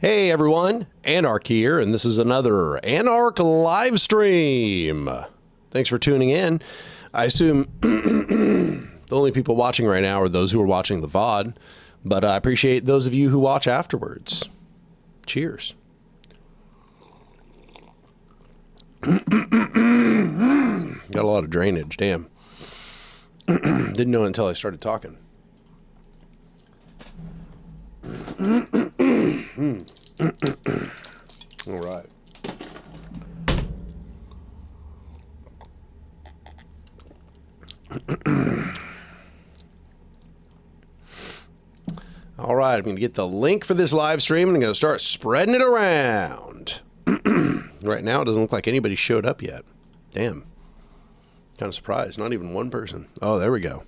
Hey everyone, Anark here, and this is another Anark live stream. Thanks for tuning in. I assume the only people watching right now are those who are watching the VOD, but I appreciate those of you who watch afterwards. Cheers. Got a lot of drainage, damn. Didn't know it until I started talking. All right. All right, I'm going to get the link for this live stream and I'm going to start spreading it around. Right now, it doesn't look like anybody showed up yet. Damn. Kind of surprised. Not even one person. Oh, there we go.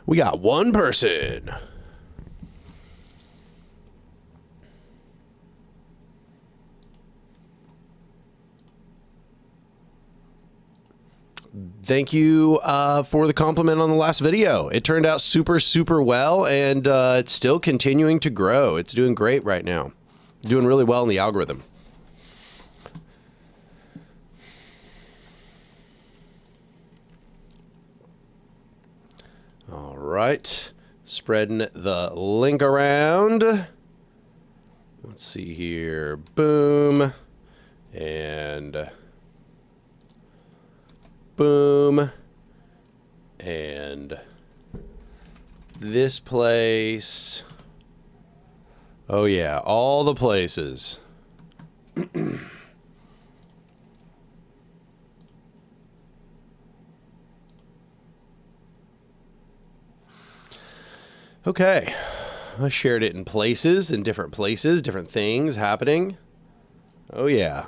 We got one person. Thank you for the compliment on the last video. It turned out super well, and it's still continuing to grow. It's doing great right now. Doing really well in the algorithm. All right. Spreading the link around. Let's see here. Boom. And... boom, and this place. Oh yeah, all the places. Okay, I shared it in places, different things happening. Oh yeah.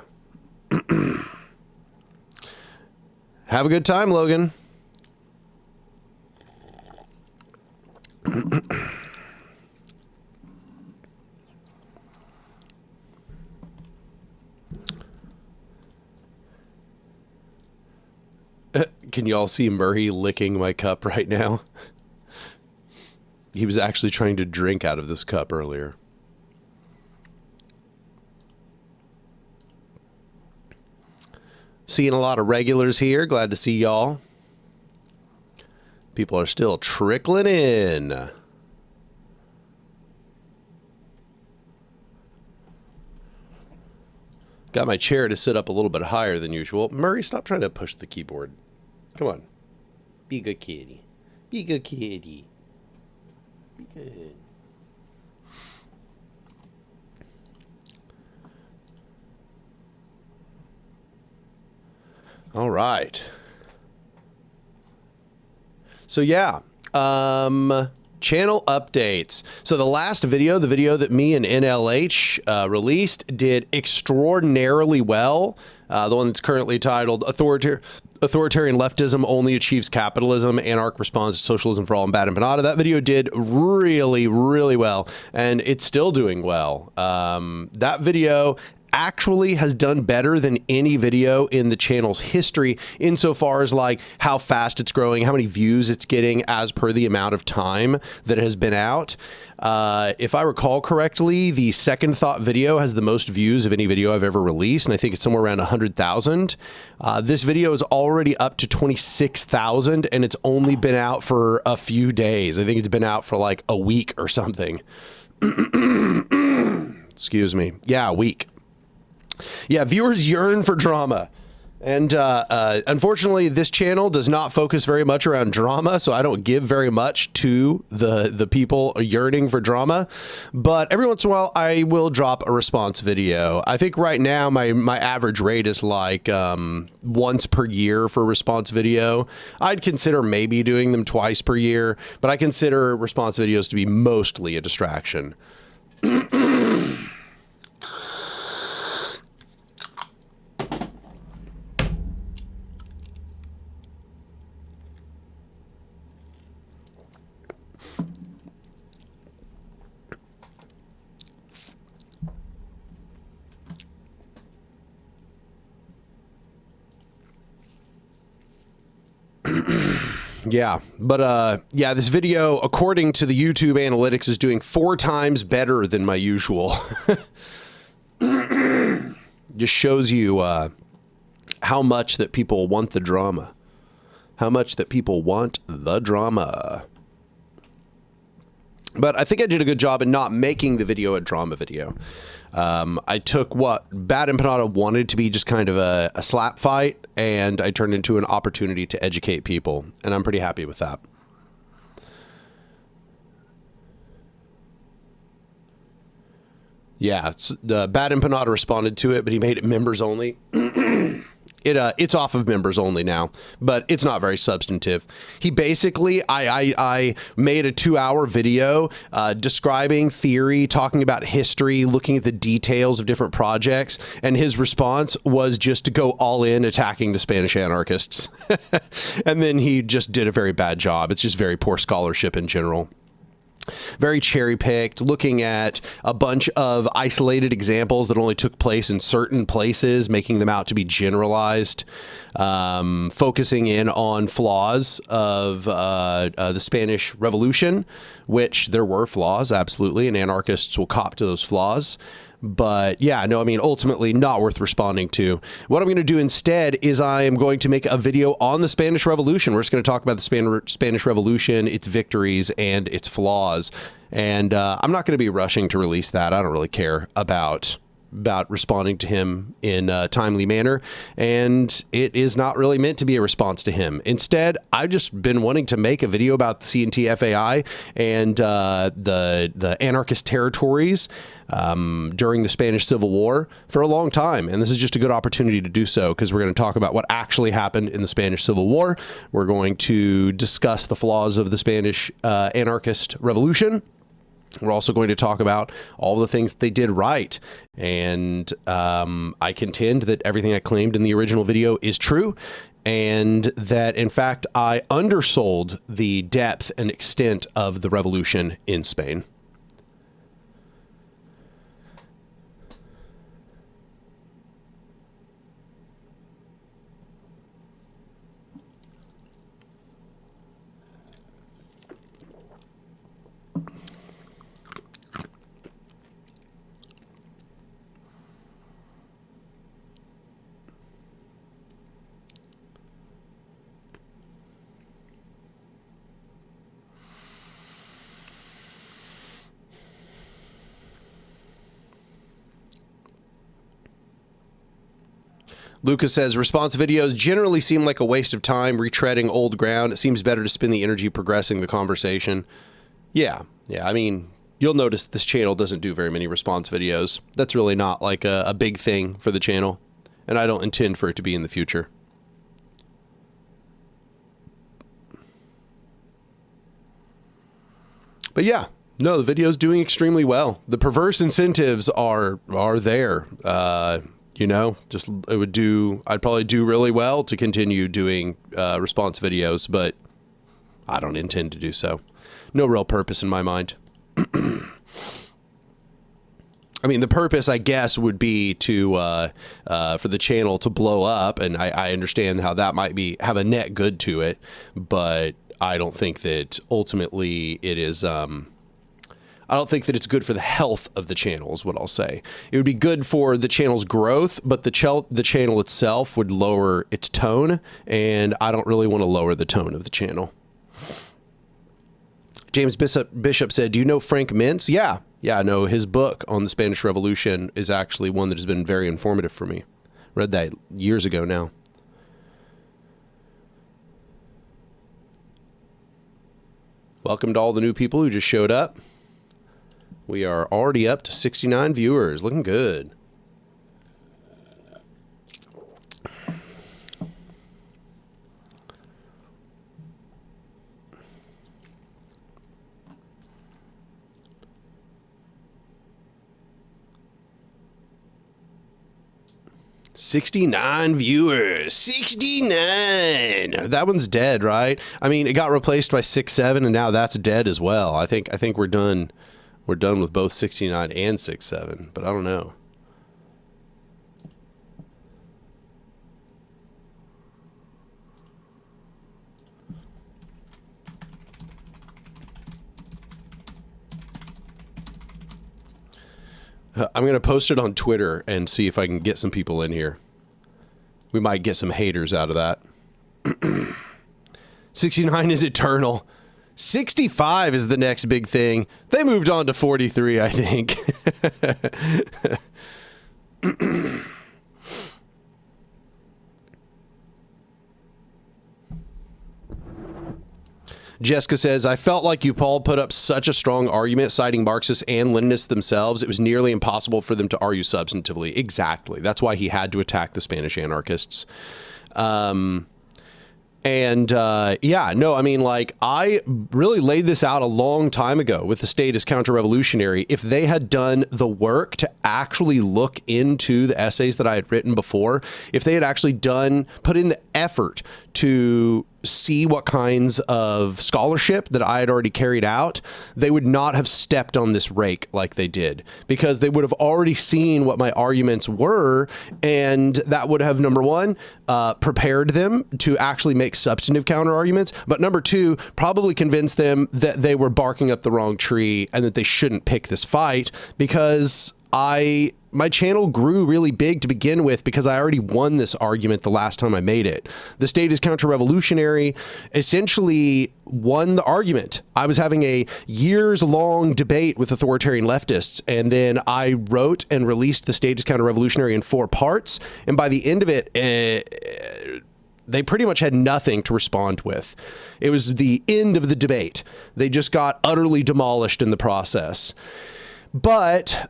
Have a good time, Logan. Can you all see Murray licking my cup right now? He was actually trying to drink out of this cup earlier. Seeing a lot of regulars here. Glad to see y'all. People are still trickling in. Got my chair to sit up a little bit higher than usual. Murray, stop trying to push the keyboard. Come on. Be a good kitty. Be a good kitty. Be good. All right. So yeah, channel updates. So the last video, the video that me and NLH released, did extraordinarily well. The one that's currently titled Authoritarian Leftism Only Achieves Capitalism, Anark Responds to Socialism for All and Bad Empanada. That video did really well, and it's still doing well. That video actually has done better than any video in the channel's history insofar as like how fast it's growing, how many views it's getting as per the amount of time that it has been out. If I recall correctly, the Second Thought video has the most views of any video I've ever released, and I think it's somewhere around 100,000. This video is already up to 26,000, and it's only been out for a few days. I think it's been out for like a week or something. Excuse me. Yeah, a week. Yeah, viewers yearn for drama. And unfortunately, this channel does not focus very much around drama, so I don't give very much to the people yearning for drama. But every once in a while, I will drop a response video. I think right now, my average rate is like once per year for a response video. I'd consider maybe doing them twice per year, but I consider response videos to be mostly a distraction. Yeah, but yeah, this video, according to the YouTube analytics, is doing 4 times better than my usual. Just shows you how much that people want the drama. How much that people want the drama. But I think I did a good job in not making the video a drama video. I took what Bad Empanada wanted to be just kind of a slap fight, and I turned into an opportunity to educate people, and I'm pretty happy with that. Yeah, Bad Empanada responded to it, but he made it members only. It's off of members only now, but it's not very substantive. He basically, I made a 2-hour video describing theory, talking about history, looking at the details of different projects, and his response was just to go all in attacking the Spanish anarchists. And then he just did a very bad job. It's just very poor scholarship in general. Very cherry-picked, looking at a bunch of isolated examples that only took place in certain places, making them out to be generalized, focusing in on flaws of the Spanish Revolution, which there were flaws, absolutely, and anarchists will cop to those flaws. But yeah, no, I mean, ultimately not worth responding to. What I'm going to do instead is I am going to make a video on the Spanish Revolution. We're just going to talk about the Spanish Revolution, its victories, and its flaws. And I'm not going to be rushing to release that. I don't really care about responding to him in a timely manner, and it is not really meant to be a response to him. Instead, I've just been wanting to make a video about the CNT FAI and the anarchist territories during the Spanish Civil War for a long time, and this is just a good opportunity to do so, because we're going to talk about what actually happened in the Spanish Civil War. We're going to discuss the flaws of the Spanish anarchist revolution. We're also going to talk about all the things they did right. And I contend that everything I claimed in the original video is true, and that, in fact, I undersold the depth and extent of the revolution in Spain. Lucas says, response videos generally seem like a waste of time retreading old ground. It seems better to spend the energy progressing the conversation. Yeah. I mean, you'll notice this channel doesn't do very many response videos. That's really not like a big thing for the channel, and I don't intend for it to be in the future. But yeah, no, the video's doing extremely well. The perverse incentives are there. You know, just I'd probably do really well to continue doing response videos, but I don't intend to do so. No real purpose in my mind. I mean, the purpose, I guess, would be to for the channel to blow up, and I understand how that might have a net good to it, but I don't think that ultimately it is. I don't think that it's good for the health of the channel, is what I'll say. It would be good for the channel's growth, but the channel itself would lower its tone, and I don't really want to lower the tone of the channel. James Bishop said, do you know Frank Mintz? Yeah, no, his book on the Spanish Revolution is actually one that has been very informative for me. Read that years ago now. Welcome to all the new people who just showed up. We are already up to 69 viewers. Looking good. $69 viewers. 69. That one's dead, right? I mean, it got replaced by 6-7, and now that's dead as well. I think we're done. We're done with both 69 and 6-7, but I don't know. I'm going to post it on Twitter and see if I can get some people in here. We might get some haters out of that. 69 is eternal. 65 is the next big thing. They moved on to 43, I think. Jessica says, I felt like you, Paul, put up such a strong argument citing Marxists and Leninists themselves. It was nearly impossible for them to argue substantively. Exactly. That's why he had to attack the Spanish anarchists. Yeah, no, I mean, like, I really laid this out a long time ago with the state as counter-revolutionary. If they had done the work to actually look into the essays that I had written before, if they had actually put in the effort to see what kinds of scholarship that I had already carried out, they would not have stepped on this rake like they did, because they would have already seen what my arguments were, and that would have, number one, prepared them to actually make substantive counter arguments, but number two, probably convinced them that they were barking up the wrong tree and that they shouldn't pick this fight, because my channel grew really big to begin with because I already won this argument the last time I made it. The state is counter-revolutionary essentially won the argument. I was having a years-long debate with authoritarian leftists, and then I wrote and released the state is counter-revolutionary in 4 parts, and by the end of it, they pretty much had nothing to respond with. It was the end of the debate. They just got utterly demolished in the process. But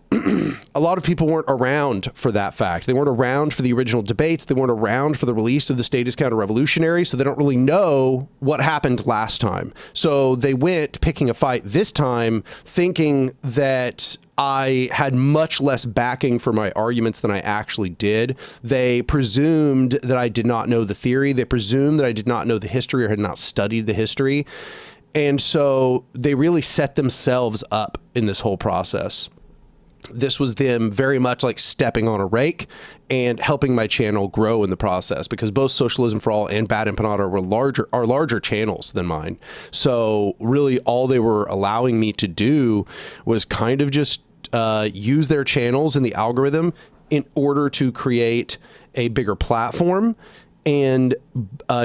a lot of people weren't around for that fact. They weren't around for the original debates. They weren't around for the release of the state is counter-revolutionary, so they don't really know what happened last time. So they went picking a fight this time thinking that I had much less backing for my arguments than I actually did. They presumed that I did not know the theory. They presumed that I did not know the history or had not studied the history. And so they really set themselves up in this whole process. This was them very much like stepping on a rake and helping my channel grow in the process, because both Socialism for All and Bad Empanada are larger channels than mine. So really all they were allowing me to do was kind of just use their channels in the algorithm in order to create a bigger platform, and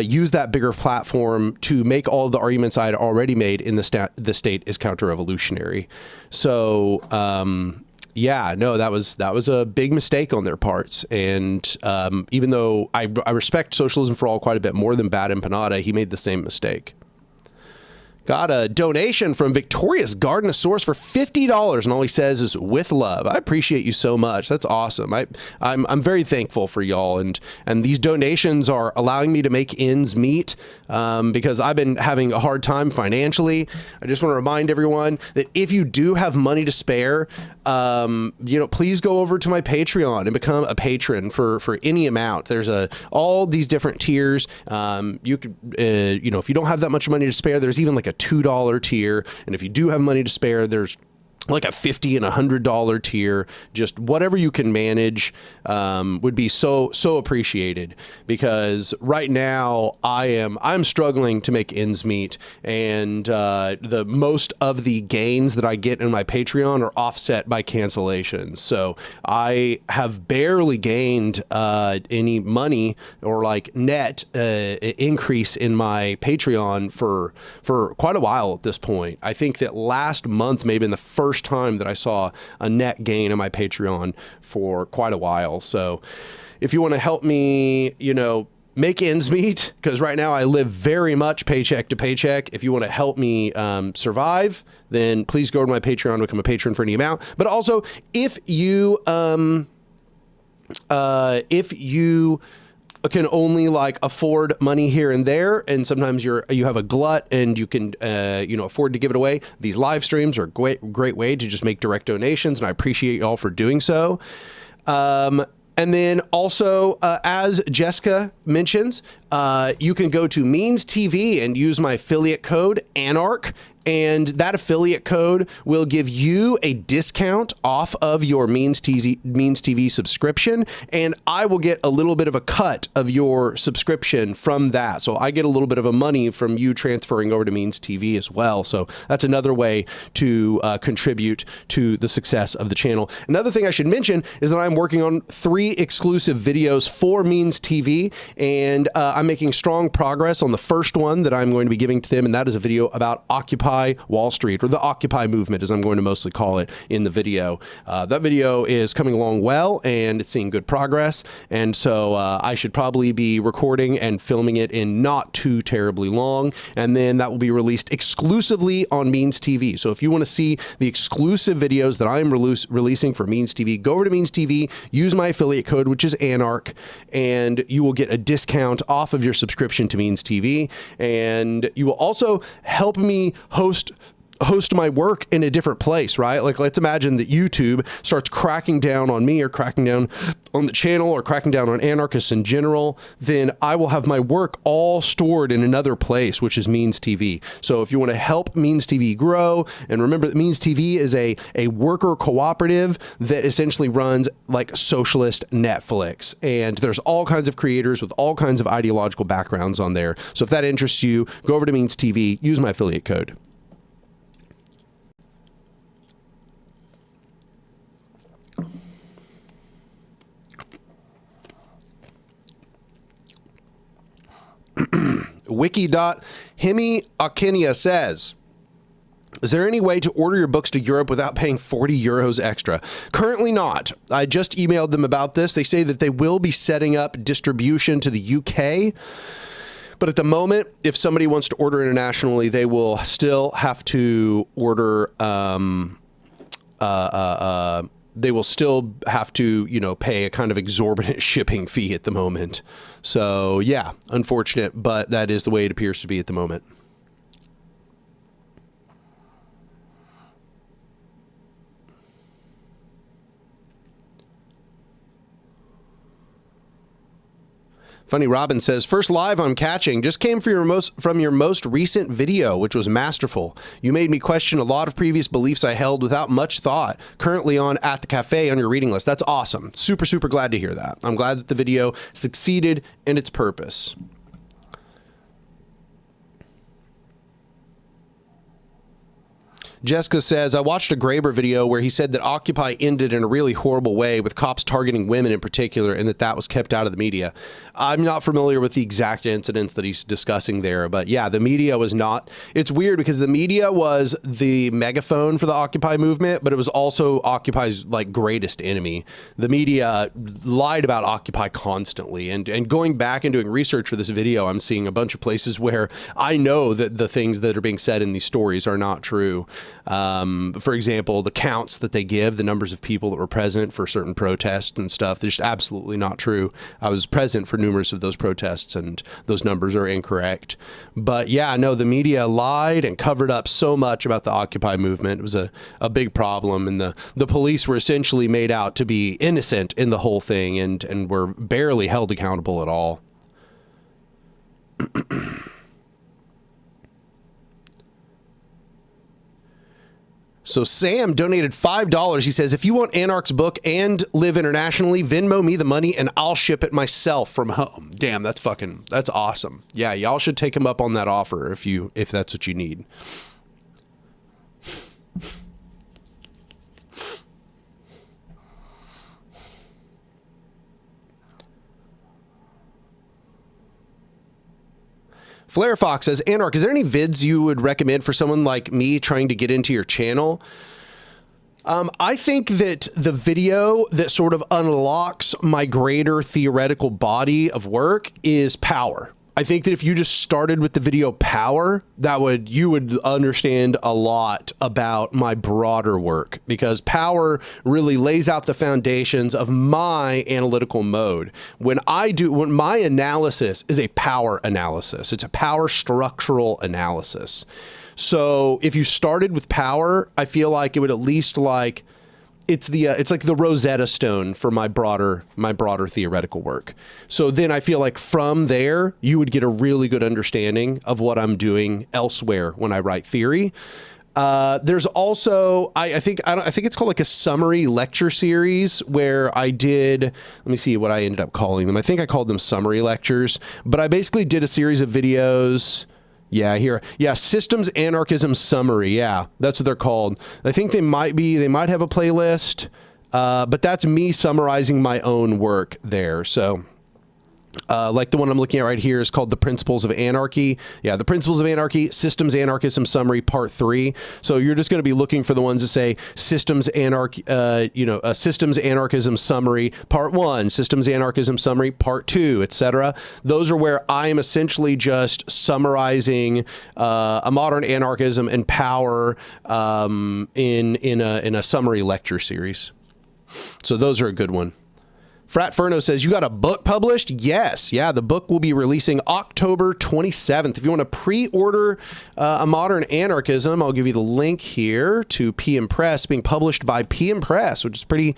use that bigger platform to make all of the arguments I had already made in the state is counter-revolutionary. So, yeah, no, that was a big mistake on their parts. And even though I respect Socialism for All quite a bit more than Bad Empanada, he made the same mistake. Got a donation from Victorious Gardenasaurus for $50, and all he says is "with love." I appreciate you so much. That's awesome. I'm very thankful for y'all, and these donations are allowing me to make ends meet, because I've been having a hard time financially. I just want to remind everyone that if you do have money to spare, please go over to my Patreon and become a patron for any amount. There's all these different tiers. You could, if you don't have that much money to spare, there's even like a $2 tier, and if you do have money to spare, there's like a $50 and $100 tier. Just whatever you can manage would be so appreciated, because right now I'm struggling to make ends meet, and the most of the gains that I get in my Patreon are offset by cancellations. So I have barely gained any money or like net increase in my Patreon for quite a while at this point. I think that last month may have been the first time that I saw a net gain in my Patreon for quite a while. So if you want to help me, make ends meet, because right now I live very much paycheck to paycheck. If you want to help me survive, then please go to my Patreon, become a patron for any amount. But also, if you can only like afford money here and there, and sometimes you have a glut and you can afford to give it away, these live streams are a great way to just make direct donations, and I appreciate y'all for doing so. And then also, as Jessica mentions, you can go to Means TV and use my affiliate code Anark, and that affiliate code will give you a discount off of your Means TV subscription, and I will get a little bit of a cut of your subscription from that. So I get a little bit of a money from you transferring over to Means TV as well. So that's another way to contribute to the success of the channel. Another thing I should mention is that I'm working on 3 exclusive videos for Means TV, and I'm making strong progress on the first one that I'm going to be giving to them, and that is a video about Occupy Wall Street, or the Occupy movement, as I'm going to mostly call it in the video. That video is coming along well, and it's seeing good progress, and so I should probably be recording and filming it in not too terribly long, and then that will be released exclusively on Means TV. So if you want to see the exclusive videos that I'm releasing for Means TV, go over to Means TV, use my affiliate code, which is Anark, and you will get a discount off of your subscription to Means TV, and you will also help me host my work in a different place, right? Like, let's imagine that YouTube starts cracking down on me, or cracking down on the channel, or cracking down on anarchists in general, then I will have my work all stored in another place, which is Means TV. So if you want to help Means TV grow, and remember that Means TV is a worker cooperative that essentially runs like socialist Netflix, and there's all kinds of creators with all kinds of ideological backgrounds on there. So if that interests you, go over to Means TV, use my affiliate code. Wiki.Hemi Akinia says, is there any way to order your books to Europe without paying 40 euros extra? Currently not. I just emailed them about this. They say that they will be setting up distribution to the UK. But at the moment, if somebody wants to order internationally, they will still have to order, they will still have to, you know, pay a kind of exorbitant shipping fee at the moment. So yeah, unfortunate, but that is the way it appears to be at the moment. Funny Robin says, first live I'm catching, just came from your most recent video, which was masterful. You made me question a lot of previous beliefs I held without much thought. Currently on At the Cafe on your reading list. That's awesome. Super, super glad to hear that. I'm glad that the video succeeded in its purpose. Jessica says, I watched a Graeber video where he said that Occupy ended in a really horrible way, with cops targeting women in particular, and that was kept out of the media. I'm not familiar with the exact incidents that he's discussing there, but yeah, the media was not. It's weird because the media was the megaphone for the Occupy movement, but it was also Occupy's like greatest enemy. The media lied about Occupy constantly, and going back and doing research for this video, I'm seeing a bunch of places where I know that the things that are being said in these stories are not true. For example, the counts that they give, the numbers of people that were present for certain protests and stuff, they're just absolutely not true. I was present for numerous of those protests, and those numbers are incorrect. But yeah, no, the media lied and covered up so much about the Occupy movement. It was a big problem, and the police were essentially made out to be innocent in the whole thing, and were barely held accountable at all. So Sam donated $5. He says, if you want Anark's book and live internationally, Venmo me the money and I'll ship it myself from home. Damn, that's awesome. Yeah, y'all should take him up on that offer if that's what you need. Flare Fox says, Anark, is there any vids you would recommend for someone like me trying to get into your channel? I think that the video that sort of unlocks my greater theoretical body of work is Power. I think that if you just started with the video Power, you would understand a lot about my broader work, because Power really lays out the foundations of my analytical mode. When my analysis is a power analysis, it's a power structural analysis. So if you started with Power, I feel like it would at least it's like the Rosetta Stone for my broader theoretical work. So then I feel like from there you would get a really good understanding of what I'm doing elsewhere when I write theory. There's also, I think it's called like a summary lecture series where I did, let me see what I ended up calling them. I think I called them summary lectures, but I basically did a series of videos. Yeah, here. Yeah, Systems Anarchism Summary. Yeah, that's what they're called. I think they might have a playlist, but that's me summarizing my own work there. So like the one I'm looking at right here is called The Principles of Anarchy. Yeah, The Principles of Anarchy, Systems Anarchism Summary, Part 3. So you're just going to be looking for the ones that say Systems Systems Anarchism Summary, Part 1, Systems Anarchism Summary, Part 2, etc. Those are where I am essentially just summarizing a modern anarchism and power in a summary lecture series. So those are a good one. Fratferno says, you got a book published? Yes. Yeah, the book will be releasing October 27th. If you want to pre-order A Modern Anarchism, I'll give you the link here to PM Press, being published by PM Press, which is pretty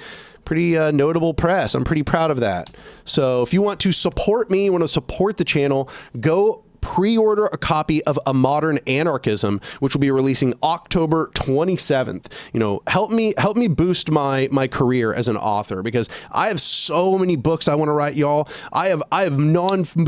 notable press. I'm pretty proud of that. So if you want to support me, you want to support the channel, go pre-order a copy of A Modern Anarchism, which will be releasing October 27th. You know, help me boost my career as an author, because I have so many books I want to write, y'all. I have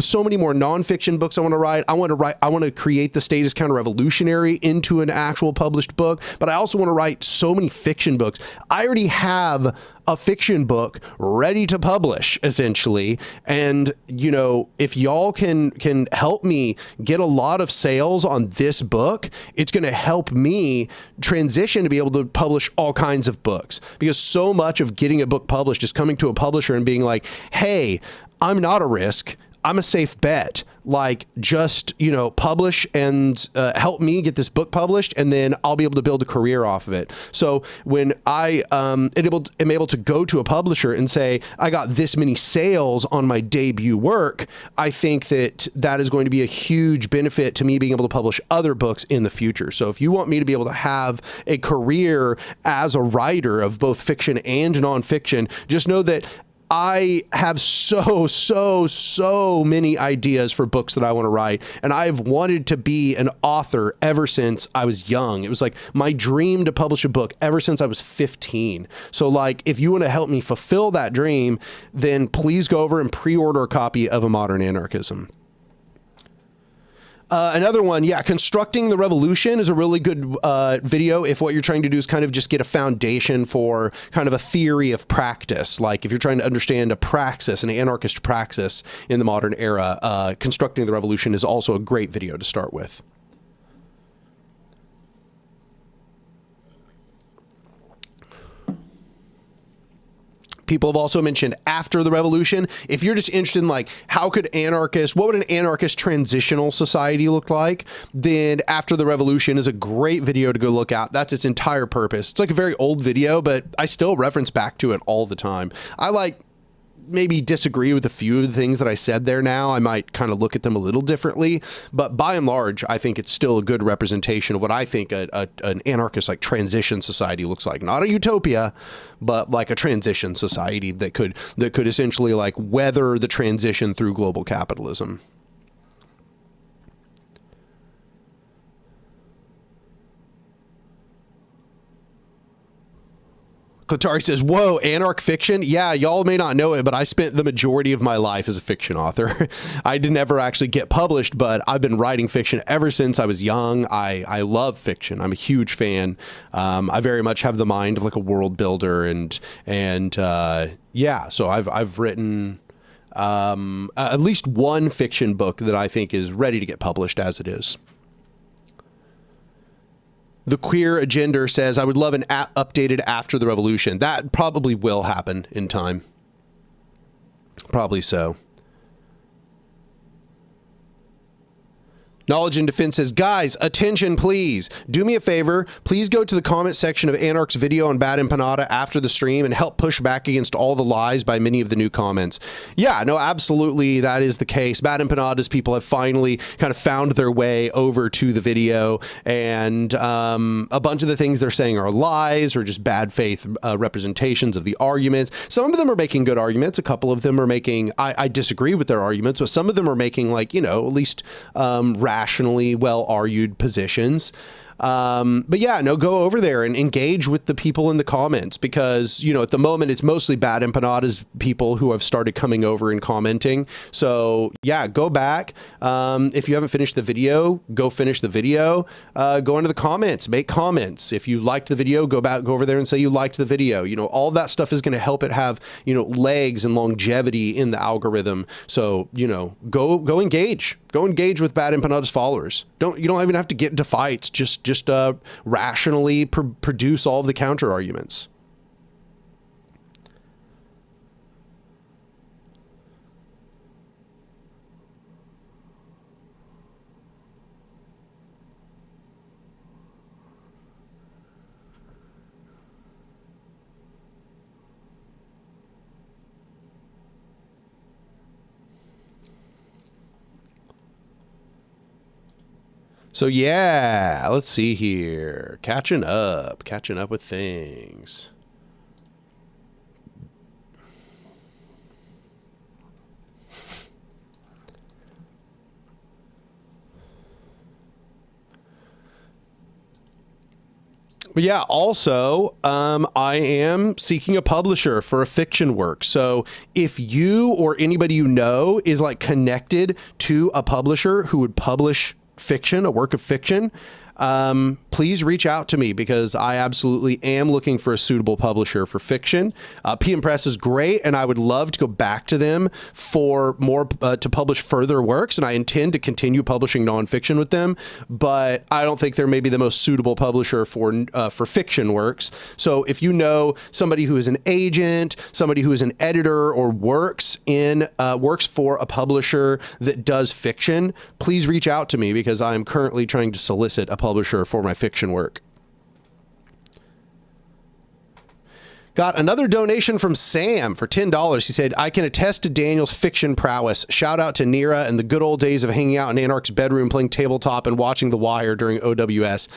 so many more nonfiction books I want to write. I want to create The State is Counter-Revolutionary into an actual published book, but I also want to write so many fiction books. I already have a fiction book ready to publish, essentially. And, you know, if y'all can help me get a lot of sales on this book, it's going to help me transition to be able to publish all kinds of books, because so much of getting a book published is coming to a publisher and being like, hey, I'm not a risk. I'm a safe bet. Like, just, you know, publish and help me get this book published, and then I'll be able to build a career off of it. So when I am able to go to a publisher and say, I got this many sales on my debut work, I think that is going to be a huge benefit to me being able to publish other books in the future. So if you want me to be able to have a career as a writer of both fiction and nonfiction, just know that I have so many ideas for books that I want to write, and I've wanted to be an author ever since I was young. It was like my dream to publish a book ever since I was 15. So like, if you want to help me fulfill that dream, then please go over and pre-order a copy of A Modern Anarchism. Another one, yeah, Constructing the Revolution is a really good video if what you're trying to do is kind of just get a foundation for kind of a theory of practice. Like if you're trying to understand a praxis, an anarchist praxis in the modern era, Constructing the Revolution is also a great video to start with. People have also mentioned After the Revolution. If you're just interested in like, what would an anarchist transitional society look like? Then After the Revolution is a great video to go look at. That's its entire purpose. It's like a very old video, but I still reference back to it all the time. I maybe disagree with a few of the things that I said there now. I might kind of look at them a little differently, but by and large, I think it's still a good representation of what I think an anarchist like transition society looks like. Not a utopia, but like a transition society that could essentially like weather the transition through global capitalism. Klatari says, whoa, Anark fiction? Yeah, y'all may not know it, but I spent the majority of my life as a fiction author. I didn't ever actually get published, but I've been writing fiction ever since I was young. I love fiction. I'm a huge fan. I very much have the mind of like a world builder, and yeah, so I've written at least one fiction book that I think is ready to get published as it is. The Queer Agenda says, I would love an updated After the Revolution. That probably will happen in time. Probably so. Knowledge in Defense says, guys, attention, please. Do me a favor. Please go to the comment section of Anark's video on Bad Empanada after the stream and help push back against all the lies by many of the new comments. Yeah, no, absolutely. That is the case. Bad Empanada's people have finally kind of found their way over to the video, and a bunch of the things they're saying are lies or just bad faith representations of the arguments. Some of them are making good arguments. A couple of them are making, I disagree with their arguments, but some of them are making, like, you know, at least rationally well-argued positions. But yeah, no, go over there and engage with the people in the comments, because, you know, at the moment it's mostly Bad Empanadas people who have started coming over and commenting. So yeah, go back. If you haven't finished the video, go finish the video. Go into the comments, make comments. If you liked the video, go over there and say you liked the video. You know, all that stuff is going to help it have, you know, legs and longevity in the algorithm. So, you know, go engage. Go engage with Bad Empanadas followers. You don't even have to get into fights. Just rationally produce all of the counter arguments. So yeah, let's see here. Catching up with things. But yeah, also, I am seeking a publisher for a fiction work. So if you or anybody you know is like connected to a publisher who would publish fiction, a work of fiction, please reach out to me, because I absolutely am looking for a suitable publisher for fiction. PM Press is great, and I would love to go back to them for more, to publish further works, and I intend to continue publishing nonfiction with them, but I don't think they're maybe the most suitable publisher for fiction works. So if you know somebody who is an agent, somebody who is an editor, or works for a publisher that does fiction, please reach out to me, because I am currently trying to solicit a publisher for my fiction work. Got another donation from Sam for $10. He said, I can attest to Daniel's fiction prowess. Shout out to Nira and the good old days of hanging out in Anark's bedroom, playing tabletop and watching The Wire during OWS.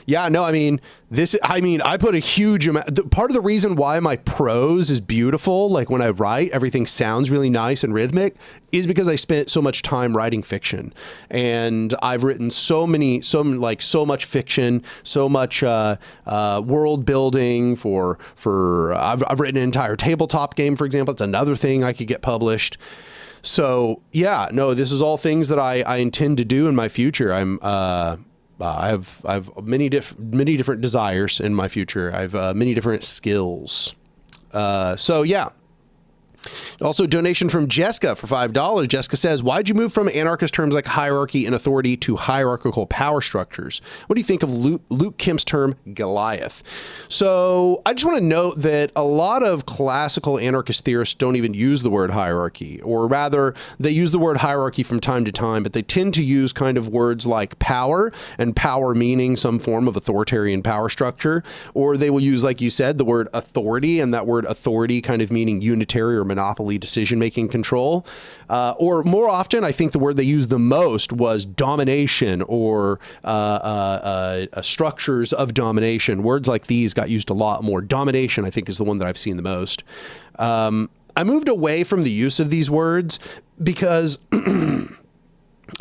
Yeah, no, I mean, I put a huge amount. Part of the reason why my prose is beautiful, like when I write, everything sounds really nice and rhythmic, is because I spent so much time writing fiction. And I've written so much fiction, so much world building I've written an entire tabletop game, for example. It's another thing I could get published. So yeah, no, this is all things that I intend to do in my future. I have many different desires in my future. I have many different skills. So yeah. Also, donation from Jessica for $5. Jessica says, why'd you move from anarchist terms like hierarchy and authority to hierarchical power structures? What do you think of Luke Kemp's term Goliath? So I just want to note that a lot of classical anarchist theorists don't even use the word hierarchy, or rather they use the word hierarchy from time to time, but they tend to use kind of words like power, and power meaning some form of authoritarian power structure, or they will use, like you said, the word authority, and that word authority kind of meaning unitary or monopoly decision-making control. Or more often, I think the word they used the most was domination, or structures of domination. Words like these got used a lot more. Domination, I think, is the one that I've seen the most. I moved away from the use of these words because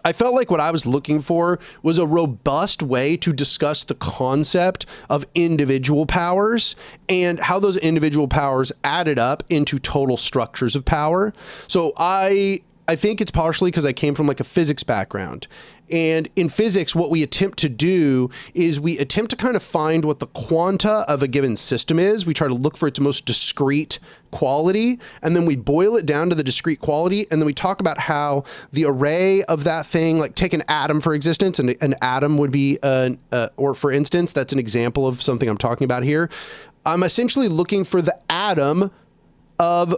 I felt like what I was looking for was a robust way to discuss the concept of individual powers and how those individual powers added up into total structures of power. So I think it's partially because I came from like a physics background. And in physics, what we attempt to do is we attempt to kind of find what the quanta of a given system is. We try to look for its most discrete quality, and then we boil it down to the discrete quality, and then we talk about how the array of that thing, like take an atom for existence, and an atom would be, or for instance, that's an example of something I'm talking about here. I'm essentially looking for the atom of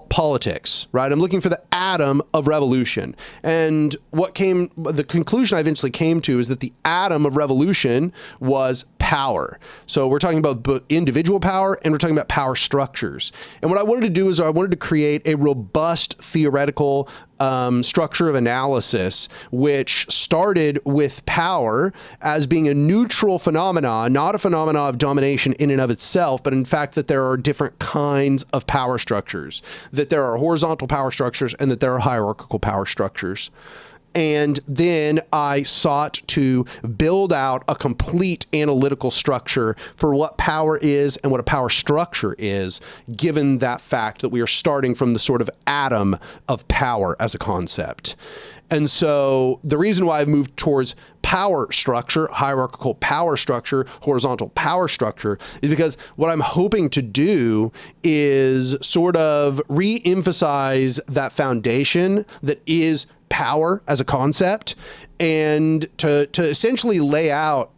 politics, right? I'm looking for the atom of revolution. And the conclusion I eventually came to is that the atom of revolution was power. So we're talking about both individual power and we're talking about power structures. And what I wanted to do is I wanted to create a robust theoretical structure of analysis, which started with power as being a neutral phenomenon, not a phenomenon of domination in and of itself, but in fact that there are different kinds of power structures, that there are horizontal power structures and that there are hierarchical power structures. And then I sought to build out a complete analytical structure for what power is and what a power structure is, given that fact that we are starting from the sort of atom of power as a concept. And so the reason why I've moved towards power structure, hierarchical power structure, horizontal power structure, is because what I'm hoping to do is sort of re-emphasize that foundation that is power as a concept, and to essentially lay out,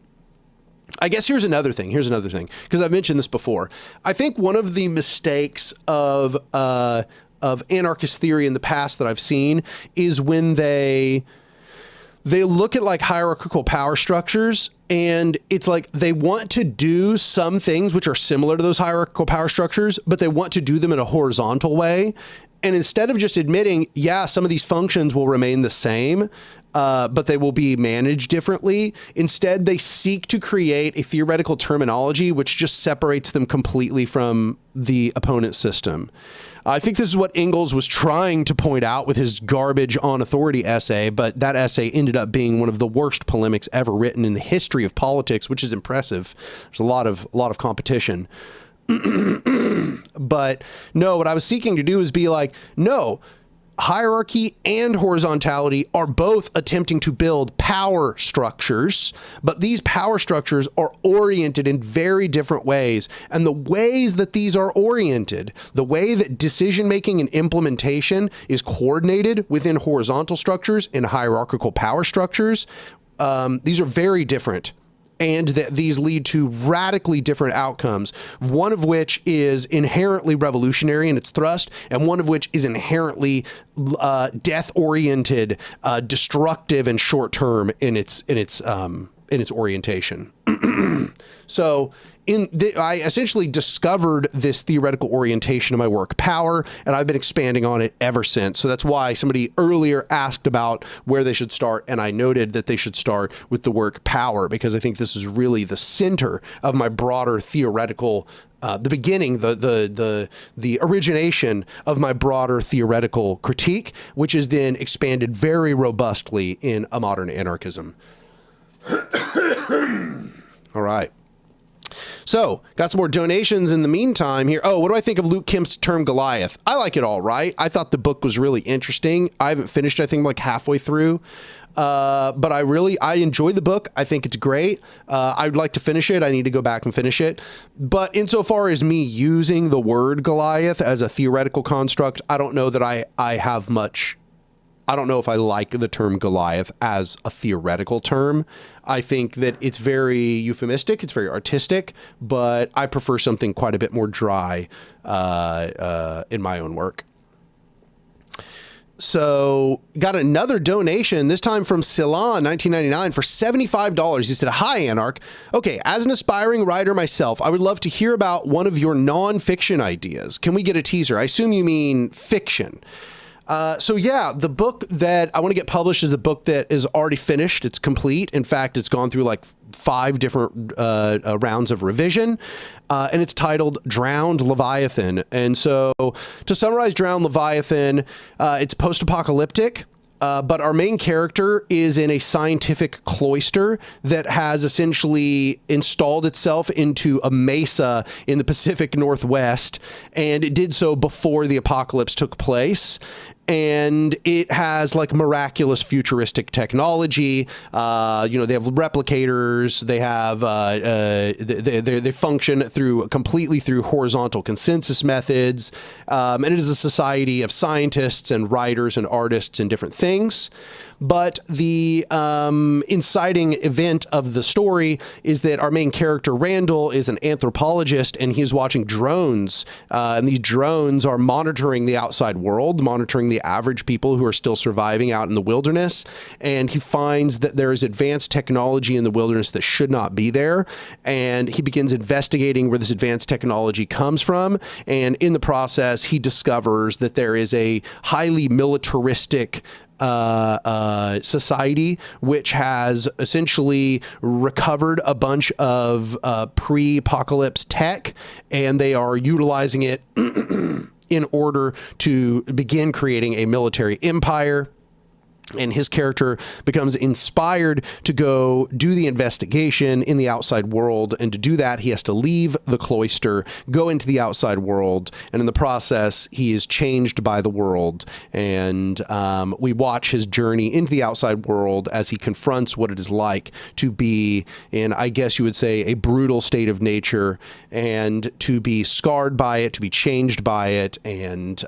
I guess here's another thing, because I've mentioned this before. I think one of the mistakes of anarchist theory in the past that I've seen is when they look at like hierarchical power structures, and it's like they want to do some things which are similar to those hierarchical power structures, but they want to do them in a horizontal way. And instead of just admitting, yeah, some of these functions will remain the same, but they will be managed differently, instead they seek to create a theoretical terminology which just separates them completely from the opponent system. I think this is what Engels was trying to point out with his garbage on authority essay, but that essay ended up being one of the worst polemics ever written in the history of politics, which is impressive. There's a lot of competition. But no, what I was seeking to do is be like, no, hierarchy and horizontality are both attempting to build power structures, but these power structures are oriented in very different ways. And the ways that these are oriented, the way that decision-making and implementation is coordinated within horizontal structures and hierarchical power structures, these are very different. And that these lead to radically different outcomes, one of which is inherently revolutionary in its thrust, and one of which is inherently death-oriented, destructive, and short-term in its orientation. So I essentially discovered this theoretical orientation of my work, power, and I've been expanding on it ever since. So that's why somebody earlier asked about where they should start, and I noted that they should start with the work power, because I think this is really the center of my broader theoretical, the beginning, the origination of my broader theoretical critique, which is then expanded very robustly in a modern anarchism. All right. So, got some more donations in the meantime here. Oh, what do I think of Luke Kemp's term Goliath? I like it all right. I thought the book was really interesting. I haven't finished, I think, like halfway through. But I enjoy the book. I think it's great. I'd like to finish it. I need to go back and finish it. But insofar as me using the word Goliath as a theoretical construct, I don't know that I have much. I don't know if I like the term Goliath as a theoretical term. I think that it's very euphemistic, it's very artistic, but I prefer something quite a bit more dry in my own work. So got another donation, this time from Ceylon, 1999 for $75. He said, "Hi, Anark. Okay, as an aspiring writer myself, I would love to hear about one of your non-fiction ideas. Can we get a teaser?" I assume you mean fiction. So yeah, the book that I want to get published is a book that is already finished. It's complete. In fact, it's gone through like 5 different rounds of revision, and it's titled Drowned Leviathan. And so to summarize Drowned Leviathan, it's post-apocalyptic. But our main character is in a scientific cloister that has essentially installed itself into a mesa in the Pacific Northwest, and it did so before the apocalypse took place. and it has like miraculous futuristic technology. They have replicators. They have they function completely through horizontal consensus methods, and it is a society of scientists and writers and artists and different things. But the inciting event of the story is that our main character, Randall, is an anthropologist, and he's watching drones. And these drones are monitoring the outside world, monitoring the average people who are still surviving out in the wilderness. And he finds that there is advanced technology in the wilderness that should not be there. And he begins investigating where this advanced technology comes from. And in the process, he discovers that there is a highly militaristic society which has essentially recovered a bunch of pre-apocalypse tech, and they are utilizing it in order to begin creating a military empire. And his character becomes inspired to go do the investigation in the outside world. And to do that, he has to leave the cloister, go into the outside world. And in the process, he is changed by the world. And we watch his journey into the outside world as he confronts what it is like to be in, I guess you would say, a brutal state of nature, and to be scarred by it, to be changed by it. And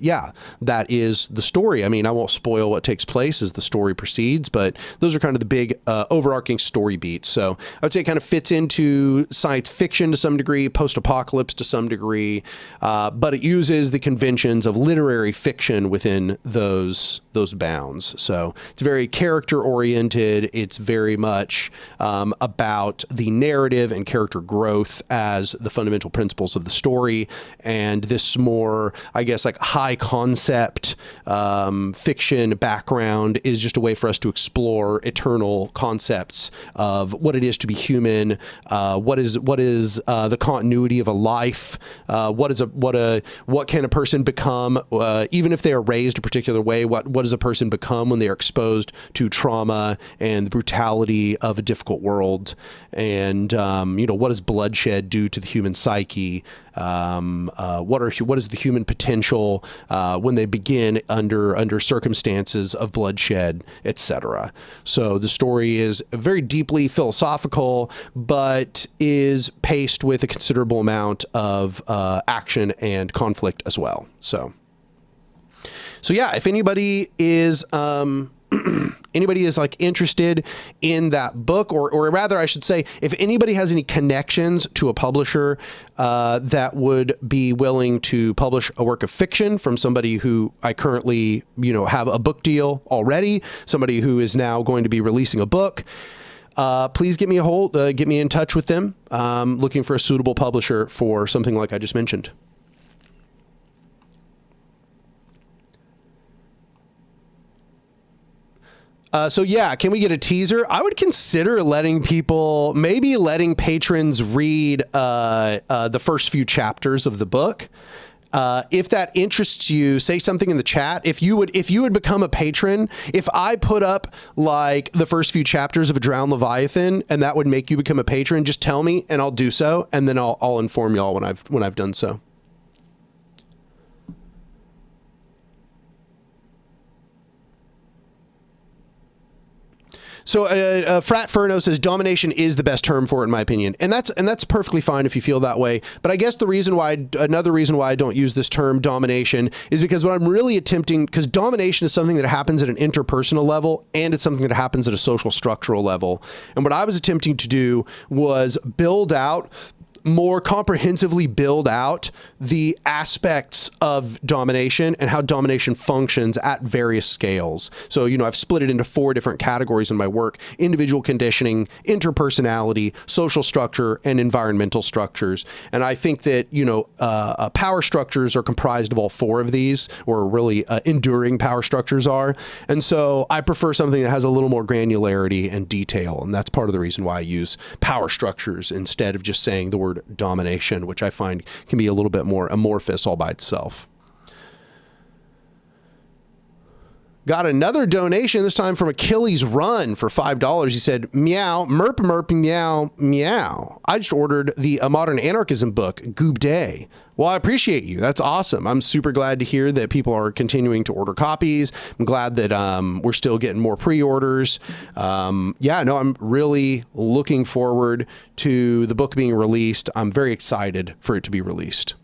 yeah, that is the story. I mean, I won't spoil what takes place as the story proceeds, but those are kind of the big overarching story beats. So I would say it kind of fits into science fiction to some degree, post-apocalypse to some degree, but it uses the conventions of literary fiction within those bounds. So it's very character oriented. It's very much about the narrative and character growth as the fundamental principles of the story. And this more, I guess, like high concept fiction background is just a way for us to explore eternal concepts of what it is to be human, what is the continuity of a life, what can a person become, even if they are raised a particular way, what does a person become when they are exposed to trauma and the brutality of a difficult world, and what does bloodshed do to the human psyche? What is the human potential when they begin under circumstances of bloodshed, etc. So the story is very deeply philosophical, but is paced with a considerable amount of action and conflict as well. So yeah, if anybody is like interested in that book, or rather I should say, if anybody has any connections to a publisher that would be willing to publish a work of fiction from somebody who I currently, have a book deal already, somebody who is now going to be releasing a book, please get me in touch with them. Looking for a suitable publisher for something like I just mentioned. So yeah, can we get a teaser? I would consider maybe letting patrons read the first few chapters of the book. If that interests you, say something in the chat. If you would become a patron, if I put up like the first few chapters of A Drowned Leviathan, and that would make you become a patron, just tell me and I'll do so, and then I'll inform y'all when I've done so. So Frat Furno says domination is the best term for it, in my opinion, and that's perfectly fine if you feel that way. But I guess another reason why I don't use this term domination is because what I'm really attempting, because domination is something that happens at an interpersonal level, and it's something that happens at a social structural level. And what I was attempting to do was more comprehensively build out the aspects of domination and how domination functions at various scales. So, I've split it into 4 different categories in my work: individual conditioning, interpersonality, social structure, and environmental structures. And I think that, power structures are comprised of all 4 of these, or really enduring power structures are. And so I prefer something that has a little more granularity and detail. And that's part of the reason why I use power structures instead of just saying the word domination, which I find can be a little bit more amorphous all by itself. Got another donation, this time from Achilles Run for $5. He said, meow, merp, merp, meow, meow. I just ordered the A Modern Anarchism book, Goob Day. Well, I appreciate you. That's awesome. I'm super glad to hear that people are continuing to order copies. I'm glad that we're still getting more pre-orders. Yeah, no, I'm really looking forward to the book being released. I'm very excited for it to be released.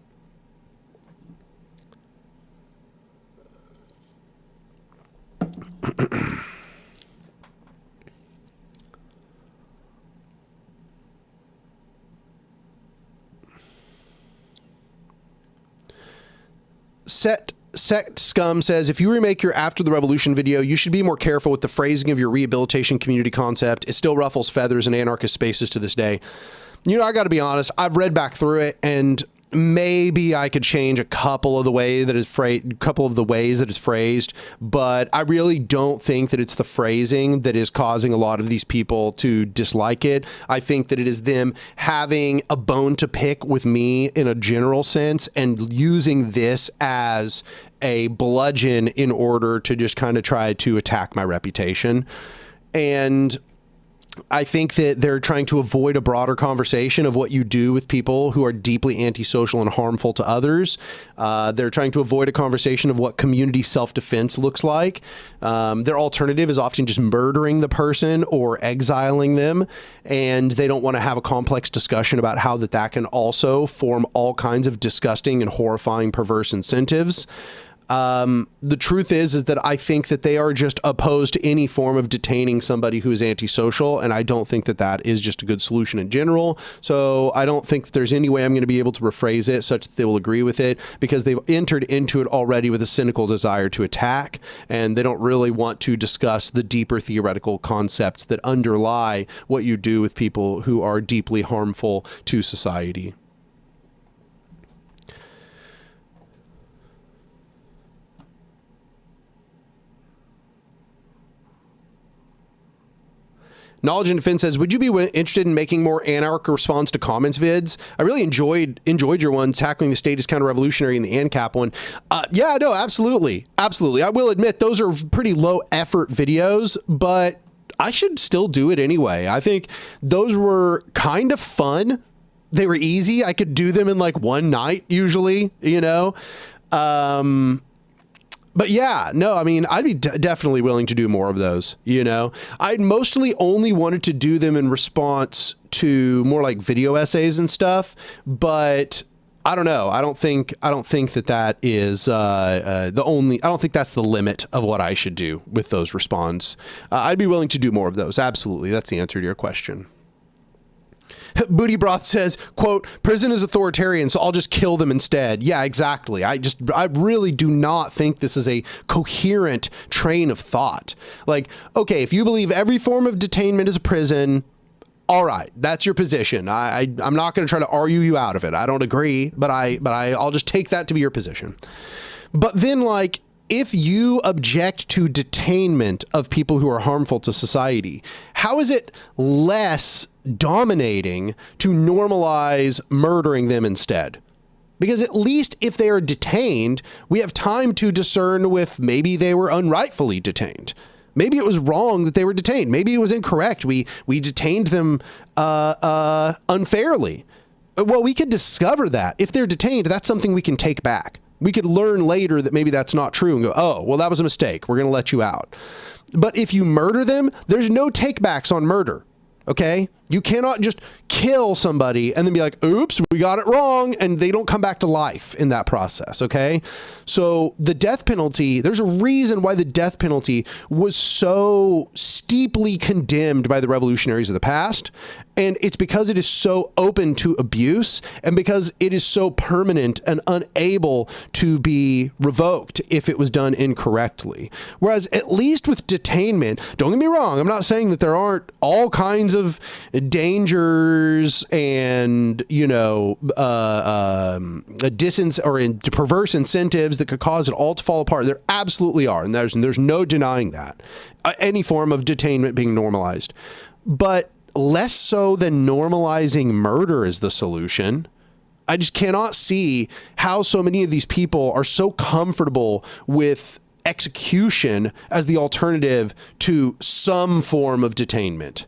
Sect Scum says, if you remake your After the Revolution video, you should be more careful with the phrasing of your rehabilitation community concept. It still ruffles feathers in anarchist spaces to this day. You know, I got to be honest, I've read back through it, and maybe I could change a couple of the ways that it's phrased, but I really don't think that it's the phrasing that is causing a lot of these people to dislike it. I think that it is them having a bone to pick with me in a general sense and using this as a bludgeon in order to just kind of try to attack my reputation. And I think that they're trying to avoid a broader conversation of what you do with people who are deeply antisocial and harmful to others. They're trying to avoid a conversation of what community self-defense looks like. Their alternative is often just murdering the person or exiling them, and they don't want to have a complex discussion about how that can also form all kinds of disgusting and horrifying perverse incentives. The truth is that I think that they are just opposed to any form of detaining somebody who is antisocial, and I don't think that that is just a good solution in general. So I don't think that there's any way I'm going to be able to rephrase it such that they will agree with it, because they've entered into it already with a cynical desire to attack, and they don't really want to discuss the deeper theoretical concepts that underlie what you do with people who are deeply harmful to society. Knowledge and Defense says, would you be interested in making more Anark response to comments vids? I really enjoyed your one tackling the state as counter-revolutionary in the ANCAP one. Yeah, no, absolutely. Absolutely. I will admit those are pretty low effort videos, but I should still do it anyway. I think those were kind of fun. They were easy. I could do them in like one night usually, you know? But yeah, no, I mean, I'd be definitely willing to do more of those, you know. I'd mostly only wanted to do them in response to more like video essays and stuff, but I don't know. I don't think that is I don't think that's the limit of what I should do with those response. I'd be willing to do more of those. Absolutely. That's the answer to your question. Booty Broth says, quote, prison is authoritarian, so I'll just kill them instead. Yeah, exactly. I really do not think this is a coherent train of thought. Like, okay, if you believe every form of detainment is a prison, all right, that's your position. I'm not going to try to argue you out of it. I don't agree, but I'll just take that to be your position. But then, like, if you object to detainment of people who are harmful to society, how is it less dominating to normalize murdering them instead? Because at least if they are detained, we have time to discern if maybe they were unrightfully detained. Maybe it was wrong that they were detained. Maybe it was incorrect. We detained them unfairly. Well, we could discover that. If they're detained, that's something we can take back. We could learn later that maybe that's not true and go, oh, well, that was a mistake. We're going to let you out. But if you murder them, there's no takebacks on murder. Okay? You cannot just kill somebody and then be like, oops, we got it wrong. And they don't come back to life in that process. Okay? So the death penalty, there's a reason why the death penalty was so steeply condemned by the revolutionaries of the past. And it's because it is so open to abuse and because it is so permanent and unable to be revoked if it was done incorrectly. Whereas at least with detainment, don't get me wrong, I'm not saying that there aren't all kinds of dangers and, you know, perverse incentives that could cause it all to fall apart. There absolutely are. And there's no denying that. Any form of detainment being normalized. But less so than normalizing murder is the solution. I just cannot see how so many of these people are so comfortable with execution as the alternative to some form of detainment,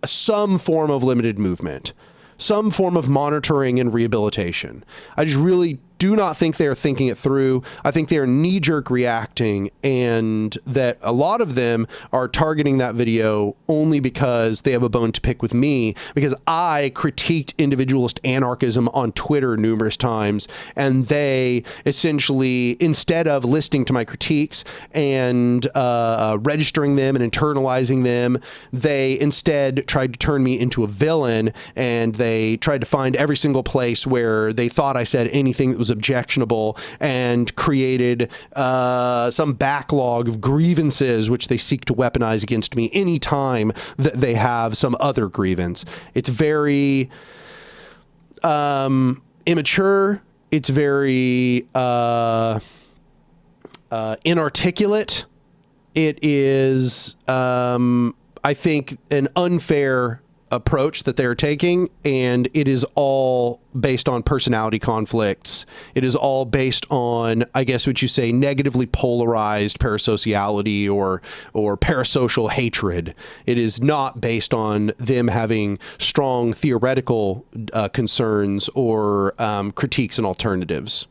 some form of limited movement, some form of monitoring and rehabilitation. I just really do not think they're thinking it through. I think they're knee-jerk reacting, and that a lot of them are targeting that video only because they have a bone to pick with me, because I critiqued individualist anarchism on Twitter numerous times, and they essentially, instead of listening to my critiques and registering them and internalizing them, they instead tried to turn me into a villain, and they tried to find every single place where they thought I said anything that was objectionable, and created some backlog of grievances which they seek to weaponize against me anytime that they have some other grievance. It's very immature. It's very inarticulate. It is, I think, an unfair approach that they're taking, and it is all based on personality conflicts. It is all based on, I guess what you say, negatively polarized parasociality or parasocial hatred. It is not based on them having strong theoretical concerns or critiques and alternatives.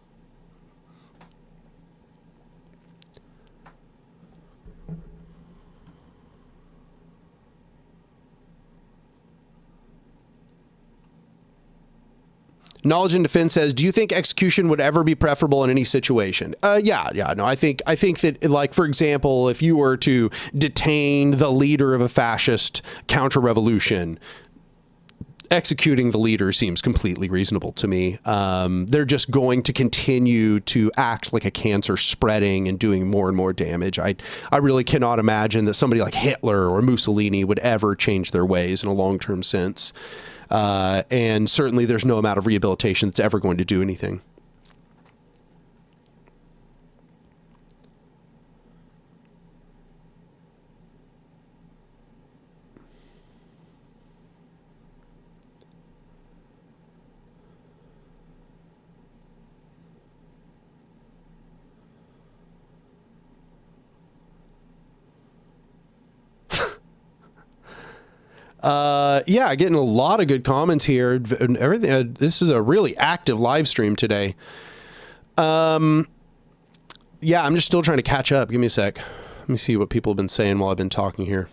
Knowledge and Defense says, do you think execution would ever be preferable in any situation? Yeah. No, I think that, like, for example, if you were to detain the leader of a fascist counter-revolution, executing the leader seems completely reasonable to me. They're just going to continue to act like a cancer, spreading and doing more and more damage. I really cannot imagine that somebody like Hitler or Mussolini would ever change their ways in a long-term sense. And certainly there's no amount of rehabilitation that's ever going to do anything. Yeah, getting a lot of good comments here and everything. This is a really active live stream today. Yeah, I'm just still trying to catch up. Give me a sec. Let me see what people have been saying while I've been talking here.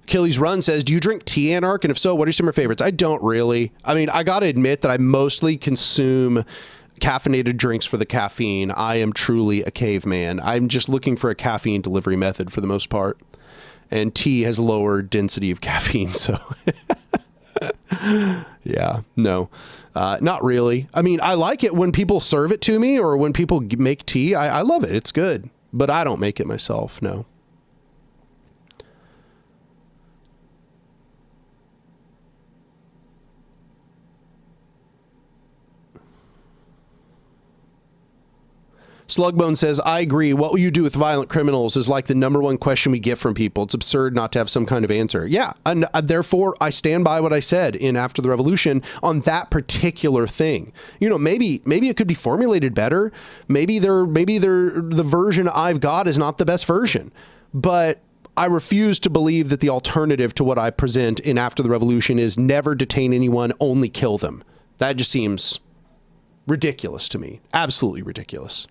Achilles Run says, do you drink tea, Anark? And if so, what are some of your favorites? I don't really. I mean, I got to admit that I mostly consume caffeinated drinks for the caffeine. I am truly a caveman. I'm just looking for a caffeine delivery method for the most part. And tea has lower density of caffeine, so yeah, no, not really. I mean, I like it when people serve it to me or when people make tea. I love it. It's good, but I don't make it myself, no. Slugbone says, I agree. What will you do with violent criminals is like the #1 question we get from people. It's absurd not to have some kind of answer. Yeah, and therefore I stand by what I said in After the Revolution on that particular thing. You know, maybe it could be formulated better. Maybe the version I've got is not the best version. But I refuse to believe that the alternative to what I present in After the Revolution is never detain anyone, only kill them. That just seems ridiculous to me. Absolutely ridiculous.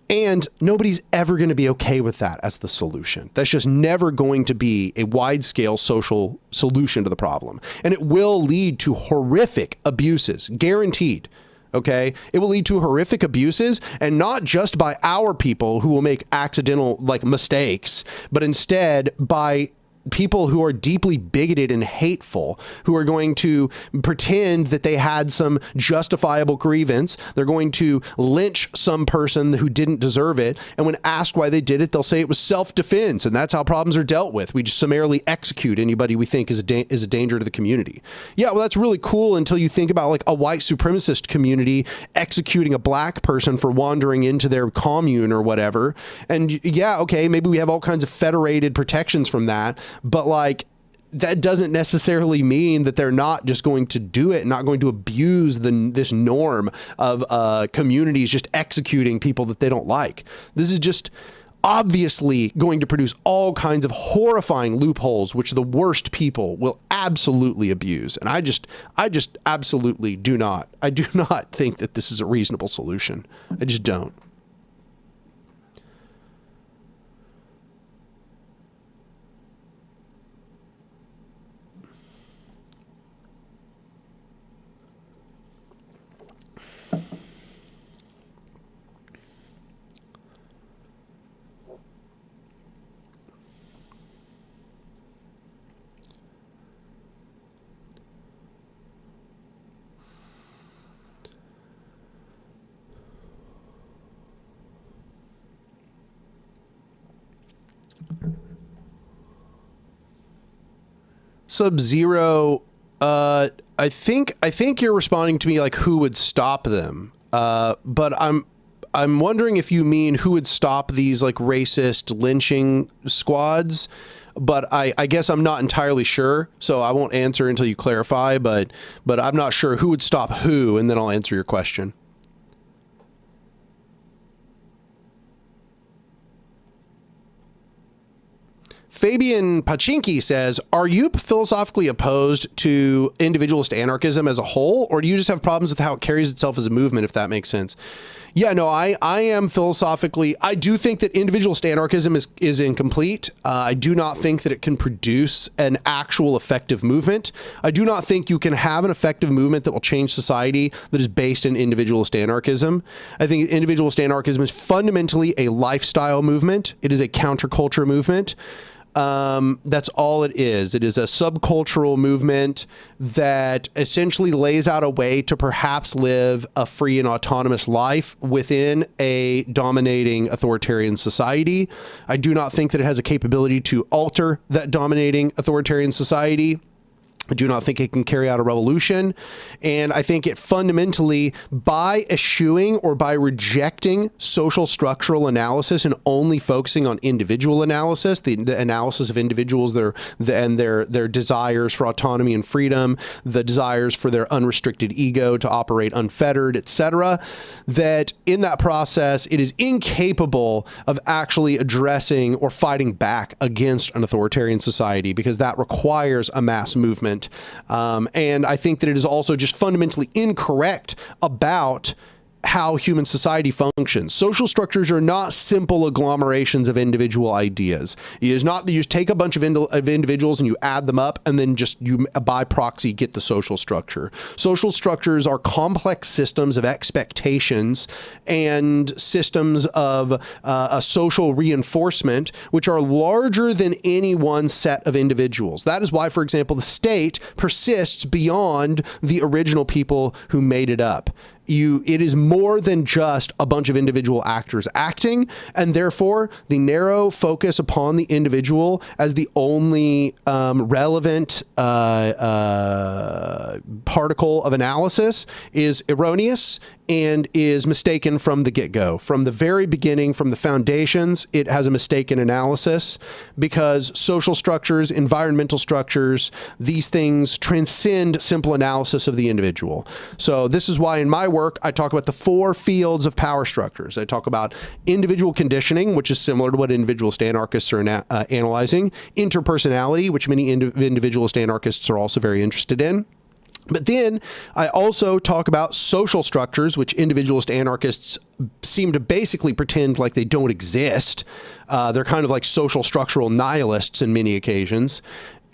And nobody's ever going to be okay with that as the solution. That's just never going to be a wide-scale social solution to the problem. And it will lead to horrific abuses, guaranteed. Okay? It will lead to horrific abuses, and not just by our people who will make accidental, like, mistakes, but instead by people who are deeply bigoted and hateful, who are going to pretend that they had some justifiable grievance. They're going to lynch some person who didn't deserve it. And when asked why they did it, they'll say it was self-defense. And that's how problems are dealt with. We just summarily execute anybody we think is a danger to the community. Yeah, well, that's really cool until you think about like a white supremacist community executing a black person for wandering into their commune or whatever. And yeah, okay, maybe we have all kinds of federated protections from that. But like, that doesn't necessarily mean that they're not just going to do it, not going to abuse this norm of communities just executing people that they don't like. This is just obviously going to produce all kinds of horrifying loopholes, which the worst people will absolutely abuse. And I just absolutely do not think that this is a reasonable solution. I just don't. Sub-Zero, I think you're responding to me like who would stop them. But I'm wondering if you mean who would stop these like racist lynching squads. But I guess I'm not entirely sure, so I won't answer until you clarify, but I'm not sure who would stop who, and then I'll answer your question. Fabian Pachinki says, are you philosophically opposed to individualist anarchism as a whole, or do you just have problems with how it carries itself as a movement, if that makes sense? Yeah, no, I am philosophically, I do think that individualist anarchism is incomplete. I do not think that it can produce an actual effective movement. I do not think you can have an effective movement that will change society that is based in individualist anarchism. I think individualist anarchism is fundamentally a lifestyle movement. It is a counterculture movement. That's all it is. It is a subcultural movement that essentially lays out a way to perhaps live a free and autonomous life within a dominating authoritarian society. I do not think that it has a capability to alter that dominating authoritarian society. I do not think it can carry out a revolution. And I think it fundamentally, by eschewing or by rejecting social structural analysis and only focusing on individual analysis, the analysis of individuals, their desires for autonomy and freedom, the desires for their unrestricted ego to operate unfettered, etc., that in that process, it is incapable of actually addressing or fighting back against an authoritarian society, because that requires a mass movement. And I think that it is also just fundamentally incorrect about how human society functions. Social structures are not simple agglomerations of individual ideas. It is not that you just take a bunch of individuals and you add them up and then just you by proxy get the social structure. Social structures are complex systems of expectations and systems of a social reinforcement, which are larger than any one set of individuals. That is why, for example, the state persists beyond the original people who made it up. It is more than just a bunch of individual actors acting, and therefore the narrow focus upon the individual as the only relevant particle of analysis is erroneous and is mistaken from the get-go. From the very beginning, from the foundations, it has a mistaken analysis, because social structures, environmental structures, these things transcend simple analysis of the individual. So this is why in my work, I talk about the 4 fields of power structures. I talk about individual conditioning, which is similar to what individualist anarchists are analyzing, interpersonality, which many individualist anarchists are also very interested in. But then I also talk about social structures, which individualist anarchists seem to basically pretend like they don't exist. They're kind of like social structural nihilists in many occasions.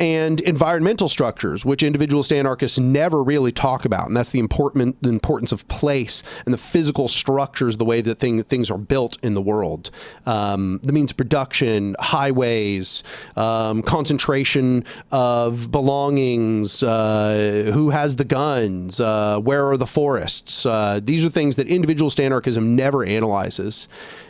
And environmental structures, which individualist anarchists never really talk about. And that's the importance of place and the physical structures, the way that things are built in the world. The means of production, highways, concentration of belongings, who has the guns, where are the forests. These are things that individualist anarchism never analyzes.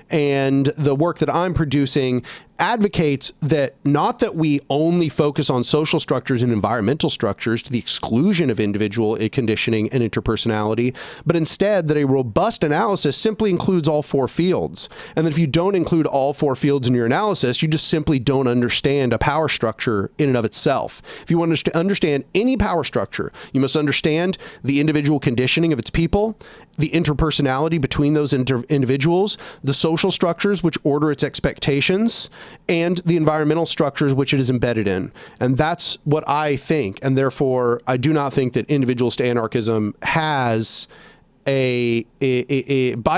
And the work that I'm producing advocates that not that we only focus on social structures and environmental structures to the exclusion of individual conditioning and interpersonality, but instead that a robust analysis simply includes all four fields. And that if you don't include all four fields in your analysis, you just simply don't understand a power structure in and of itself. If you want to understand any power structure, you must understand the individual conditioning of its people, the interpersonality between those individuals, the social structures which order its expectations, and the environmental structures which it is embedded in. And that's what I think. And therefore, I do not think that individualist anarchism has by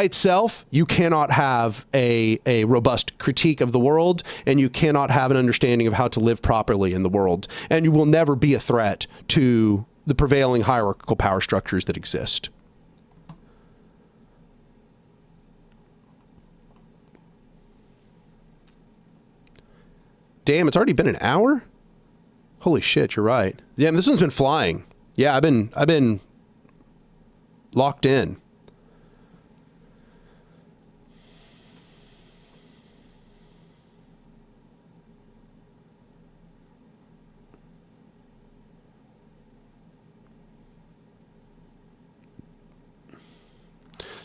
itself, you cannot have a robust critique of the world, and you cannot have an understanding of how to live properly in the world. And you will never be a threat to the prevailing hierarchical power structures that exist. Damn, it's already been an hour? Holy shit, you're right. Yeah, this one's been flying. Yeah, I've been locked in.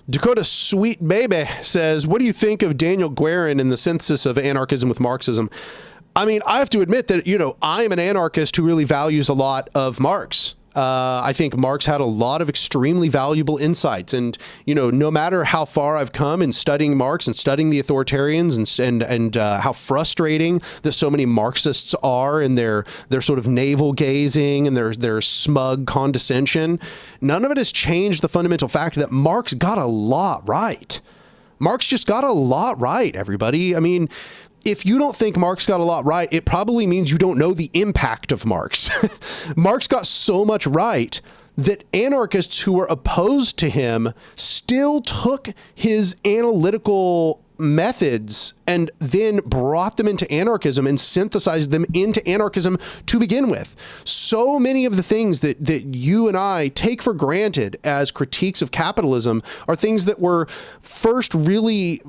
Dakota Sweet Baby says, what do you think of Daniel Guerin and the synthesis of anarchism with Marxism? I mean, I have to admit that, you know, I'm an anarchist who really values a lot of Marx. I think Marx had a lot of extremely valuable insights. And, you know, no matter how far I've come in studying Marx and studying the authoritarians and how frustrating that so many Marxists are in their sort of navel gazing and their smug condescension, none of it has changed the fundamental fact that Marx got a lot right. Marx just got a lot right, everybody. I mean, if you don't think Marx got a lot right, it probably means you don't know the impact of Marx. Marx got so much right that anarchists who were opposed to him still took his analytical methods and then brought them into anarchism and synthesized them into anarchism to begin with. So many of the things that you and I take for granted as critiques of capitalism are things that were first really,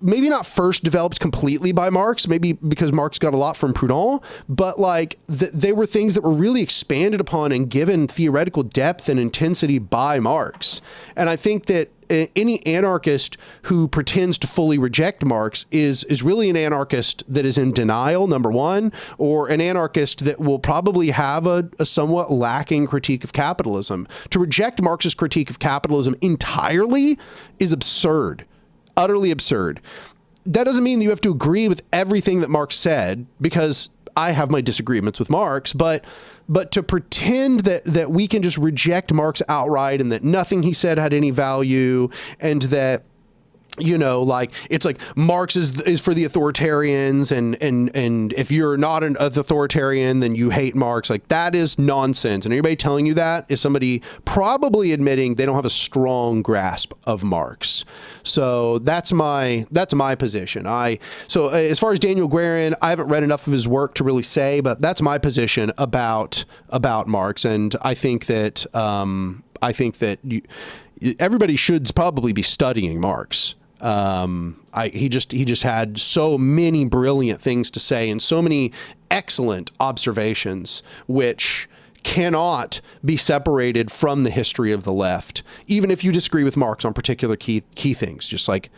maybe not first developed completely by Marx, maybe because Marx got a lot from Proudhon, but like they were things that were really expanded upon and given theoretical depth and intensity by Marx. And I think that any anarchist who pretends to fully reject Marx is really an anarchist that is in denial, number one, or an anarchist that will probably have a somewhat lacking critique of capitalism. To reject Marx's critique of capitalism entirely is absurd, utterly absurd. That doesn't mean that you have to agree with everything that Marx said, because I have my disagreements with Marx, but to pretend that we can just reject Marx outright and that nothing he said had any value, and that, you know, like, it's like Marx is for the authoritarians, and if you're not an authoritarian, then you hate Marx. Like, that is nonsense. And anybody telling you that is somebody probably admitting they don't have a strong grasp of Marx. So that's my position. So as far as Daniel Guerin, I haven't read enough of his work to really say, but that's my position about Marx. And I think that everybody should probably be studying Marx. He just had so many brilliant things to say and so many excellent observations, which cannot be separated from the history of the left, even if you disagree with Marx on particular key things. Just like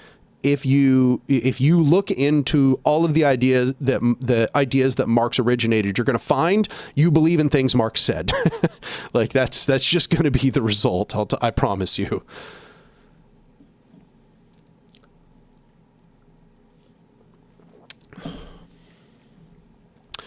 if you look into all of the ideas that Marx originated, you're going to find you believe in things Marx said. Like, that's just going to be the result. I promise you.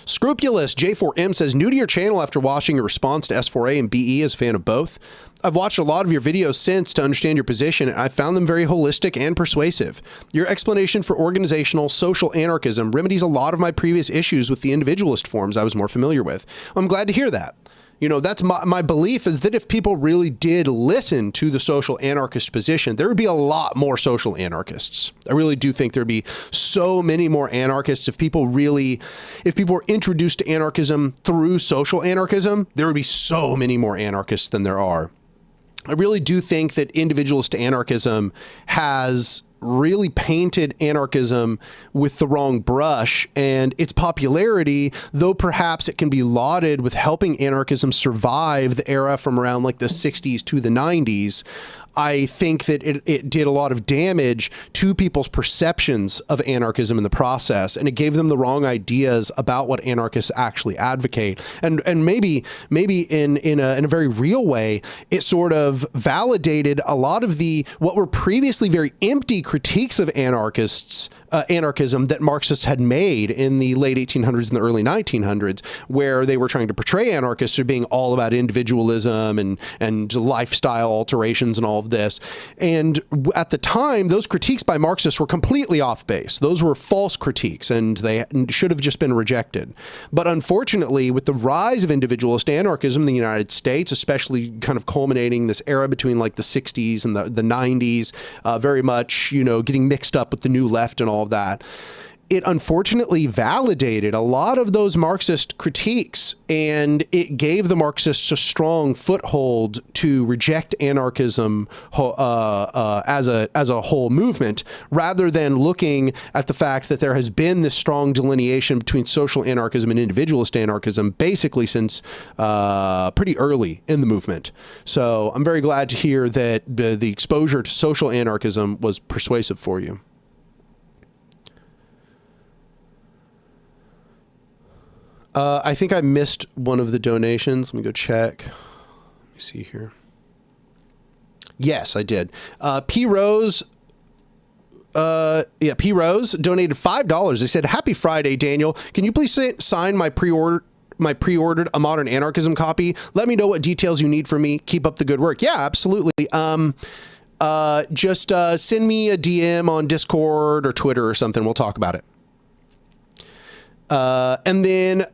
Scrupulous J4M says, new to your channel after watching your response to S4A and BE as a fan of both. I've watched a lot of your videos since to understand your position, and I found them very holistic and persuasive. Your explanation for organizational social anarchism remedies a lot of my previous issues with the individualist forms I was more familiar with. I'm glad to hear that. You know, that's my belief, is that if people really did listen to the social anarchist position, there would be a lot more social anarchists. I really do think there'd be so many more anarchists if people were introduced to anarchism through social anarchism. There would be so many more anarchists than there are. I really do think that individualist anarchism has really painted anarchism with the wrong brush, and its popularity, though perhaps it can be lauded with helping anarchism survive the era from around like the 60s to the 90s, I think that it did a lot of damage to people's perceptions of anarchism in the process, and it gave them the wrong ideas about what anarchists actually advocate. And maybe in a very real way, it sort of validated a lot of what were previously very empty critiques of anarchism that Marxists had made in the late 1800s and the early 1900s, where they were trying to portray anarchists as being all about individualism and lifestyle alterations and all of this. And at the time, those critiques by Marxists were completely off base. Those were false critiques, and they should have just been rejected. But unfortunately, with the rise of individualist anarchism in the United States, especially kind of culminating this era between like the 60s and the 90s, very much, getting mixed up with the new left and all of that, it unfortunately validated a lot of those Marxist critiques, and it gave the Marxists a strong foothold to reject anarchism as a whole movement, rather than looking at the fact that there has been this strong delineation between social anarchism and individualist anarchism basically since pretty early in the movement. So I'm very glad to hear that the exposure to social anarchism was persuasive for you. I think I missed one of the donations. Let me go check. Let me see here. Yes, I did. P. Rose donated $5. They said, "Happy Friday, Daniel. Can you please sign my pre-ordered A Modern Anarchism copy? Let me know what details you need from me. Keep up the good work." Yeah, absolutely. Just send me a DM on Discord or Twitter or something. We'll talk about it. And then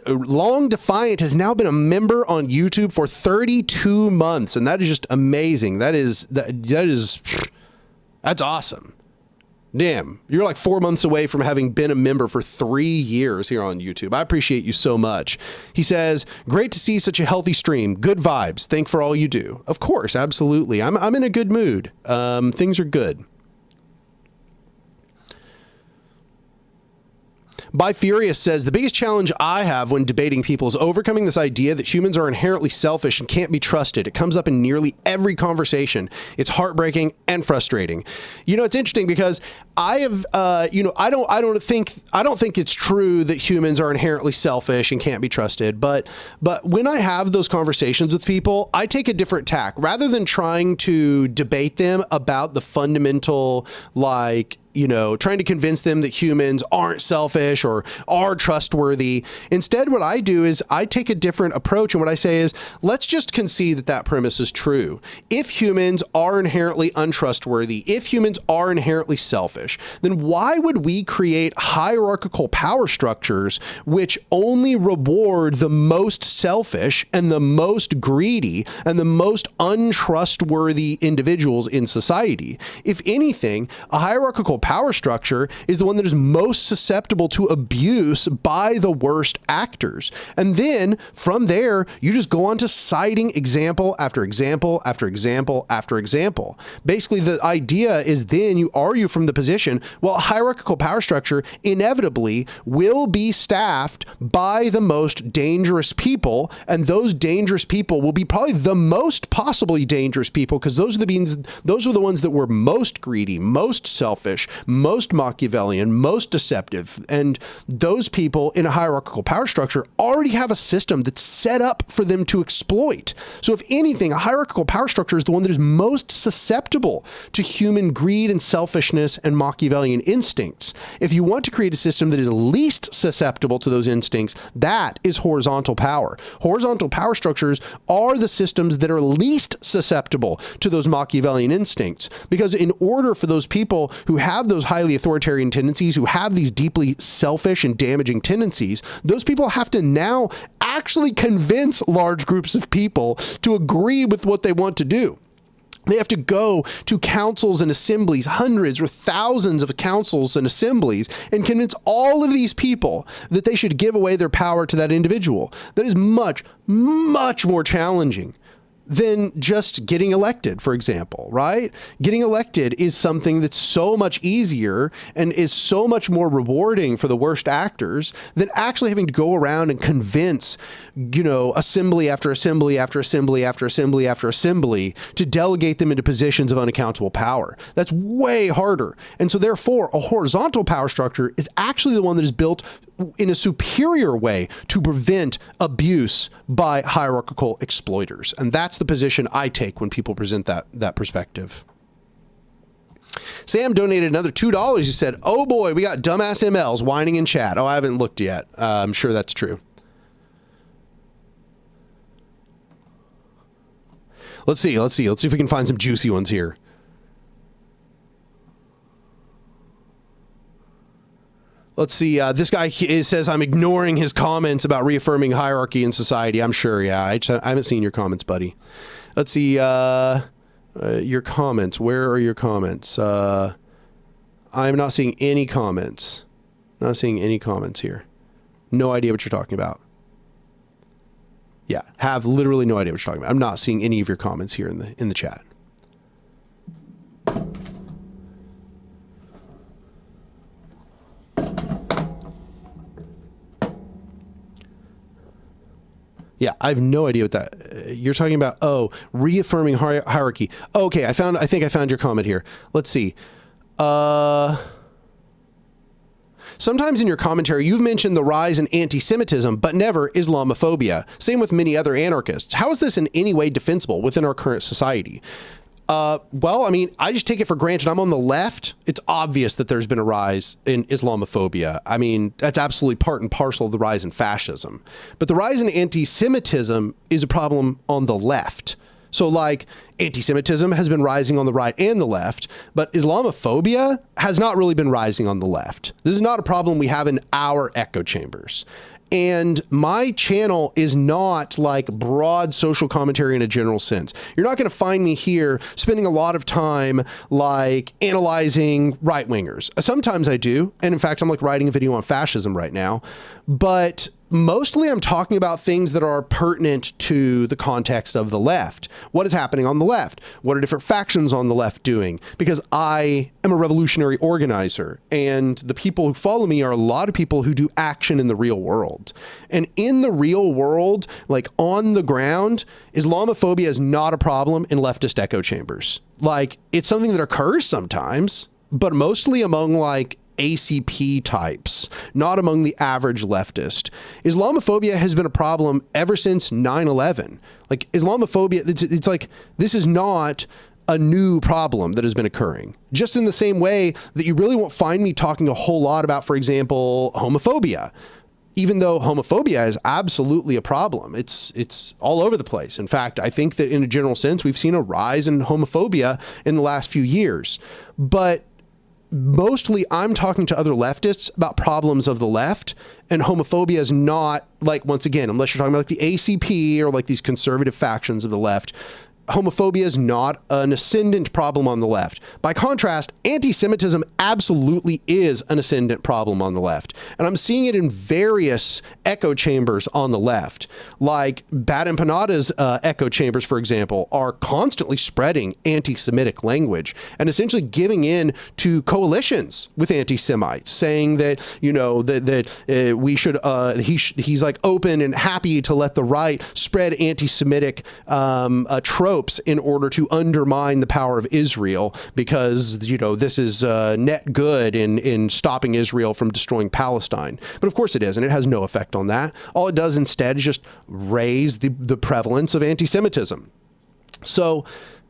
Long Defiant has now been a member on YouTube for 32 months, and that is just amazing. That's awesome. Damn, you're like 4 months away from having been a member for 3 years here on YouTube. I appreciate you so much. He says, "Great to see such a healthy stream. Good vibes. Thank for all you do." Of course, absolutely. I'm in a good mood. Things are good. By Furious says, "The biggest challenge I have when debating people is overcoming this idea that humans are inherently selfish and can't be trusted. It comes up in nearly every conversation. It's heartbreaking and frustrating." It's interesting because I have, I don't think it's true that humans are inherently selfish and can't be trusted. But when I have those conversations with people, I take a different tack. Rather than trying to debate them about the fundamental, trying to convince them that humans aren't selfish or are trustworthy. Instead, what I do is I take a different approach. And what I say is, let's just concede that premise is true. If humans are inherently untrustworthy, if humans are inherently selfish, then why would we create hierarchical power structures which only reward the most selfish and the most greedy and the most untrustworthy individuals in society? If anything, a hierarchical power structure is the one that is most susceptible to abuse by the worst actors. And then from there, you just go on to citing example after example after example after example. Basically, the idea is then you argue from the position, well, a hierarchical power structure inevitably will be staffed by the most dangerous people, and those dangerous people will be probably the most possibly dangerous people because those are the ones that were most greedy, most selfish, most Machiavellian, most deceptive. And those people in a hierarchical power structure already have a system that's set up for them to exploit. So if anything, a hierarchical power structure is the one that is most susceptible to human greed and selfishness and Machiavellian instincts. If you want to create a system that is least susceptible to those instincts, that is horizontal power. Horizontal power structures are the systems that are least susceptible to those Machiavellian instincts, because in order for those people who have those highly authoritarian tendencies, who have these deeply selfish and damaging tendencies, those people have to now actually convince large groups of people to agree with what they want to do. They have to go to councils and assemblies, hundreds or thousands of councils and assemblies, and convince all of these people that they should give away their power to that individual. That is much, much more challenging. than just getting elected, for example, right? Getting elected is something that's so much easier and is so much more rewarding for the worst actors than actually having to go around and convince, you know, assembly after assembly after assembly after assembly after assembly to delegate them into positions of unaccountable power. That's way harder. And so therefore, a horizontal power structure is actually the one that is built in a superior way to prevent abuse by hierarchical exploiters. And that's the position I take when people present that perspective. Sam donated another $2. He said, oh boy, we got dumbass MLs whining in chat. Oh, I haven't looked yet. I'm sure that's true. Let's see if we can find some juicy ones here. Let's see. This guy says I'm ignoring his comments about reaffirming hierarchy in society. I'm sure. Yeah, I haven't seen your comments, buddy. Let's see. Your comments. Where are your comments? I'm not seeing any comments. Not seeing any comments here. No idea what you're talking about. Yeah, have literally no idea what you're talking about. I'm not seeing any of your comments here in the chat. Yeah, I have no idea what that you're talking about. Oh, reaffirming hierarchy. Okay, I think I found your comment here. Let's see. Sometimes in your commentary, you've mentioned the rise in anti-Semitism, but never Islamophobia. Same with many other anarchists. How is this in any way defensible within our current society? Well, I mean, I just take it for granted. I'm on the left. It's obvious that there's been a rise in Islamophobia. I mean, that's absolutely part and parcel of the rise in fascism. But the rise in anti-Semitism is a problem on the left. So like anti-Semitism has been rising on the right and the left, but Islamophobia has not really been rising on the left. This is not a problem we have in our echo chambers. And my channel is not like broad social commentary in a general sense. You're not going to find me here spending a lot of time like analyzing right-wingers. Sometimes I do. And in fact, I'm like writing a video on fascism right now. But mostly I'm talking about things that are pertinent to the context of the left. What is happening on the left? What are different factions on the left doing? Because I am a revolutionary organizer, and the people who follow me are a lot of people who do action in the real world. And in the real world, like on the ground, Islamophobia is not a problem in leftist echo chambers. Like, it's something that occurs sometimes, but mostly among like ACP types, not among the average leftist. Islamophobia has been a problem ever since 9/11. Like Islamophobia, it's like, this is not a new problem that has been occurring. Just in the same way that you really won't find me talking a whole lot about, for example, homophobia. Even though homophobia is absolutely a problem, it's all over the place. In fact, I think that in a general sense, we've seen a rise in homophobia in the last few years. But mostly I'm talking to other leftists about problems of the left, and homophobia is not, like, once again, unless you're talking about like the ACP or like these conservative factions of the left, homophobia is not an ascendant problem on the left. By contrast, anti-Semitism absolutely is an ascendant problem on the left. And I'm seeing it in various echo chambers on the left. Like Bad Empanada's echo chambers, for example, are constantly spreading anti-Semitic language and essentially giving in to coalitions with anti-Semites, saying that, you know, that we should, he's like open and happy to let the right spread anti-Semitic tropes in order to undermine the power of Israel, because, you know, this is net good in stopping Israel from destroying Palestine. But of course it isn't. It has no effect on that. All it does instead is just raise the prevalence of anti-Semitism. So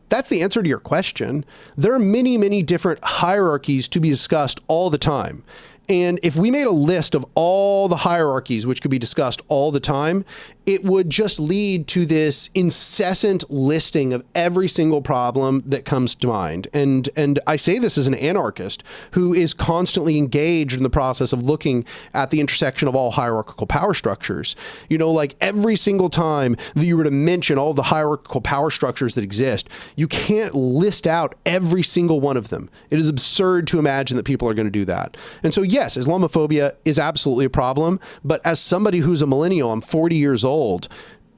that's the answer to your question. There are many, many different hierarchies to be discussed all the time. And if we made a list of all the hierarchies which could be discussed all the time, it would just lead to this incessant listing of every single problem that comes to mind. And I say this as an anarchist who is constantly engaged in the process of looking at the intersection of all hierarchical power structures. You know, like every single time that you were to mention all the hierarchical power structures that exist, you can't list out every single one of them. It is absurd to imagine that people are going to do that. And so, yes, Islamophobia is absolutely a problem, but as somebody who's a millennial, I'm 40 years old,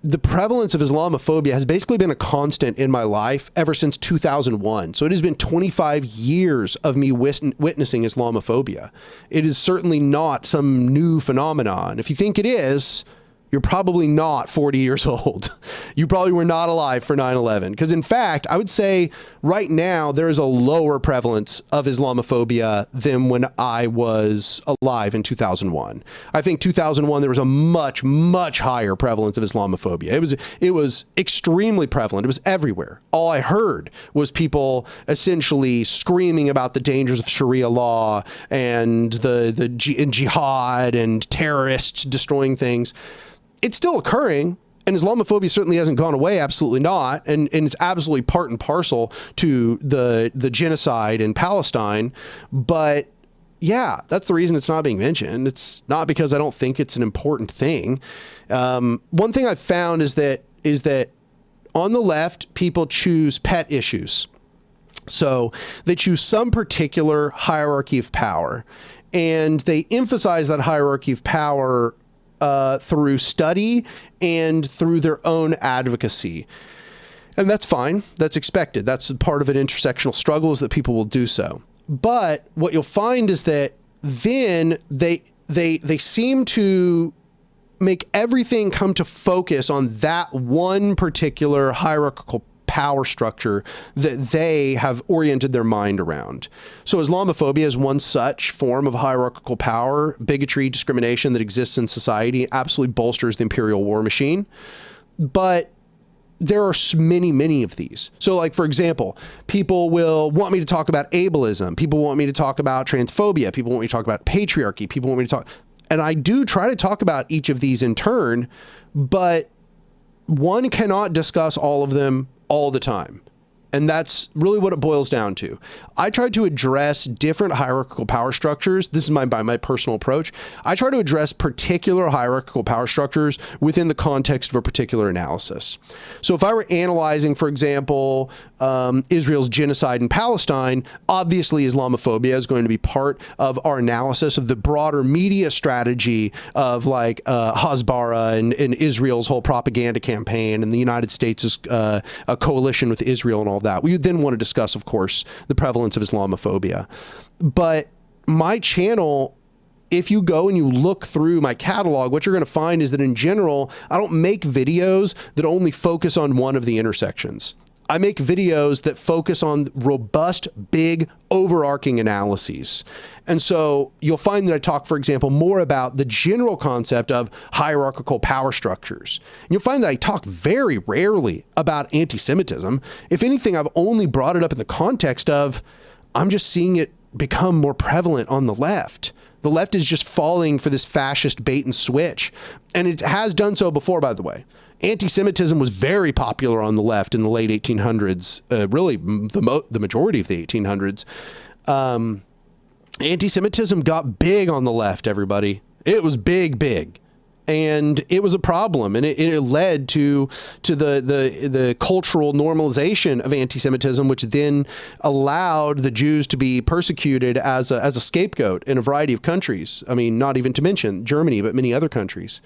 the prevalence of Islamophobia has basically been a constant in my life ever since 2001. So it has been 25 years of me witnessing Islamophobia. It is certainly not some new phenomenon. If you think it is, you're probably not 40 years old. You probably were not alive for 9/11. Because in fact, I would say right now there is a lower prevalence of Islamophobia than when I was alive in 2001. I think 2001 there was a much, much higher prevalence of Islamophobia. It was extremely prevalent. It was everywhere. All I heard was people essentially screaming about the dangers of Sharia law and the jihad and terrorists destroying things. It's still occurring, and Islamophobia certainly hasn't gone away, absolutely not, and it's absolutely part and parcel to the genocide in Palestine, but yeah, that's the reason it's not being mentioned. It's not because I don't think it's an important thing. One thing I've found is that on the left, people choose pet issues. So they choose some particular hierarchy of power, and they emphasize that hierarchy of power through study and through their own advocacy. And that's fine. That's expected. That's part of an intersectional struggle, is that people will do so. But what you'll find is that then they seem to make everything come to focus on that one particular hierarchical power structure that they have oriented their mind around. So Islamophobia is one such form of hierarchical power, bigotry, discrimination that exists in society, absolutely bolsters the imperial war machine. But there are many, many of these. So like, for example, people will want me to talk about ableism. People want me to talk about transphobia. People want me to talk about patriarchy. People want me to talk, and I do try to talk about each of these in turn, but one cannot discuss all of them all the time. And that's really what it boils down to. I try to address different hierarchical power structures. This is my personal approach. I try to address particular hierarchical power structures within the context of a particular analysis. So if I were analyzing, for example, Israel's genocide in Palestine, obviously Islamophobia is going to be part of our analysis of the broader media strategy of like Hasbara and Israel's whole propaganda campaign, and the United States' a coalition with Israel and all that. We then want to discuss, of course, the prevalence of Islamophobia. But my channel, if you go and you look through my catalog, what you're going to find is that in general, I don't make videos that only focus on one of the intersections. I make videos that focus on robust, big, overarching analyses. And so you'll find that I talk, for example, more about the general concept of hierarchical power structures. And you'll find that I talk very rarely about anti-Semitism. If anything, I've only brought it up in the context of, I'm just seeing it become more prevalent on the left. The left is just falling for this fascist bait and switch. And it has done so before, by the way. Anti-Semitism was very popular on the left in the late 1800s, really the majority of the 1800s. Anti-Semitism got big on the left, everybody. It was big, big. And it was a problem, and it led to the cultural normalization of anti-Semitism, which then allowed the Jews to be persecuted as a scapegoat in a variety of countries. I mean, not even to mention Germany, but many other countries.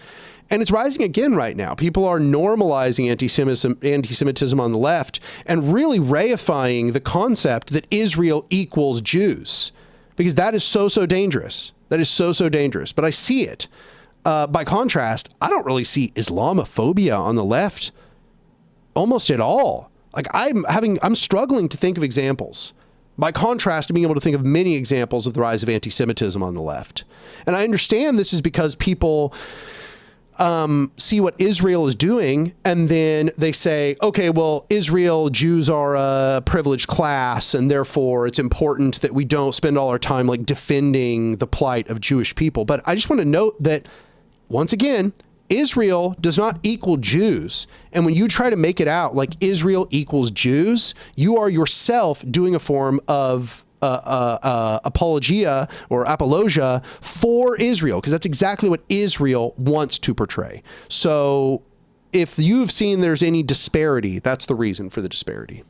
And it's rising again right now. People are normalizing anti-Semitism on the left and really reifying the concept that Israel equals Jews, because that is so dangerous. That is so dangerous. But I see it. By contrast, I don't really see Islamophobia on the left almost at all. Like I'm struggling to think of examples. By contrast to being able to think of many examples of the rise of anti-Semitism on the left. And I understand this is because people see what Israel is doing, and then they say, okay, well, Jews are a privileged class, and therefore it's important that we don't spend all our time like defending the plight of Jewish people. But I just want to note that, once again, Israel does not equal Jews. And when you try to make it out like Israel equals Jews, you are yourself doing a form of apologia or apologia for Israel, because that's exactly what Israel wants to portray. So if you've seen there's any disparity, that's the reason for the disparity.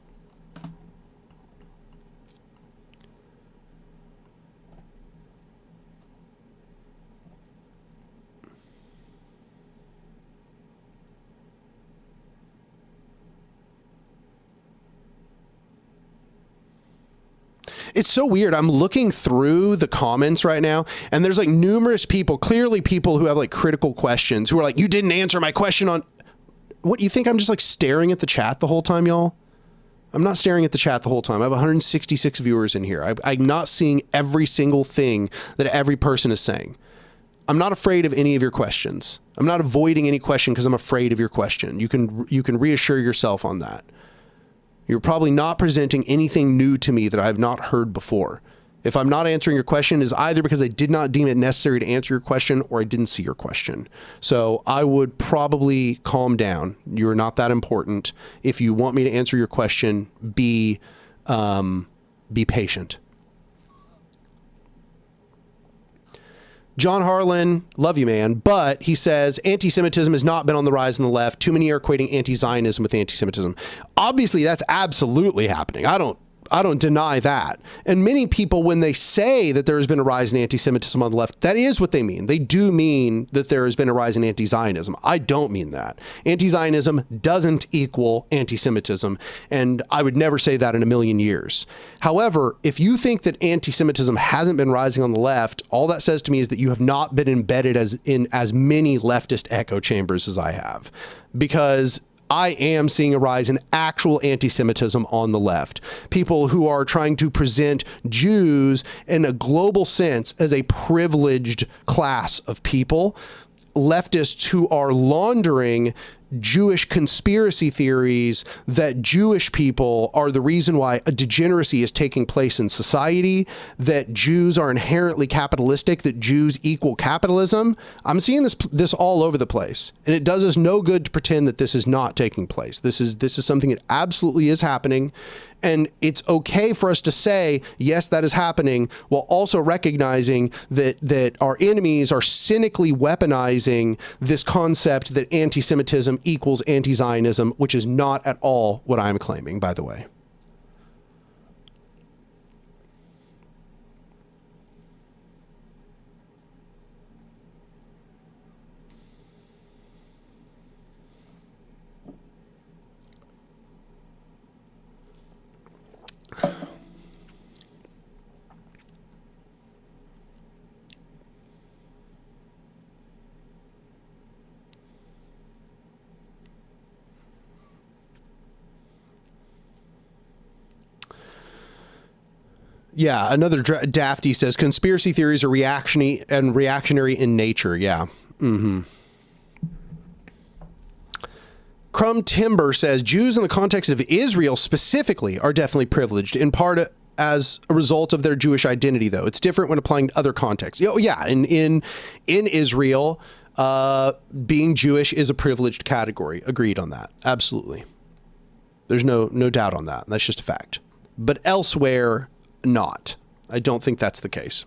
It's so weird. I'm looking through the comments right now, and there's like numerous people, clearly people who have like critical questions, who are like, you didn't answer my question on... What, you think I'm just like staring at the chat the whole time, y'all? I'm not staring at the chat the whole time. I have 166 viewers in here. I'm not seeing every single thing that every person is saying. I'm not afraid of any of your questions. I'm not avoiding any question because I'm afraid of your question. You can reassure yourself on that. You're probably not presenting anything new to me that I have not heard before. If I'm not answering your question, is either because I did not deem it necessary to answer your question or I didn't see your question. So I would probably calm down. You're not that important. If you want me to answer your question, be patient. John Harlan, love you, man. But he says, anti-Semitism has not been on the rise on the left. Too many are equating anti-Zionism with anti-Semitism. Obviously, that's absolutely happening. I don't deny that. And many people, when they say that there has been a rise in anti-Semitism on the left, that is what they mean. They do mean that there has been a rise in anti-Zionism. I don't mean that. Anti-Zionism doesn't equal anti-Semitism, and I would never say that in a million years. However, if you think that anti-Semitism hasn't been rising on the left, all that says to me is that you have not been embedded in as many leftist echo chambers as I have, because I am seeing a rise in actual anti-Semitism on the left. People who are trying to present Jews in a global sense as a privileged class of people. Leftists who are laundering Jewish conspiracy theories that Jewish people are the reason why a degeneracy is taking place in society, that Jews are inherently capitalistic, that Jews equal capitalism. I'm seeing this all over the place, and it does us no good to pretend that this is not taking place. This is something that absolutely is happening. And it's okay for us to say, yes, that is happening, while also recognizing that our enemies are cynically weaponizing this concept that anti-Semitism equals anti-Zionism, which is not at all what I'm claiming, by the way. Yeah, another Dafty says conspiracy theories are reactionary in nature. Yeah. Crumb Timber says Jews in the context of Israel specifically are definitely privileged, in part as a result of their Jewish identity, though. It's different when applying to other contexts. Oh, yeah, in Israel, being Jewish is a privileged category. Agreed on that. Absolutely. There's no doubt on that. That's just a fact. But elsewhere, not. I don't think that's the case.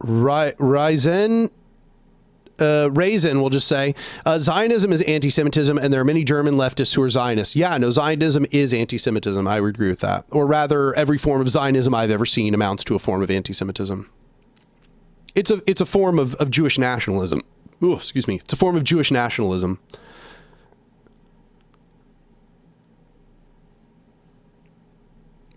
Raisin will just say, Zionism is anti-Semitism, and there are many German leftists who are Zionists. Yeah, no, Zionism is anti-Semitism. I would agree with that. Or rather, every form of Zionism I've ever seen amounts to a form of anti-Semitism. It's a form of Jewish nationalism. Ooh, excuse me. It's a form of Jewish nationalism.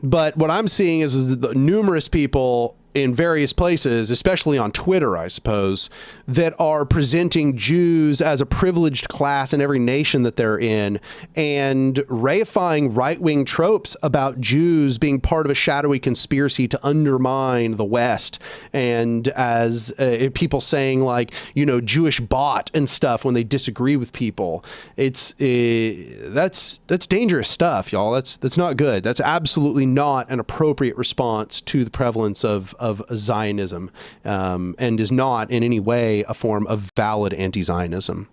But what I'm seeing is that numerous people in various places, especially on Twitter, I suppose, that are presenting Jews as a privileged class in every nation that they're in, and reifying right-wing tropes about Jews being part of a shadowy conspiracy to undermine the West, and as people saying, like, you know, Jewish bot and stuff when they disagree with people. It's that's dangerous stuff, y'all. That's not good. That's absolutely not an appropriate response to the prevalence of Zionism, and is not in any way a form of valid anti-Zionism.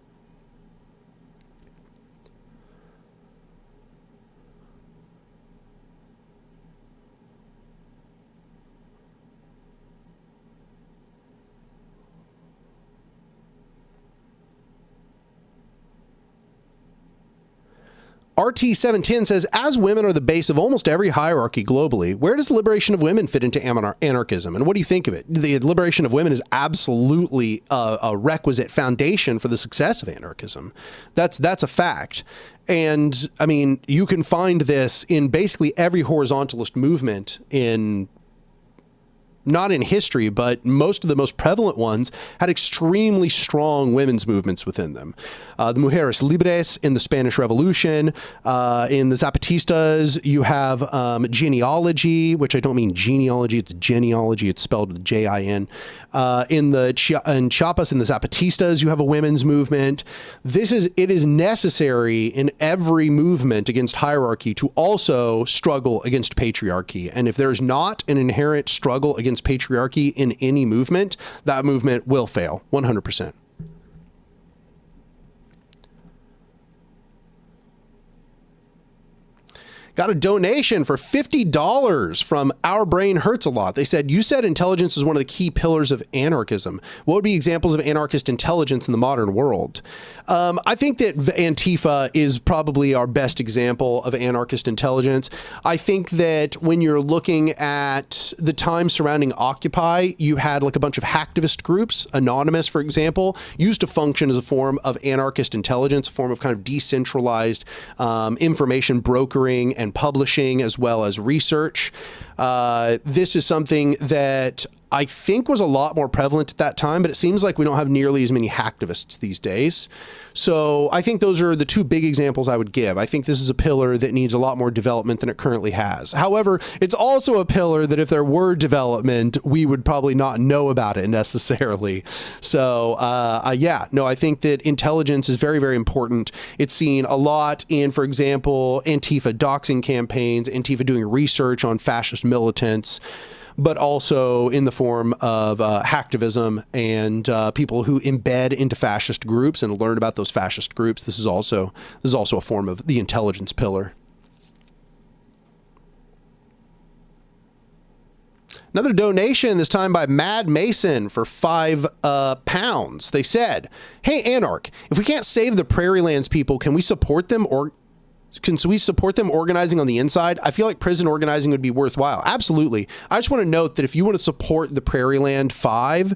RT710 says, as women are the base of almost every hierarchy globally, where does the liberation of women fit into anarchism? And what do you think of it? The liberation of women is absolutely a requisite foundation for the success of anarchism. That's a fact. And I mean, you can find this in basically every horizontalist movement not in history, but most of the most prevalent ones had extremely strong women's movements within them. The Mujeres Libres in the Spanish Revolution, in the Zapatistas, you have genealogy, which I don't mean genealogy, it's genealogy, it's spelled with J-I-N. In Chiapas, in the Zapatistas, you have a women's movement. It is necessary in every movement against hierarchy to also struggle against patriarchy. And if there's not an inherent struggle against patriarchy in any movement, that movement will fail 100%. Got a donation for $50 from Our Brain Hurts a Lot. They said, you said intelligence is one of the key pillars of anarchism. What would be examples of anarchist intelligence in the modern world? I think that Antifa is probably our best example of anarchist intelligence. I think that when you're looking at the time surrounding Occupy, you had like a bunch of hacktivist groups, Anonymous, for example, used to function as a form of anarchist intelligence, a form of kind of decentralized information brokering and publishing, as well as research. This is something that I think was a lot more prevalent at that time, but it seems like we don't have nearly as many hacktivists these days. So I think those are the two big examples I would give. I think this is a pillar that needs a lot more development than it currently has. However, it's also a pillar that if there were development, we would probably not know about it necessarily. So yeah, no, I think that intelligence is very, very important. It's seen a lot in, for example, Antifa doxing campaigns, Antifa doing research on fascist militants, but also in the form of hacktivism and people who embed into fascist groups and learn about those fascist groups. This is also a form of the intelligence pillar. Another donation, this time by Mad Mason for £5. They said, hey, Anark, if we can't save the Prairie Lands people, can we support them organizing on the inside? I feel like prison organizing would be worthwhile. Absolutely. I just want to note that if you want to support the Prairie Land 5,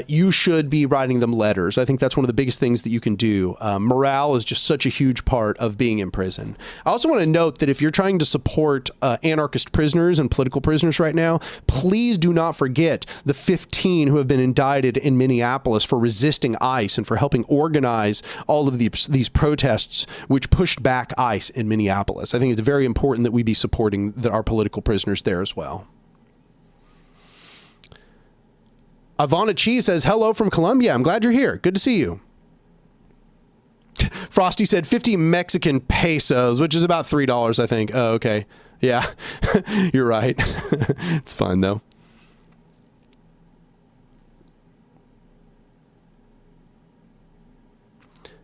you should be writing them letters. I think that's one of the biggest things that you can do. Morale is just such a huge part of being in prison. I also want to note that if you're trying to support anarchist prisoners and political prisoners right now, please do not forget the 15 who have been indicted in Minneapolis for resisting ICE and for helping organize all of these protests which pushed back ICE in Minneapolis. I think it's very important that we be supporting our political prisoners there as well. Ivana Chi says, hello from Colombia. I'm glad you're here. Good to see you. Frosty said 50 Mexican pesos, which is about $3, I think. Oh, okay. Yeah, you're right. It's fine, though.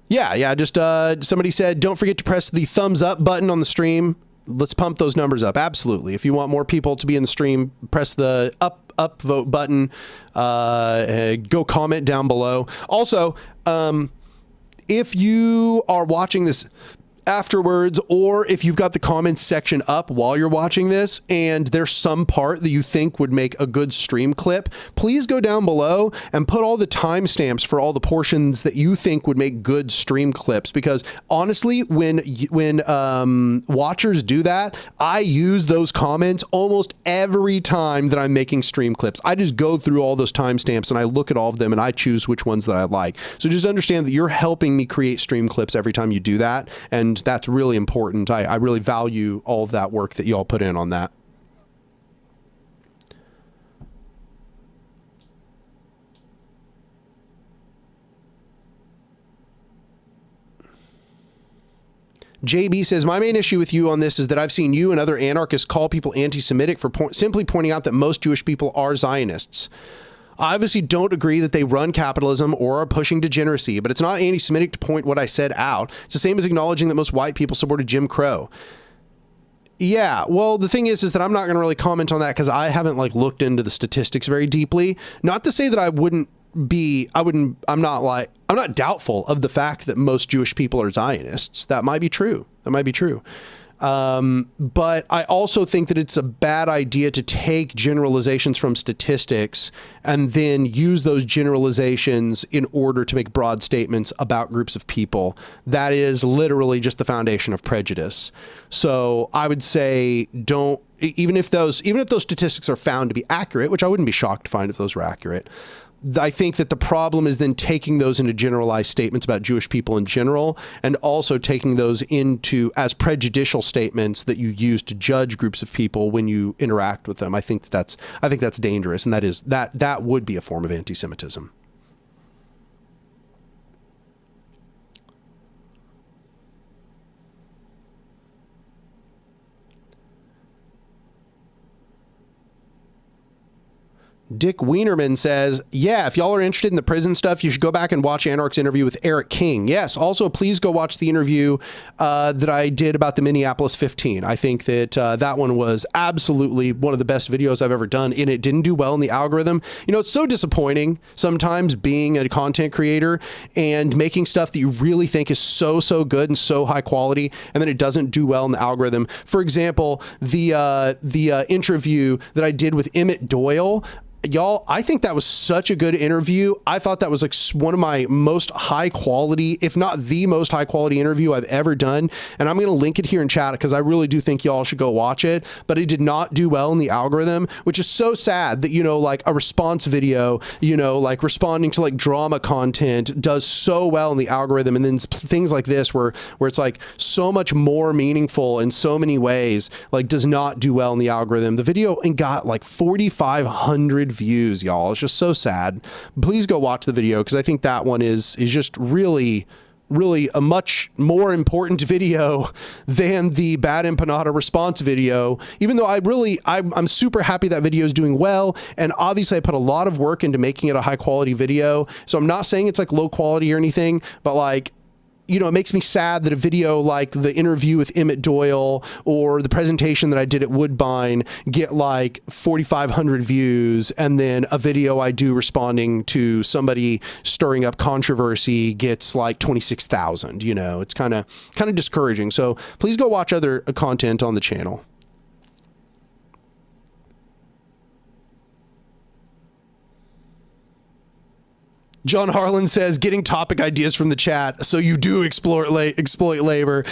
Yeah, just somebody said, don't forget to press the thumbs up button on the stream. Let's pump those numbers up. Absolutely. If you want more people to be in the stream, press the upvote button, go comment down below. Also, if you are watching this afterwards, or if you've got the comments section up while you're watching this and there's some part that you think would make a good stream clip, please go down below and put all the timestamps for all the portions that you think would make good stream clips, because honestly, when watchers do that, I use those comments almost every time that I'm making stream clips. I just go through all those timestamps and I look at all of them and I choose which ones that I like. So just understand that you're helping me create stream clips every time you do that, and that's really important. I really value all of that work that y'all put in on that. JB says, my main issue with you on this is that I've seen you and other anarchists call people anti-Semitic for simply pointing out that most Jewish people are Zionists. I obviously don't agree that they run capitalism or are pushing degeneracy, but it's not anti-Semitic to point what I said out. It's the same as acknowledging that most white people supported Jim Crow. Yeah, well, the thing is that I'm not going to really comment on that because I haven't looked into the statistics very deeply. Not to say that I'm not doubtful of the fact that most Jewish people are Zionists. That might be true. That might be true. But I also think that it's a bad idea to take generalizations from statistics and then use those generalizations in order to make broad statements about groups of people. That is literally just the foundation of prejudice. So I would say don't, even if those statistics are found to be accurate, which I wouldn't be shocked to find if those were accurate, I think that the problem is then taking those into generalized statements about Jewish people in general, and also taking those into as prejudicial statements that you use to judge groups of people when you interact with them. I think that's dangerous, and that would be a form of anti-Semitism. Dick Wienerman says, yeah, if y'all are interested in the prison stuff, you should go back and watch Anark's interview with Eric King. Yes. Also, please go watch the interview that I did about the Minneapolis 15. I think that that one was absolutely one of the best videos I've ever done, and it didn't do well in the algorithm. You know, it's so disappointing sometimes being a content creator and making stuff that you really think is so good and so high quality, and then it doesn't do well in the algorithm. For example, the interview that I did with Emmett Doyle, y'all, I think that was such a good interview. I thought that was like one of my most high quality, if not the most high quality interview I've ever done. And I'm going to link it here in chat because I really do think y'all should go watch it. But it did not do well in the algorithm, which is so sad that, you know, like a response video, you know, like responding to like drama content does so well in the algorithm. And then things like this where it's like so much more meaningful in so many ways, like does not do well in the algorithm. The video got like 4,500 views, y'all. It's just so sad. Please go watch the video because I think that one is just really a much more important video than the bad empanada response video, even though I'm super happy that video is doing well. And obviously I put a lot of work into making it a high quality video. So I'm not saying it's like low quality or anything, but like, you know, it makes me sad that a video like the interview with Emmett Doyle or the presentation that I did at Woodbine get like 4,500 views, and then a video I do responding to somebody stirring up controversy gets like 26,000. You know, it's kind of discouraging. So please go watch other content on the channel. John Harlan says, getting topic ideas from the chat, so you do exploit labor.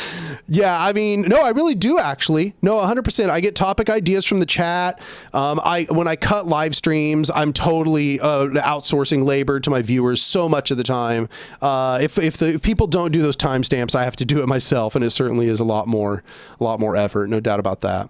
Yeah, I mean, no, I really do actually. No, 100%. I get topic ideas from the chat. When I cut live streams, I'm totally outsourcing labor to my viewers so much of the time. If people don't do those timestamps, I have to do it myself, and it certainly is a lot more effort. No doubt about that.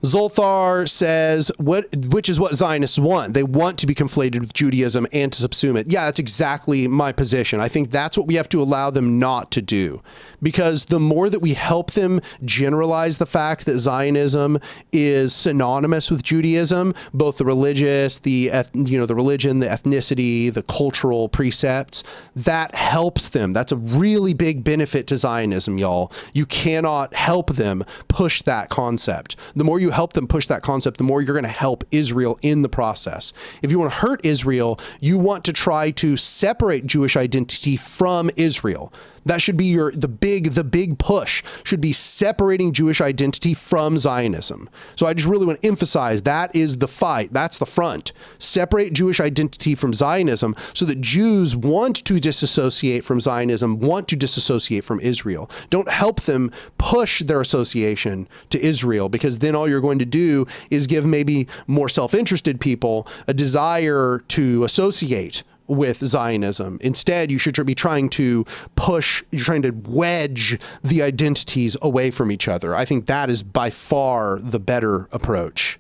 Zolthar says, which is what Zionists want. They want to be conflated with Judaism and to subsume it. Yeah, that's exactly my position. I think that's what we have to allow them not to do, because the more that we help them generalize the fact that Zionism is synonymous with Judaism, both the religious, the religion, the ethnicity, the cultural precepts, that helps them. That's a really big benefit to Zionism, y'all. You cannot help them push that concept. The more you help them push that concept, the more you're going to help Israel in the process. If you want to hurt Israel, you want to try to separate Jewish identity from Israel. That should be the big push should be separating Jewish identity from Zionism. So I just really want to emphasize that is the fight. That's the front. Separate Jewish identity from Zionism so that Jews want to disassociate from Zionism, want to disassociate from Israel. Don't help them push their association to Israel, because then all you're going to do is give maybe more self-interested people a desire to associate with Zionism. Instead, you should be trying to wedge the identities away from each other. I think that is by far the better approach.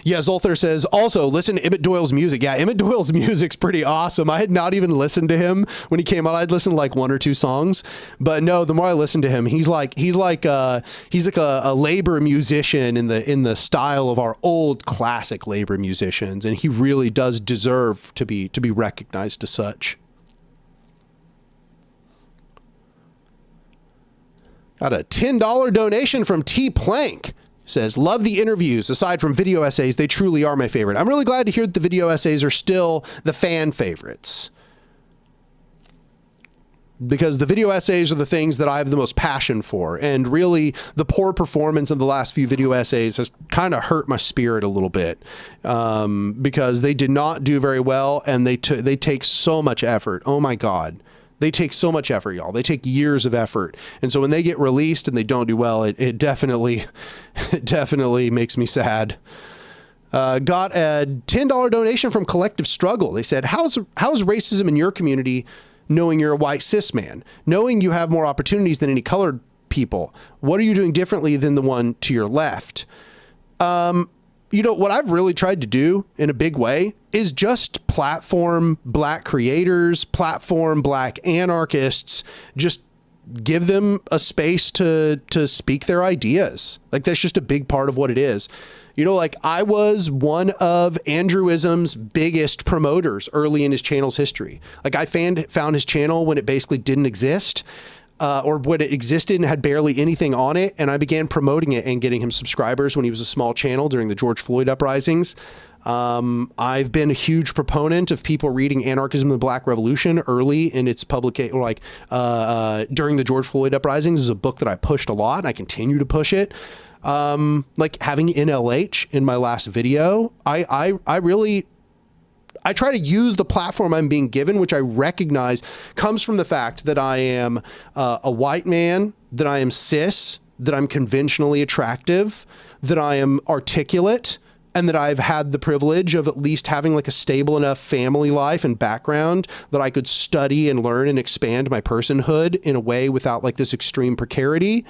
Yeah, Zolther says, also listen to Emmett Doyle's music. Yeah, Emmett Doyle's music's pretty awesome. I had not even listened to him when he came out. I'd listened to like 1 or 2 songs, but no, the more I listen to him, he's like a labor musician in the style of our old classic labor musicians, and he really does deserve to be recognized as such. Got a $10 donation from T Plank. Says, love the interviews. Aside from video essays, they truly are my favorite. I'm really glad to hear that the video essays are still the fan favorites, because the video essays are the things that I have the most passion for. And really, the poor performance of the last few video essays has kind of hurt my spirit a little bit, because they did not do very well, and they take so much effort. Oh my God. They take so much effort, y'all. They take years of effort. And so when they get released and they don't do well, it definitely makes me sad. Got a $10 donation from Collective Struggle. They said, how's racism in your community, knowing you're a white cis man, knowing you have more opportunities than any colored people? What are you doing differently than the one to your left? You know, what I've really tried to do in a big way is just platform Black creators, platform Black anarchists, just give them a space to speak their ideas. Like, that's just a big part of what it is. You know, like, I was one of Andrewism's biggest promoters early in his channel's history. Like, I found his channel when it basically didn't exist. Or when it existed and had barely anything on it. And I began promoting it and getting him subscribers when he was a small channel during the George Floyd uprisings. I've been a huge proponent of people reading Anarchism and the Black Revolution early in its publication, like during the George Floyd uprisings. Is a book that I pushed a lot, and I continue to push it. Like having NLH in my last video, I try to use the platform I'm being given, which I recognize comes from the fact that I am a white man, that I am cis, that I'm conventionally attractive, that I am articulate, and that I've had the privilege of at least having like a stable enough family life and background that I could study and learn and expand my personhood in a way without like this extreme precarity.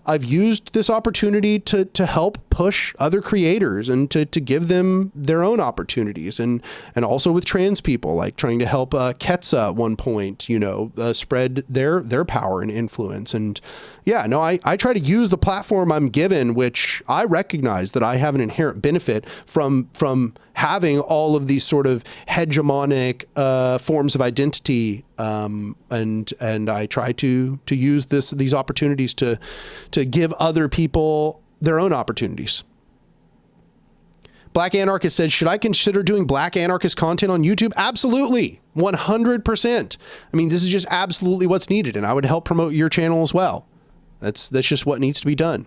I've used this opportunity to help push other creators and to give them their own opportunities, and also with trans people, like trying to help Ketsa at one point, you know, spread their power and influence. And yeah, no, I try to use the platform I'm given, which I recognize that I have an inherent benefit from having all of these sort of hegemonic forms of identity, and I try to use these opportunities to give other people their own opportunities. Black Anarchist said, should I consider doing Black Anarchist content on YouTube? Absolutely, 100%. I mean, this is just absolutely what's needed, and I would help promote your channel as well. That's just what needs to be done.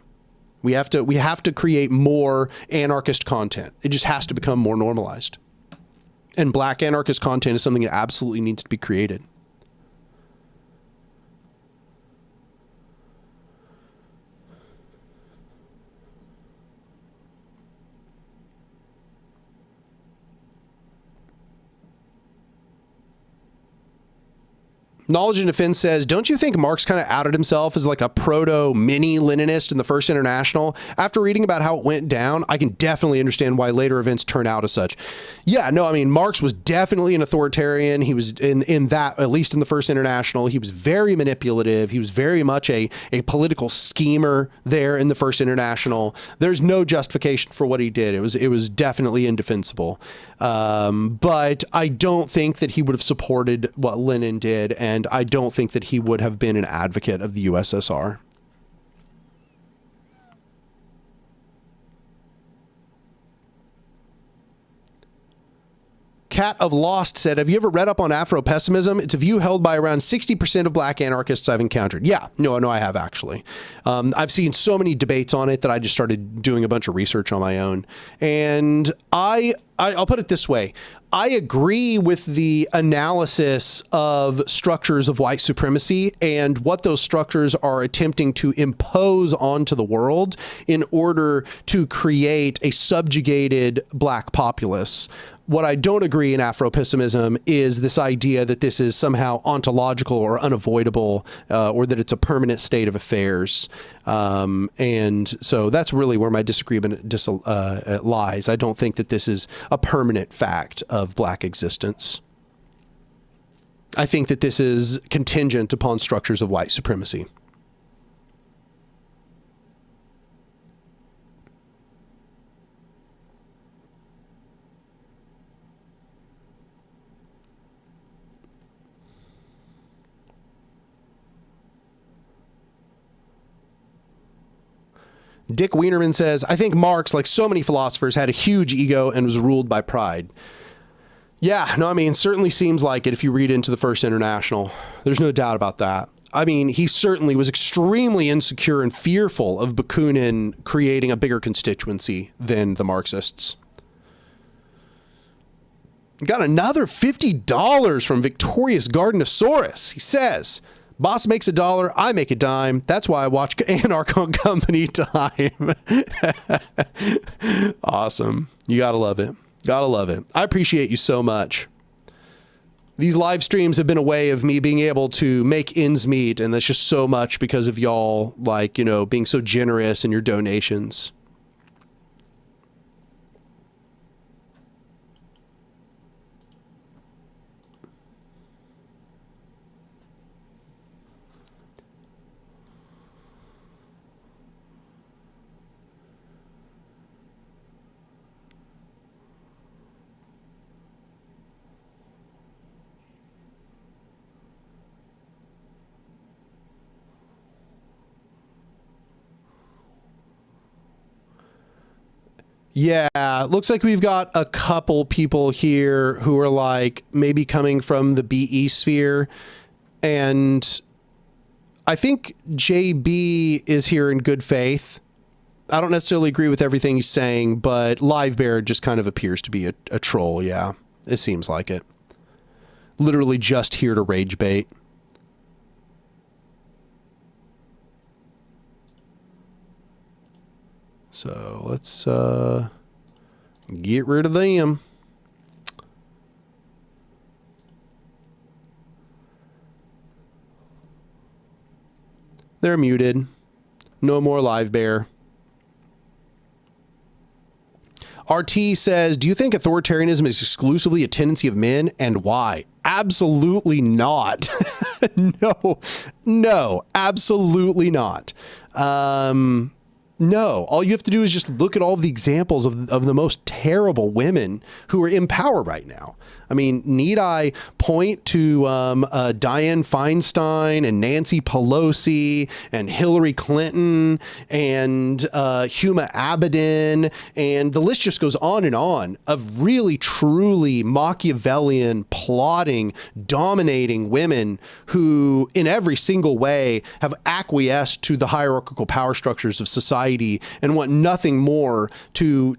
We have to create more anarchist content. It just has to become more normalized. And Black anarchist content is something that absolutely needs to be created. Knowledge and Defense says, don't you think Marx kind of outed himself as like a proto-mini-Leninist in the First International? After reading about how it went down, I can definitely understand why later events turn out as such. Yeah, no, I mean, Marx was definitely an authoritarian. He was in that, at least in the First International, he was very manipulative. He was very much a political schemer there in the First International. There's no justification for what he did. It was definitely indefensible. But I don't think that he would have supported what Lenin did, and I don't think that he would have been an advocate of the USSR. Cat of Lost said, have you ever read up on Afro-pessimism? It's a view held by around 60% of Black anarchists I've encountered. Yeah, no, I have actually. I've seen so many debates on it that I just started doing a bunch of research on my own. And I'll put it this way. I agree with the analysis of structures of white supremacy and what those structures are attempting to impose onto the world in order to create a subjugated Black populace. What I don't agree in Afro-pessimism is this idea that this is somehow ontological or unavoidable, or that it's a permanent state of affairs. And so that's really where my disagreement lies. I don't think that this is a permanent fact of black existence. I think that this is contingent upon structures of white supremacy. Dick Wienerman says, I think Marx, like so many philosophers, had a huge ego and was ruled by pride. Yeah, no, I mean, certainly seems like it if you read into the First International. There's no doubt about that. I mean, he certainly was extremely insecure and fearful of Bakunin creating a bigger constituency than the Marxists. Got another $50 from Victorious Gardenosaurus. He says, boss makes $1, I make a dime. That's why I watch Anark on company time. Awesome. You gotta love it. Gotta love it. I appreciate you so much. These live streams have been a way of me being able to make ends meet, and that's just so much because of y'all, like, you know, being so generous in your donations. Yeah, looks like we've got a couple people here who are like maybe coming from the BE sphere. And I think JB is here in good faith. I don't necessarily agree with everything he's saying, but Live Bear just kind of appears to be a troll. Yeah, it seems like it. Literally just here to rage bait. So let's get rid of them. They're muted. No more Live Bear. RT says, do you think authoritarianism is exclusively a tendency of men, and why? Absolutely not. No, absolutely not. No, all you have to do is just look at all of the examples of the most terrible women who are in power right now. I mean, need I point to Dianne Feinstein and Nancy Pelosi and Hillary Clinton and Huma Abedin, and the list just goes on of really, truly Machiavellian, plotting, dominating women who, in every single way, have acquiesced to the hierarchical power structures of society and want nothing more than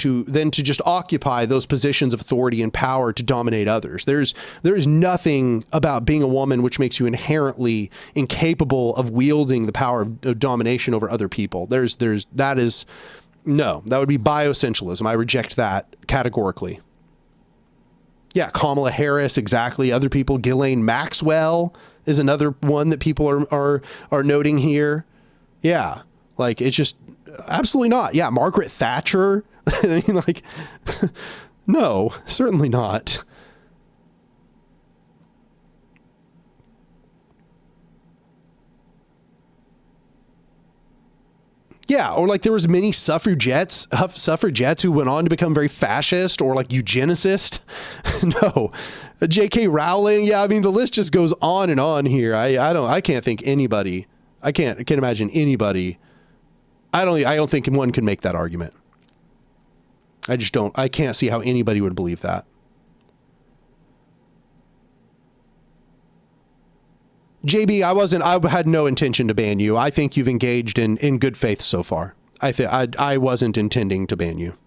to just occupy those positions of authority and power to dominate others. There is nothing about being a woman which makes you inherently incapable of wielding the power of domination over other people. That would be bioessentialism. I reject that categorically. Yeah, Kamala Harris, exactly. Other people, Ghislaine Maxwell is another one that people are noting here. Yeah, like it's just absolutely not. Yeah, Margaret Thatcher. I mean, like, no, certainly not. Yeah, or like there was many suffragettes who went on to become very fascist or like eugenicist. No, J.K. Rowling. Yeah, I mean the list just goes on and on here. I can't think anybody. I can't imagine anybody. I don't think one could make that argument. I can't see how anybody would believe that. JB, I had no intention to ban you. I think you've engaged in good faith so far. I wasn't intending to ban you.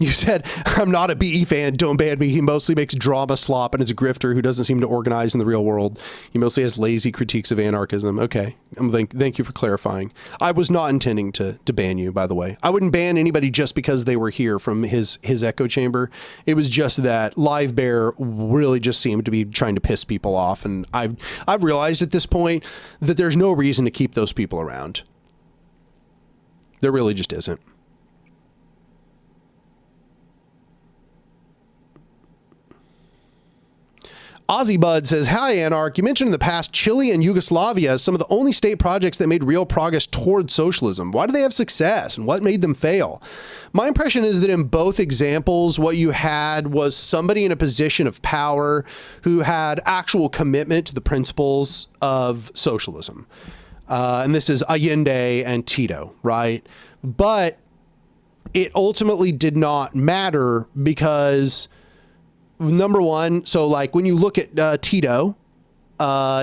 You said, I'm not a BE fan, don't ban me. He mostly makes drama slop and is a grifter who doesn't seem to organize in the real world. He mostly has lazy critiques of anarchism. Okay, thank you for clarifying. I was not intending to ban you, by the way. I wouldn't ban anybody just because they were here from his echo chamber. It was just that Live Bear really just seemed to be trying to piss people off. And I've realized at this point that there's no reason to keep those people around. There really just isn't. Ozzy Bud says, hi, Anark. You mentioned in the past Chile and Yugoslavia as some of the only state projects that made real progress towards socialism. Why do they have success and what made them fail? My impression is that in both examples, what you had was somebody in a position of power who had actual commitment to the principles of socialism. And this is Allende and Tito, right? But it ultimately did not matter because... Number one, so like when you look at Tito,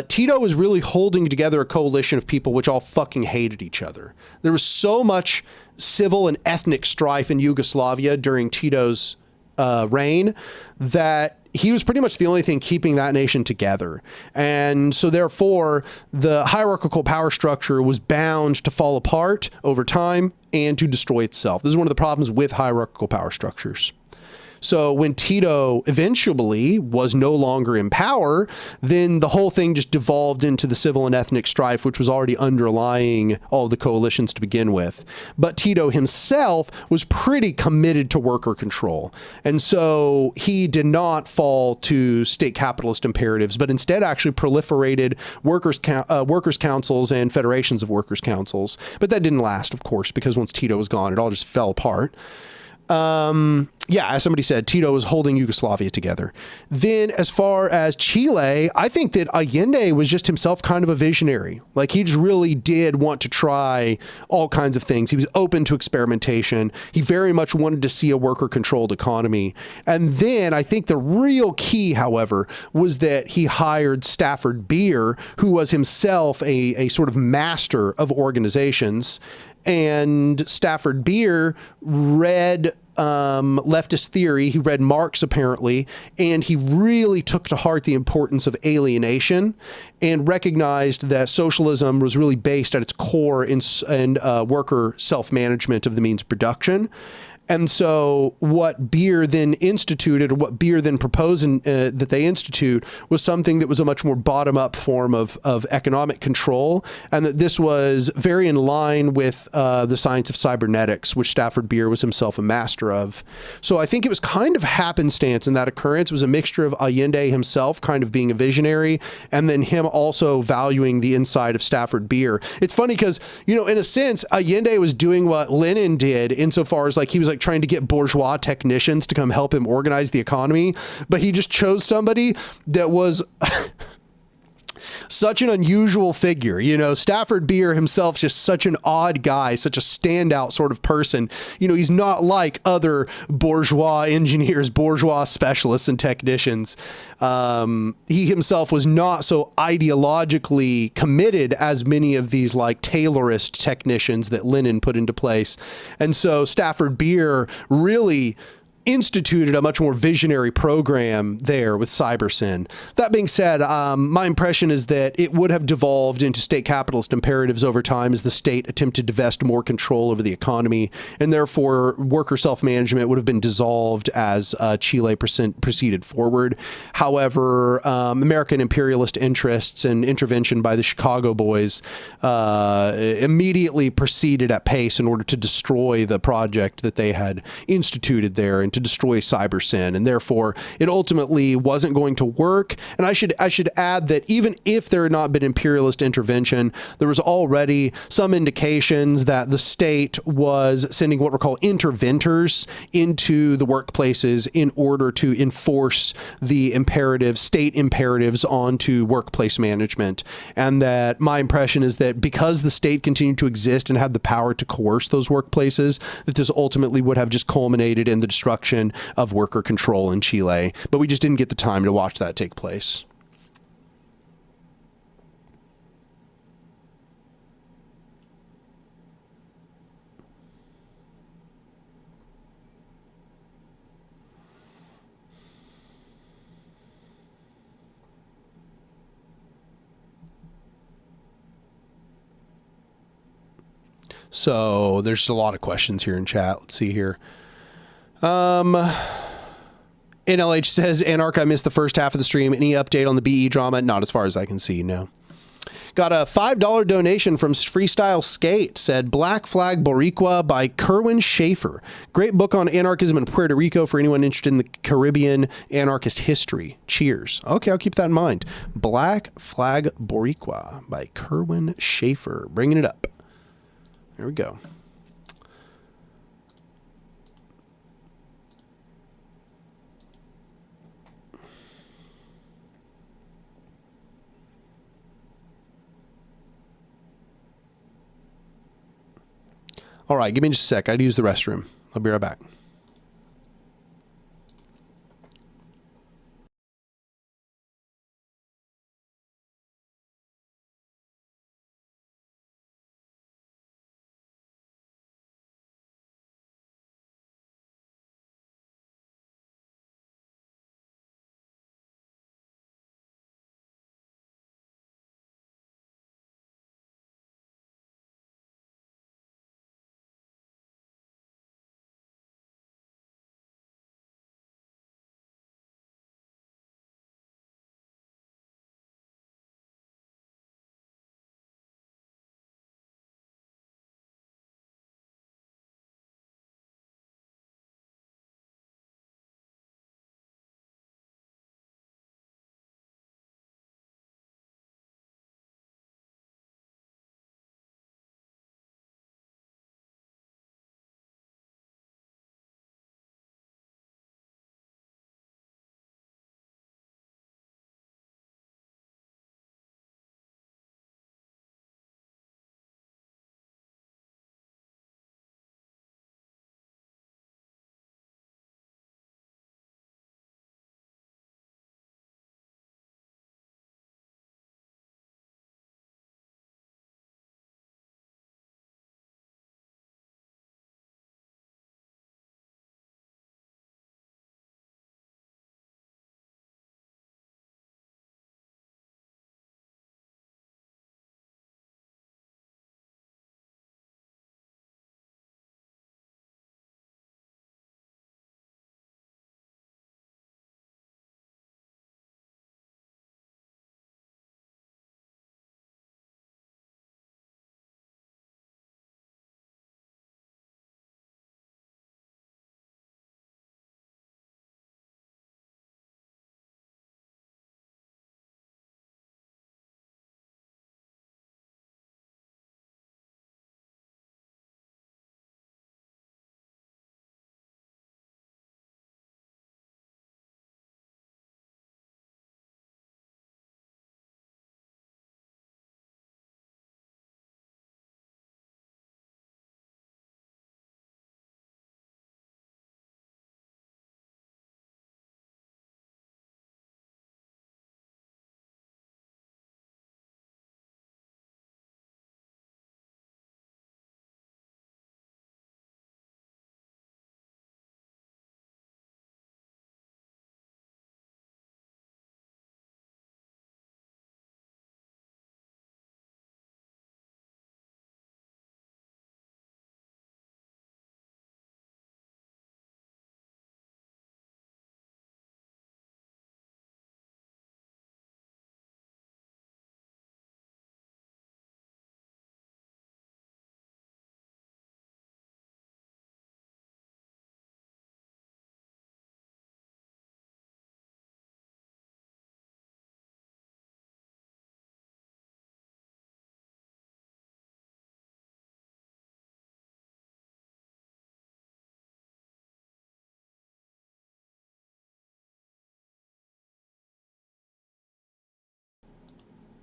Tito was really holding together a coalition of people which all fucking hated each other. There was so much civil and ethnic strife in Yugoslavia during Tito's reign that he was pretty much the only thing keeping that nation together. And so therefore, the hierarchical power structure was bound to fall apart over time and to destroy itself. This is one of the problems with hierarchical power structures. So when Tito eventually was no longer in power, then the whole thing just devolved into the civil and ethnic strife, which was already underlying all of the coalitions to begin with. But Tito himself was pretty committed to worker control. And so he did not fall to state capitalist imperatives, but instead actually proliferated workers' councils and federations of workers' councils. But that didn't last, of course, because once Tito was gone, it all just fell apart. Yeah, as somebody said, Tito was holding Yugoslavia together. Then as far as Chile, I think that Allende was just himself kind of a visionary. Like he just really did want to try all kinds of things. He was open to experimentation. He very much wanted to see a worker controlled economy. And then I think the real key, however, was that he hired Stafford Beer, who was himself a sort of master of organizations. And Stafford Beer read leftist theory. He read Marx, apparently, and he really took to heart the importance of alienation and recognized that socialism was really based at its core in worker self-management of the means of production. And so what Beer then instituted, or what Beer then proposed that they institute, was something that was a much more bottom-up form of economic control, and that this was very in line with the science of cybernetics, which Stafford Beer was himself a master of. So I think it was kind of happenstance in that occurrence. It was a mixture of Allende himself kind of being a visionary, and then him also valuing the insight of Stafford Beer. It's funny because, you know, in a sense, Allende was doing what Lenin did insofar as like he was like trying to get bourgeois technicians to come help him organize the economy, but he just chose somebody that was such an unusual figure. You know, Stafford Beer himself, just such an odd guy, such a standout sort of person. You know, he's not like other bourgeois engineers, bourgeois specialists and technicians. He himself was not so ideologically committed as many of these like Taylorist technicians that Lenin put into place. And so Stafford Beer really instituted a much more visionary program there with CyberSyn. That being said, my impression is that it would have devolved into state capitalist imperatives over time as the state attempted to vest more control over the economy, and therefore worker self-management would have been dissolved as Chile proceeded forward. However, American imperialist interests and intervention by the Chicago boys immediately proceeded at pace in order to destroy the project that they had instituted there and to destroy CyberSyn, and therefore it ultimately wasn't going to work. And I should add that even if there had not been imperialist intervention, there was already some indications that the state was sending what were called interventors into the workplaces in order to enforce the state imperatives onto workplace management. And that my impression is that because the state continued to exist and had the power to coerce those workplaces, that this ultimately would have just culminated in the destruction of worker control in Chile. But we just didn't get the time to watch that take place. So there's just a lot of questions here in chat. Let's see here. NLH says, Anark, I missed the first half of the stream. Any update on the BE drama? Not as far as I can see, no. Got a $5 donation from Freestyle Skate. Said Black Flag Boricua by Kerwin Schaefer. Great book on anarchism in Puerto Rico for anyone interested in the Caribbean anarchist history. Cheers. Okay, I'll keep that in mind. Black Flag Boricua by Kerwin Schaefer. Bringing it up. There we go. All right, give me just a sec. I had to use the restroom. I'll be right back.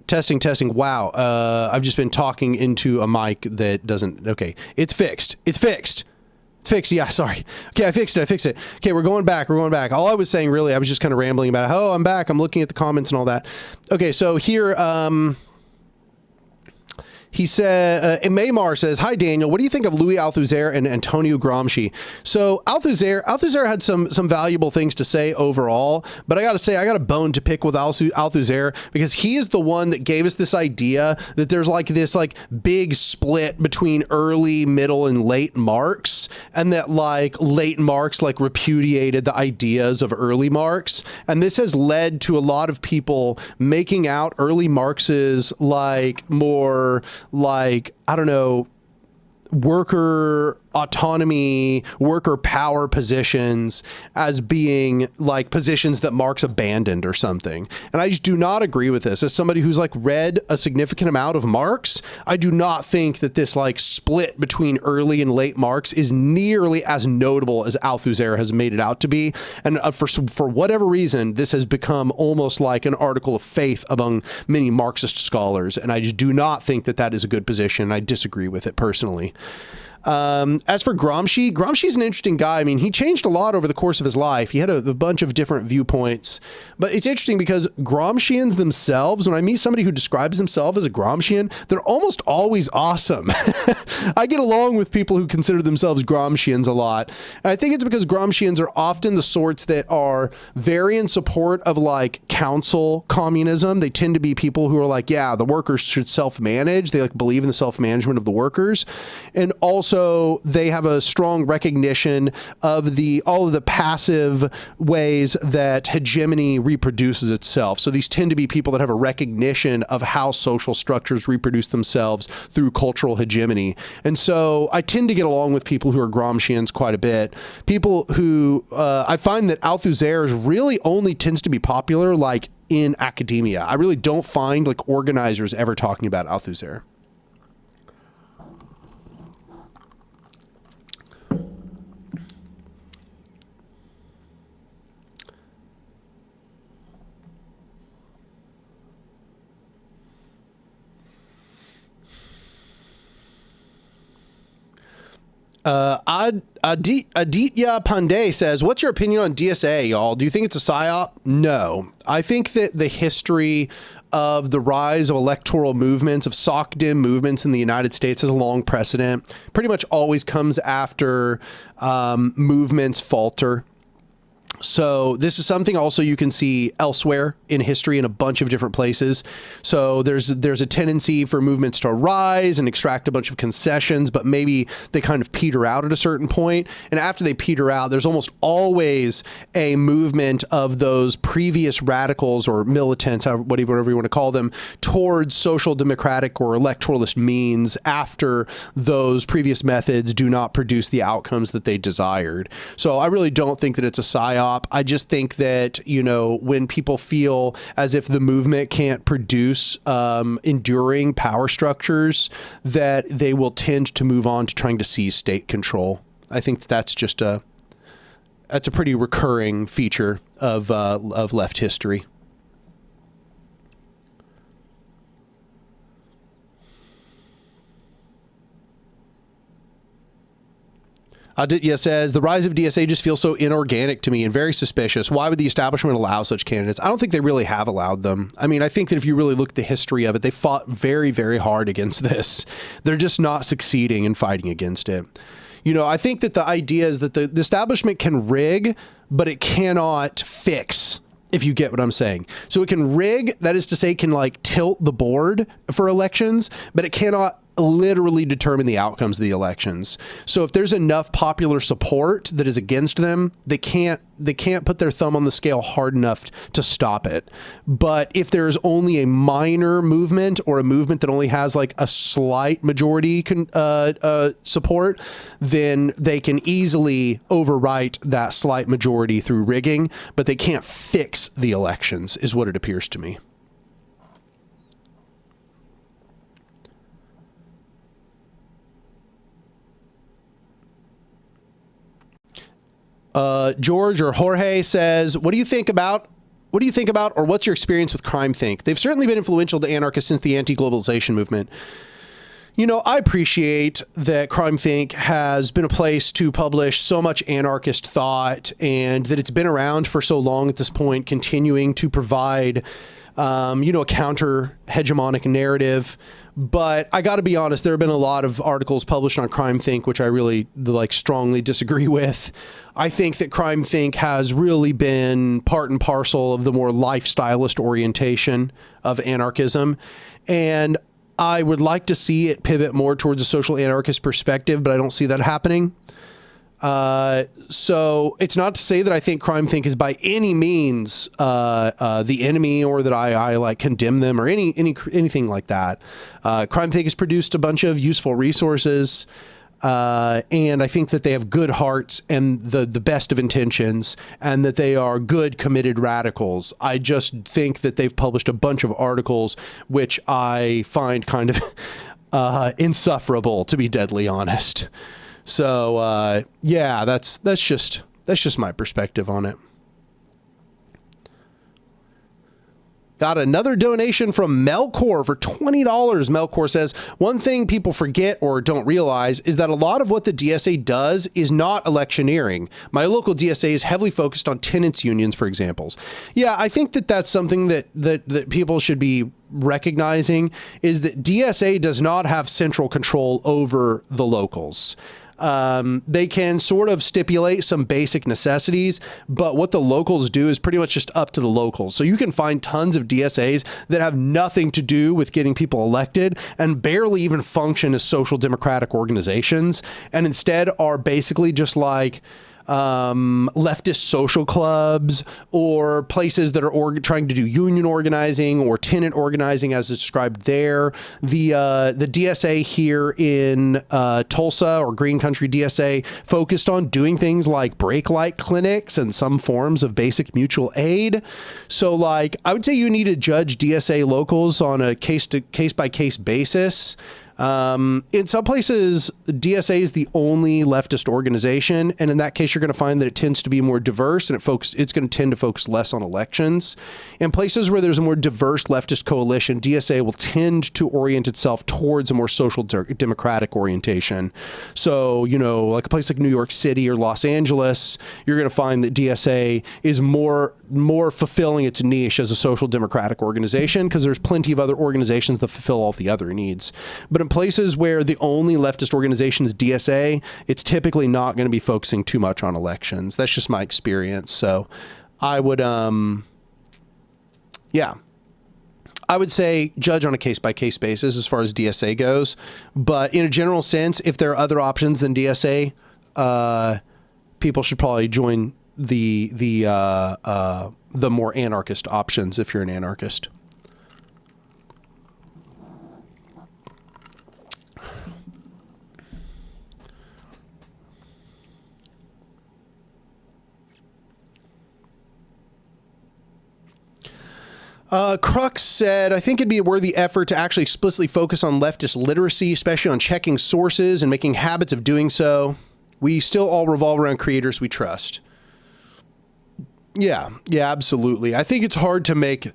Testing, testing. Wow. I've just been talking into a mic that doesn't. Okay. It's fixed. It's fixed. It's fixed. Yeah, sorry. Okay, I fixed it. Okay, we're going back. All I was saying, really, I was just kind of rambling about, oh, I'm back. I'm looking at the comments and all that. Okay, so here, He said, Maymar says, "Hi Daniel, what do you think of Louis Althusser and Antonio Gramsci?" So Althusser had some valuable things to say overall, but I got to say, I got a bone to pick with Althusser because he is the one that gave us this idea that there's like this like big split between early, middle, and late Marx, and that like late Marx like repudiated the ideas of early Marx, and this has led to a lot of people making out early Marx's like more like, I don't know, worker autonomy, worker power positions as being like positions that Marx abandoned or something. And I just do not agree with this. As somebody who's like read a significant amount of Marx, I do not think that this like split between early and late Marx is nearly as notable as Althusser has made it out to be. And for whatever reason, this has become almost like an article of faith among many Marxist scholars. And I just do not think that that is a good position. I disagree with it personally. As for Gramsci's an interesting guy. I mean, he changed a lot over the course of his life. He had a bunch of different viewpoints, but it's interesting because Gramscians themselves, when I meet somebody who describes himself as a Gramscian, they're almost always awesome. I get along with people who consider themselves Gramscians a lot. And I think it's because Gramscians are often the sorts that are very in support of like council communism. They tend to be people who are like, yeah, the workers should self-manage. They like believe in the self-management of the workers. And also they have a strong recognition of all of the passive ways that hegemony reproduces itself. So these tend to be people that have a recognition of how social structures reproduce themselves through cultural hegemony. And so I tend to get along with people who are Gramscians quite a bit. People who I find that Althusser really only tends to be popular like in academia. I really don't find like organizers ever talking about Althusser. Aditya Pandey says, "What's your opinion on DSA, y'all? Do you think it's a psyop?" No. I think that the history of the rise of electoral movements, of SOCDEM movements in the United States has a long precedent. Pretty much always comes after movements falter. So this is something also you can see elsewhere in history in a bunch of different places. So there's a tendency for movements to rise and extract a bunch of concessions, but maybe they kind of peter out at a certain point. And after they peter out, there's almost always a movement of those previous radicals or militants, whatever you want to call them, towards social democratic or electoralist means after those previous methods do not produce the outcomes that they desired. So I really don't think that it's a psyop. I just think that, you know, when people feel as if the movement can't produce enduring power structures, that they will tend to move on to trying to seize state control. I think that's just that's a pretty recurring feature of left history. Aditya says, "The rise of DSA just feels so inorganic to me and very suspicious. Why would the establishment allow such candidates?" I don't think they really have allowed them. I mean, I think that if you really look at the history of it, they fought very, very hard against this. They're just not succeeding in fighting against it. You know, I think that the idea is that the establishment can rig, but it cannot fix, if you get what I'm saying. So it can rig, that is to say, can like tilt the board for elections, but it cannot literally determine the outcomes of the elections. So if there's enough popular support that is against them, they can't put their thumb on the scale hard enough to stop it. But if there's only a minor movement or a movement that only has like a slight majority support, then they can easily overwrite that slight majority through rigging, but they can't fix the elections, is what it appears to me. George or Jorge says, what do you think about, or what's your experience with Crime Think? They've certainly been influential to anarchists since the anti-globalization movement. You know, I appreciate that Crime Think has been a place to publish so much anarchist thought, and that it's been around for so long at this point, continuing to provide, you know, a counter hegemonic narrative. But I got to be honest, there have been a lot of articles published on CrimeThink, which I really like strongly disagree with. I think that CrimeThink has really been part and parcel of the more lifestylist orientation of anarchism. And I would like to see it pivot more towards a social anarchist perspective, but I don't see that happening. So it's not to say that I think CrimeThink is by any means the enemy, or that I like condemn them, or anything like that. CrimeThink has produced a bunch of useful resources, and I think that they have good hearts and the best of intentions, and that they are good, committed radicals. I just think that they've published a bunch of articles which I find kind of insufferable, to be deadly honest. So, yeah, that's just my perspective on it. Got another donation from Melkor for $20. Melkor says, one thing people forget or don't realize is that a lot of what the DSA does is not electioneering. My local DSA is heavily focused on tenants unions, for examples. Yeah, I think that that's something that people should be recognizing, is that DSA does not have central control over the locals. They can sort of stipulate some basic necessities, but what the locals do is pretty much just up to the locals. So you can find tons of DSAs that have nothing to do with getting people elected and barely even function as social democratic organizations, and instead are basically just like leftist social clubs, or places that are trying to do union organizing or tenant organizing as described there. The DSA here in Tulsa, or Green Country DSA, focused on doing things like brake light clinics and some forms of basic mutual aid. So like, I would say you need to judge DSA locals on a case by case basis. In some places, DSA is the only leftist organization, and in that case, you're going to find that it tends to be more diverse, and it's going to tend to focus less on elections. In places where there's a more diverse leftist coalition, DSA will tend to orient itself towards a more social democratic orientation. So, you know, like a place like New York City or Los Angeles, you're going to find that DSA is more fulfilling its niche as a social democratic organization, because there's plenty of other organizations that fulfill all the other needs. But in places where the only leftist organization is DSA, it's typically not going to be focusing too much on elections. That's just my experience. So I would, yeah, I would say judge on a case-by-case basis as far as DSA goes. But in a general sense, if there are other options than DSA, people should probably join the more anarchist options if you're an anarchist. Crux said, I think it'd be a worthy effort to actually explicitly focus on leftist literacy, especially on checking sources and making habits of doing so. We still all revolve around creators we trust. Yeah, absolutely. I think it's hard to make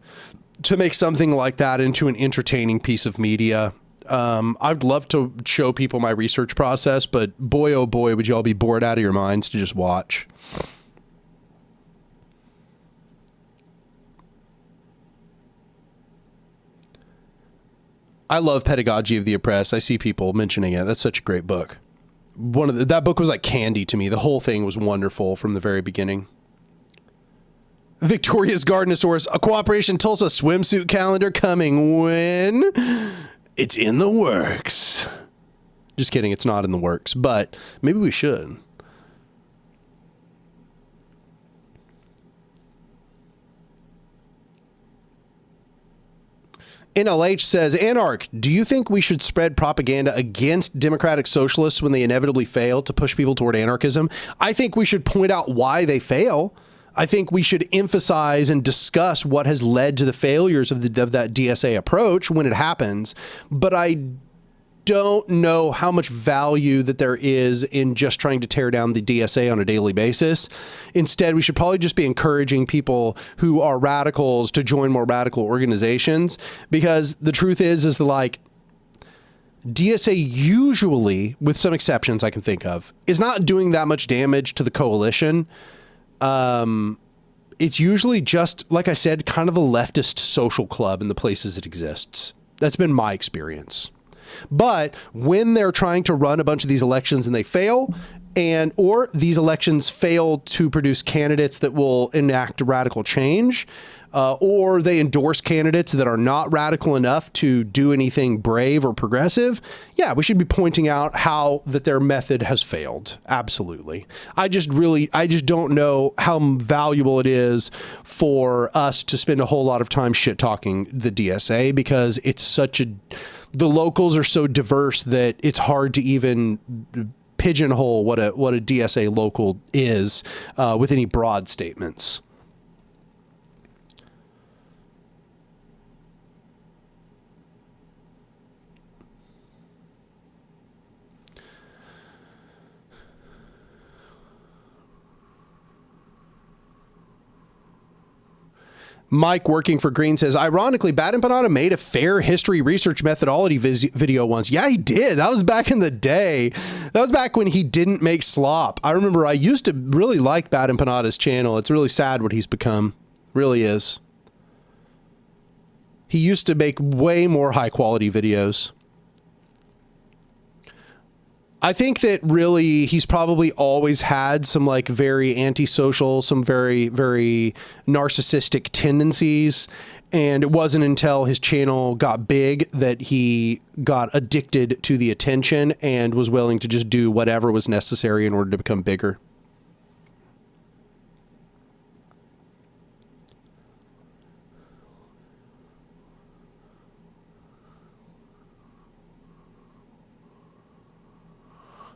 something like that into an entertaining piece of media. I'd love to show people my research process, but boy, oh boy, would you all be bored out of your minds to just watch. I love Pedagogy of the Oppressed. I see people mentioning it. That's such a great book. That book was like candy to me. The whole thing was wonderful from the very beginning. Victoria's Gardenosaurus, a Cooperation Tulsa swimsuit calendar coming when? It's in the works. Just kidding, it's not in the works, but maybe we should. NLH says, Anark, do you think we should spread propaganda against democratic socialists when they inevitably fail to push people toward anarchism? I think we should point out why they fail. I think we should emphasize and discuss what has led to the failures of that DSA approach when it happens. But I don't know how much value that there is in just trying to tear down the DSA on a daily basis. Instead, we should probably just be encouraging people who are radicals to join more radical organizations, because the truth is like DSA usually, with some exceptions I can think of, is not doing that much damage to the coalition. It's usually just, like I said, kind of a leftist social club in the places it exists. That's been my experience. But when they're trying to run a bunch of these elections and they fail, or these elections fail to produce candidates that will enact radical change, or they endorse candidates that are not radical enough to do anything brave or progressive, yeah, we should be pointing out how that their method has failed. Absolutely. I just don't know how valuable it is for us to spend a whole lot of time shit talking the DSA, because it's the locals are so diverse that it's hard to even pigeonhole what a DSA local is with any broad statements. Mike, working for Green, says, ironically, Bad Empanada made a fair history research methodology video once. Yeah, he did. That was back in the day. That was back when he didn't make slop. I remember I used to really like Bad Empanada's channel. It's really sad what he's become. Really is. He used to make way more high quality videos. I think that really he's probably always had some like very antisocial, some very, very narcissistic tendencies. And it wasn't until his channel got big that he got addicted to the attention and was willing to just do whatever was necessary in order to become bigger.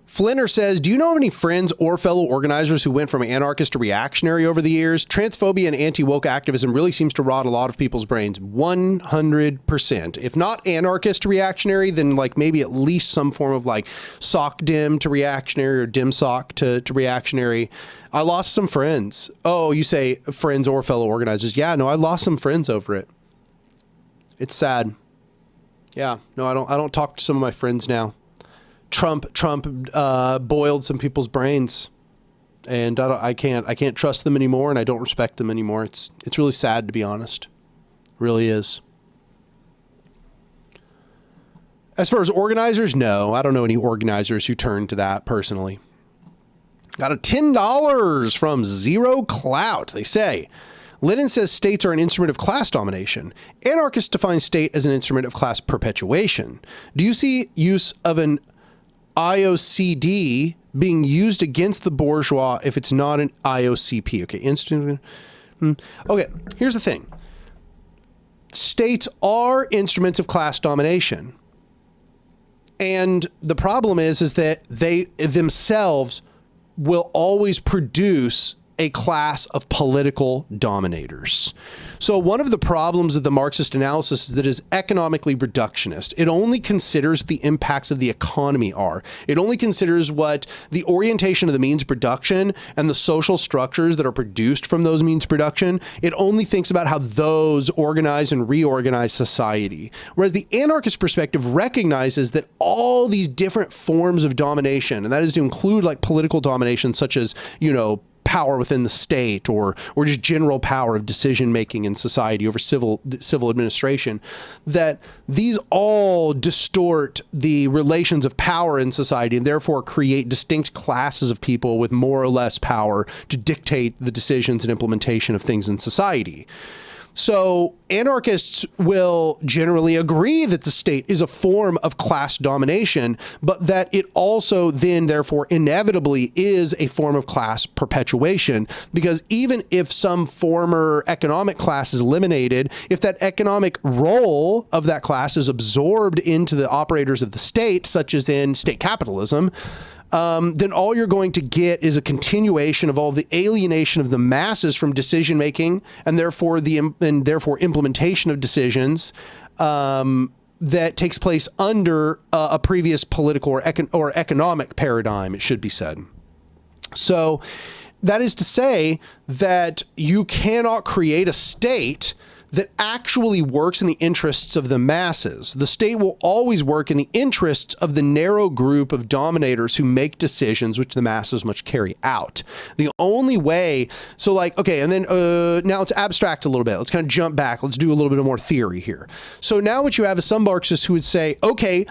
Flinner says, do you know of any friends or fellow organizers who went from anarchist to reactionary over the years? Transphobia and anti-woke activism really seems to rot a lot of people's brains. 100%. If not anarchist to reactionary, then like maybe at least some form of like sock dim to reactionary or dim sock to reactionary. I lost some friends. Oh, you say friends or fellow organizers. Yeah, no, I lost some friends over it. It's sad. Yeah, no, I don't talk to some of my friends now. Trump boiled some people's brains, and I can't trust them anymore, and I don't respect them anymore. It's really sad, to be honest. It really is. As far as organizers, no, I don't know any organizers who turn to that personally. Got a $10 from Zero Clout. They say, Lennon says states are an instrument of class domination. Anarchists define state as an instrument of class perpetuation. Do you see use of an IOCD being used against the bourgeois if it's not an IOCP? Okay, okay, here's the thing. States are instruments of class domination. And the problem is that they themselves will always produce a class of political dominators. So one of the problems of the Marxist analysis is that it is economically reductionist. It only considers the impacts of the economy are. It only considers what the orientation of the means of production and the social structures that are produced from those means of production. It only thinks about how those organize and reorganize society. Whereas the anarchist perspective recognizes that all these different forms of domination, and that is to include like political domination, such as, you know, power within the state or just general power of decision making in society over civil administration, that these all distort the relations of power in society and therefore create distinct classes of people with more or less power to dictate the decisions and implementation of things in society. So anarchists will generally agree that the state is a form of class domination, but that it also then therefore inevitably is a form of class perpetuation, because even if some former economic class is eliminated, if that economic role of that class is absorbed into the operators of the state, such as in state capitalism, then all you're going to get is a continuation of all the alienation of the masses from decision making, and therefore implementation of decisions that takes place under a previous political or economic paradigm, it should be said. So that is to say that you cannot create a state that actually works in the interests of the masses. The state will always work in the interests of the narrow group of dominators who make decisions which the masses must carry out. The only way, so like, okay, and then now let's abstract a little bit. Let's kind of jump back. Let's do a little bit of more theory here. So now what you have is some Marxists who would say, okay,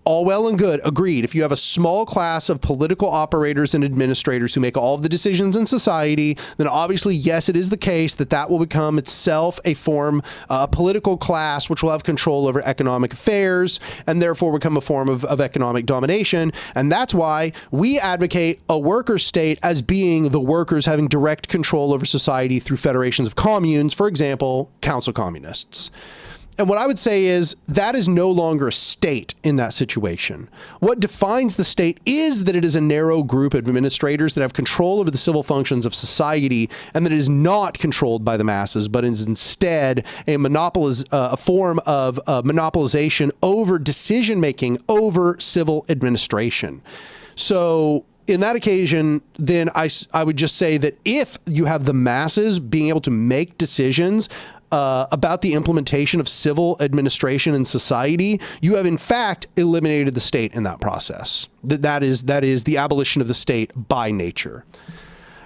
all well and good, agreed. If you have a small class of political operators and administrators who make all of the decisions in society, then obviously, yes, it is the case that that will become itself a form, a political class, which will have control over economic affairs and therefore become a form of economic domination. And that's why we advocate a worker state as being the workers having direct control over society through federations of communes, for example, council communists. And what I would say is that is no longer a state in that situation. What defines the state is that it is a narrow group of administrators that have control over the civil functions of society, and that it is not controlled by the masses, but is instead a form of monopolization over decision-making over civil administration. So in that occasion, then I would just say that if you have the masses being able to make decisions about the implementation of civil administration in society, you have in fact eliminated the state in that process. That is the abolition of the state by nature.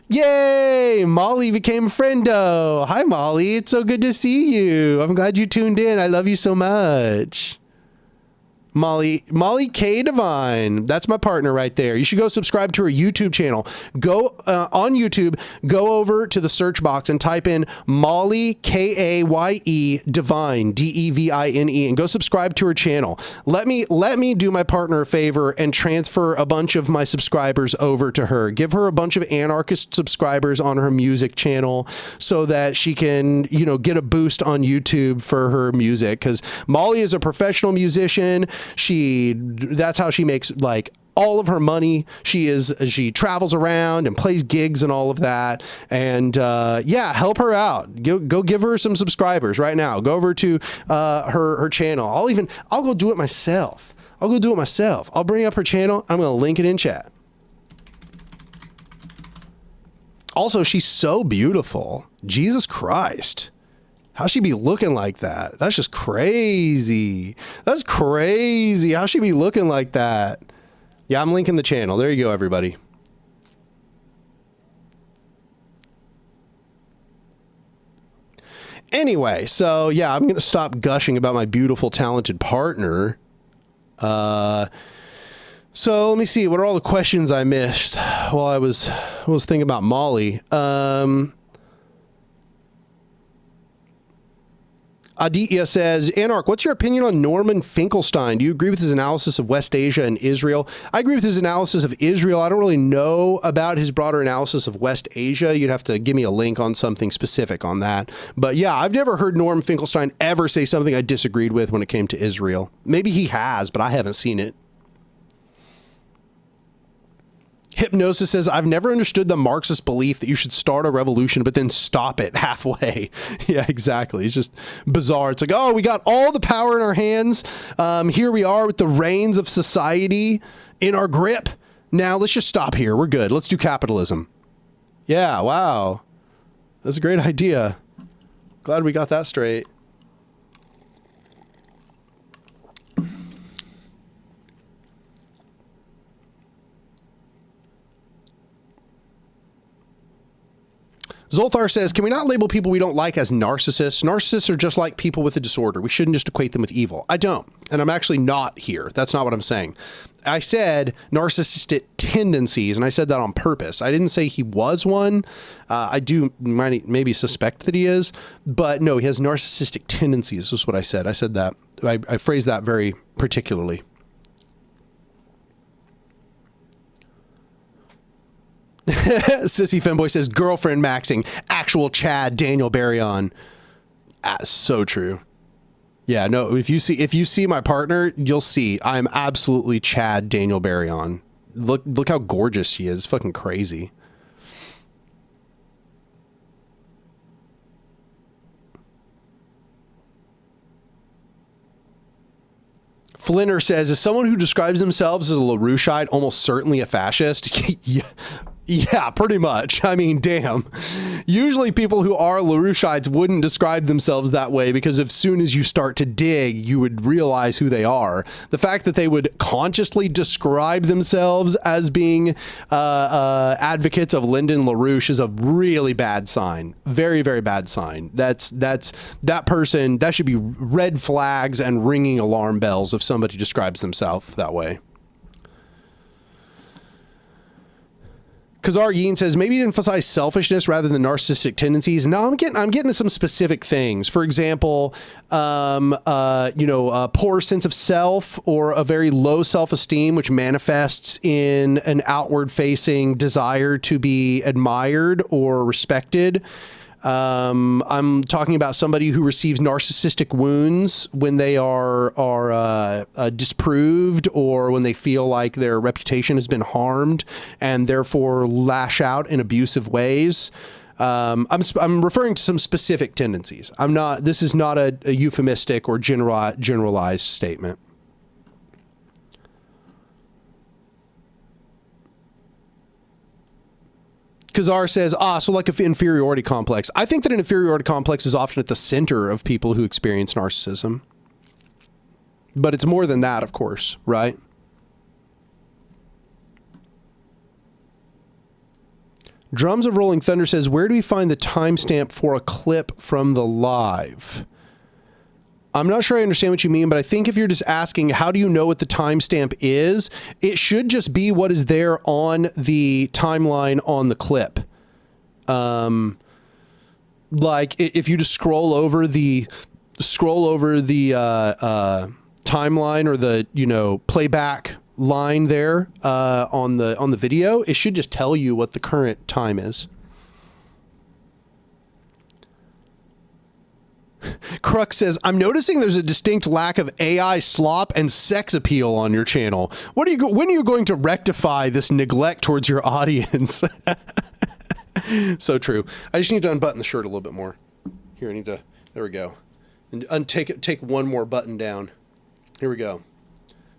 Yay! Molly became a friendo. Hi, Molly. It's so good to see you. I'm glad you tuned in. I love you so much. Molly K. Divine. That's my partner right there. You should go subscribe to her YouTube channel. Go on YouTube, go over to the search box and type in Molly Kaye Divine, Devine, and go subscribe to her channel. Let me do my partner a favor and transfer a bunch of my subscribers over to her. Give her a bunch of anarchist subscribers on her music channel so that she can, get a boost on YouTube for her music, because Molly is a professional musician. That's how she makes like all of her money. She travels around and plays gigs and all of that. And yeah, help her out. Go give her some subscribers right now. Go over to her channel. I'll go do it myself. I'll bring up her channel. I'm going to link it in chat. Also, she's so beautiful. Jesus Christ. How she be looking like that? That's just crazy. That's crazy. How she be looking like that? Yeah, I'm linking the channel. There you go, everybody. Anyway, so yeah, I'm going to stop gushing about my beautiful, talented partner. So let me see. What are all the questions I missed while I was thinking about Molly? Aditya says, Anark, what's your opinion on Norman Finkelstein? Do you agree with his analysis of West Asia and Israel? I agree with his analysis of Israel. I don't really know about his broader analysis of West Asia. You'd have to give me a link on something specific on that. But yeah, I've never heard Norman Finkelstein ever say something I disagreed with when it came to Israel. Maybe he has, but I haven't seen it. Hypnosis says, I've never understood the Marxist belief that you should start a revolution, but then stop it halfway. Yeah, exactly. It's just bizarre. It's like, oh, we got all the power in our hands. Here we are with the reins of society in our grip. Now let's just stop here. We're good. Let's do capitalism. Yeah, wow. That's a great idea. Glad we got that straight. Zoltar says, can we not label people we don't like as narcissists? Narcissists are just like people with a disorder. We shouldn't just equate them with evil. I don't. And I'm actually not here. That's not what I'm saying. I said narcissistic tendencies, and I said that on purpose. I didn't say he was one. I do maybe suspect that he is, but no, he has narcissistic tendencies. This is what I said. I said that. I phrased that very particularly. Sissy Femboy says, girlfriend maxing, actual Chad Daniel Baryon. So true. Yeah, no, if you see my partner, you'll see I'm absolutely Chad Daniel Baryon. Look how gorgeous she is. It's fucking crazy. Flinner says, is someone who describes themselves as a LaRoucheite almost certainly a fascist? Yeah. Yeah, pretty much. I mean, damn. Usually people who are LaRoucheites wouldn't describe themselves that way, because as soon as you start to dig, you would realize who they are. The fact that they would consciously describe themselves as being advocates of Lyndon LaRouche is a really bad sign. Very, very bad sign. That person, that should be red flags and ringing alarm bells if somebody describes themselves that way. Kazar Yeen says, maybe to emphasize selfishness rather than narcissistic tendencies. No, I'm getting to some specific things. For example, a poor sense of self or a very low self-esteem, which manifests in an outward-facing desire to be admired or respected. I'm talking about somebody who receives narcissistic wounds when they are disproved, or when they feel like their reputation has been harmed and therefore lash out in abusive ways. I'm referring to some specific tendencies. This is not a euphemistic or generalized statement. Kazar says, so like an inferiority complex. I think that an inferiority complex is often at the center of people who experience narcissism. But it's more than that, of course, right? Drums of Rolling Thunder says, where do we find the timestamp for a clip from the live? I'm not sure I understand what you mean, but I think if you're just asking, how do you know what the timestamp is? It should just be what is there on the timeline on the clip. Like if you just scroll over the timeline or the, playback line there, on the video, it should just tell you what the current time is. Crux says, I'm noticing there's a distinct lack of AI slop and sex appeal on your channel. When are you going to rectify this neglect towards your audience? So true. I just need to unbutton the shirt a little bit more. Here, there we go. And take one more button down. Here we go.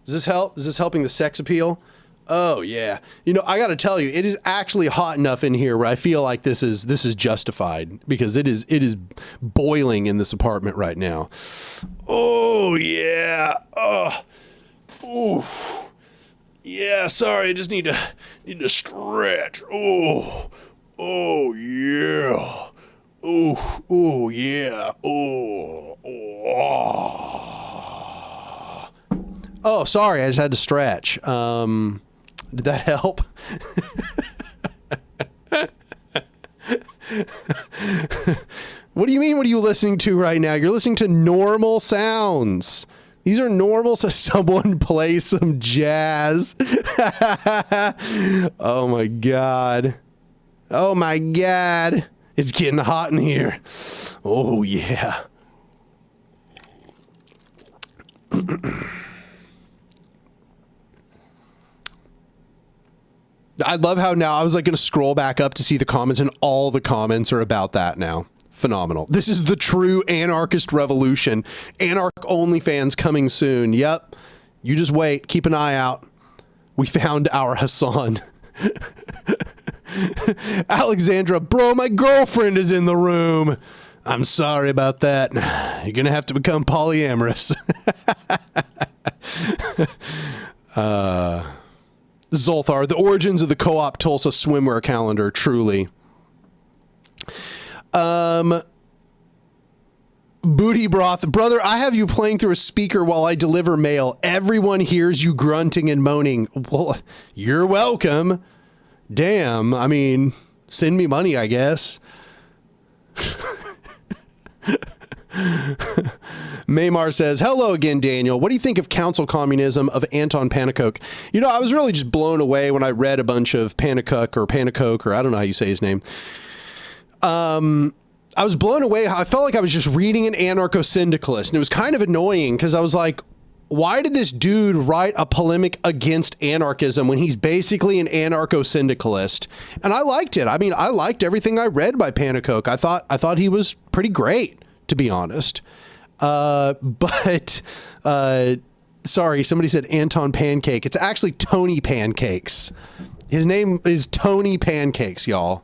Does this help? Is this helping the sex appeal? Oh yeah. I got to tell you, it is actually hot enough in here where I feel like this is justified, because it is boiling in this apartment right now. Oh yeah. Oh. Oof. Yeah, sorry, I just need to stretch. Oh. Oh yeah. Oh. Oh yeah. Oh. Oh. Oh, sorry, I just had to stretch. Did that help? What do you mean? What are you listening to right now? You're listening to normal sounds. These are normal. So someone play some jazz. Oh my God. Oh my God. It's getting hot in here. Oh yeah. I love how now I was like going to scroll back up to see the comments, and all the comments are about that now. Phenomenal. This is the true anarchist revolution. Anark OnlyFans coming soon. Yep. You just wait. Keep an eye out. We found our Hassan. Alexandra, bro, my girlfriend is in the room. I'm sorry about that. You're going to have to become polyamorous. Zolthar, the origins of the co-op Tulsa swimwear calendar, truly. Booty broth, brother, I have you playing through a speaker while I deliver mail. Everyone hears you grunting and moaning. Well, you're welcome. Damn, I mean, send me money, I guess. Maymar says, hello again, Daniel. What do you think of council communism of Anton Pannekoek? I was really just blown away when I read a bunch of Pannekoek, or I don't know how you say his name. I was blown away. I felt like I was just reading an anarcho-syndicalist, and it was kind of annoying because I was like, why did this dude write a polemic against anarchism when he's basically an anarcho-syndicalist? And I liked it. I mean, I liked everything I read by Pannekoek. I thought he was pretty great, to be honest. But sorry, somebody said Anton Pancake. It's actually Tony Pancakes. His name is Tony Pancakes, y'all.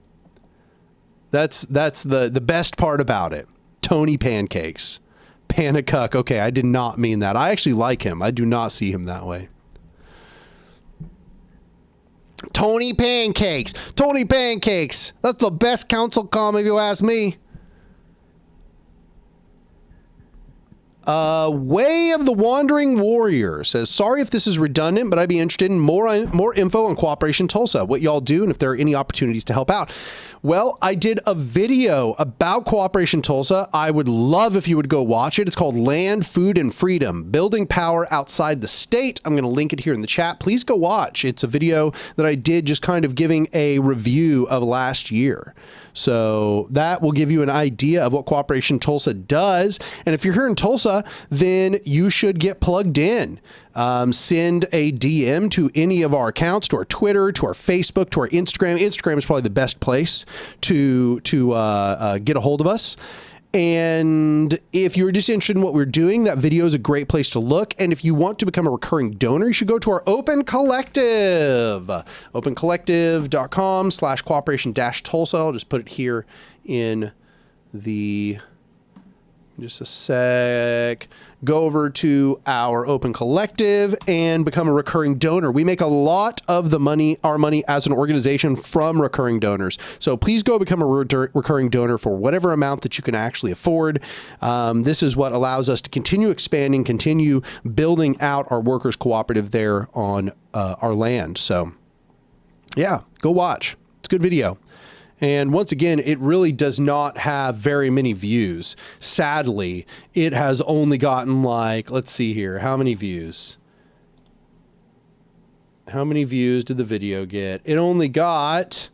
That's the best part about it. Tony Pancakes. Panicuck. Okay, I did not mean that. I actually like him. I do not see him that way. Tony Pancakes. Tony Pancakes. That's the best council comm if you ask me. Way of the Wandering Warrior says, sorry if this is redundant, but I'd be interested in more info on Cooperation Tulsa, what y'all do, and if there are any opportunities to help out. Well, I did a video about Cooperation Tulsa. I would love if you would go watch it. It's called Land, Food, and Freedom, Building Power Outside the State. I'm going to link it here in the chat. Please go watch. It's a video that I did just kind of giving a review of last year. So that will give you an idea of what Cooperation Tulsa does. And if you're here in Tulsa, then you should get plugged in. Send a DM to any of our accounts, to our Twitter, to our Facebook, to our Instagram. Instagram is probably the best place to get a hold of us. And if you're just interested in what we're doing, that video is a great place to look. And if you want to become a recurring donor, you should go to our Open Collective, opencollective.com/cooperation-tulsa. I'll just put it here in the, just a sec. Go over to our Open Collective and become a recurring donor. We make a lot of the money, our money as an organization, from recurring donors. So please go become a recurring donor for whatever amount that you can actually afford. This is what allows us to continue expanding, continue building out our workers' cooperative there on our land. So yeah, go watch. It's a good video. And once again, it really does not have very many views. Sadly, it has only gotten like, let's see here, how many views? How many views did the video get? It only got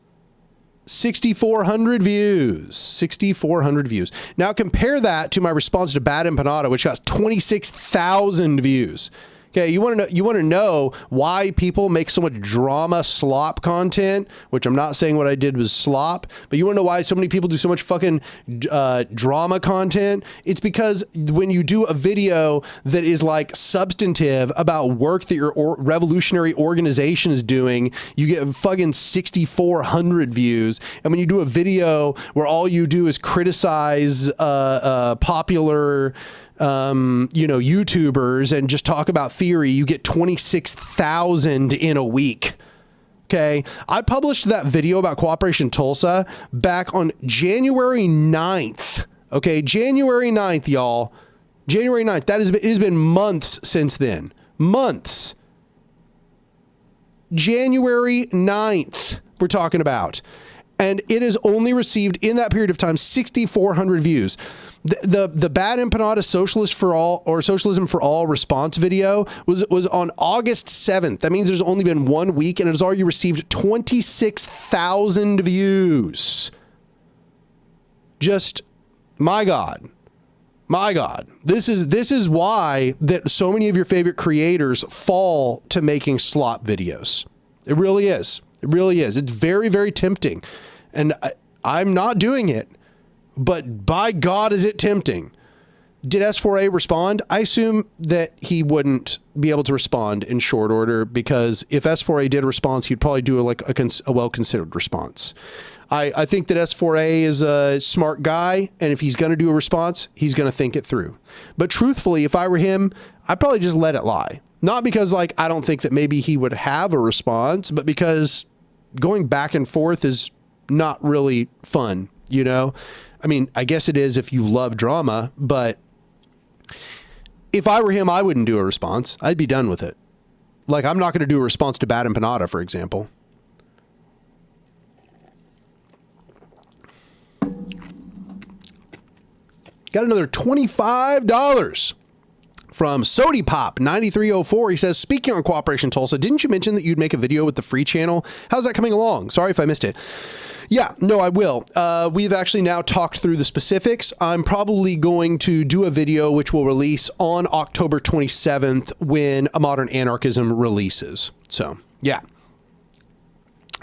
6,400 views. 6,400 views. Now compare that to my response to Bad Empanada, which got 26,000 views. Okay, you want to know why people make so much drama slop content, which I'm not saying what I did was slop, but you want to know why so many people do so much fucking drama content? It's because when you do a video that is like substantive about work that your revolutionary organization is doing, you get fucking 6,400 views. And when you do a video where all you do is criticize popular YouTubers and just talk about theory, you get 26,000 in a week. Okay. I published that video about Cooperation Tulsa back on January 9th. Okay. January 9th, y'all. January 9th. It has been months since then. Months. January 9th, we're talking about. And it has only received, in that period of time, 6,400 views. The Bad Empanada Socialist for All or Socialism for All response video was on August 7th. That means there's only been 1 week and it has already received 26,000 views. Just, my God. My God. This is why that so many of your favorite creators fall to making slop videos. It really is. It really is. It's very, very tempting. And I'm not doing it. But by God, is it tempting. Did S4A respond? I assume that he wouldn't be able to respond in short order, because if S4A did a response, he'd probably do a well-considered response. I think that S4A is a smart guy, and if he's going to do a response, he's going to think it through. But truthfully, if I were him, I'd probably just let it lie. Not because like I don't think that maybe he would have a response, but because going back and forth is not really fun, you know? I mean, I guess it is if you love drama, but if I were him, I wouldn't do a response. I'd be done with it. Like, I'm not going to do a response to Bad Empanada, for example. Got another $25 from Sody Pop 9304. He says, speaking on Cooperation Tulsa, didn't you mention that you'd make a video with the free channel? How's that coming along? Sorry if I missed it. Yeah, no, I will. We've actually now talked through the specifics. I'm probably going to do a video which will release on October 27th when A Modern Anarchism releases. So, yeah.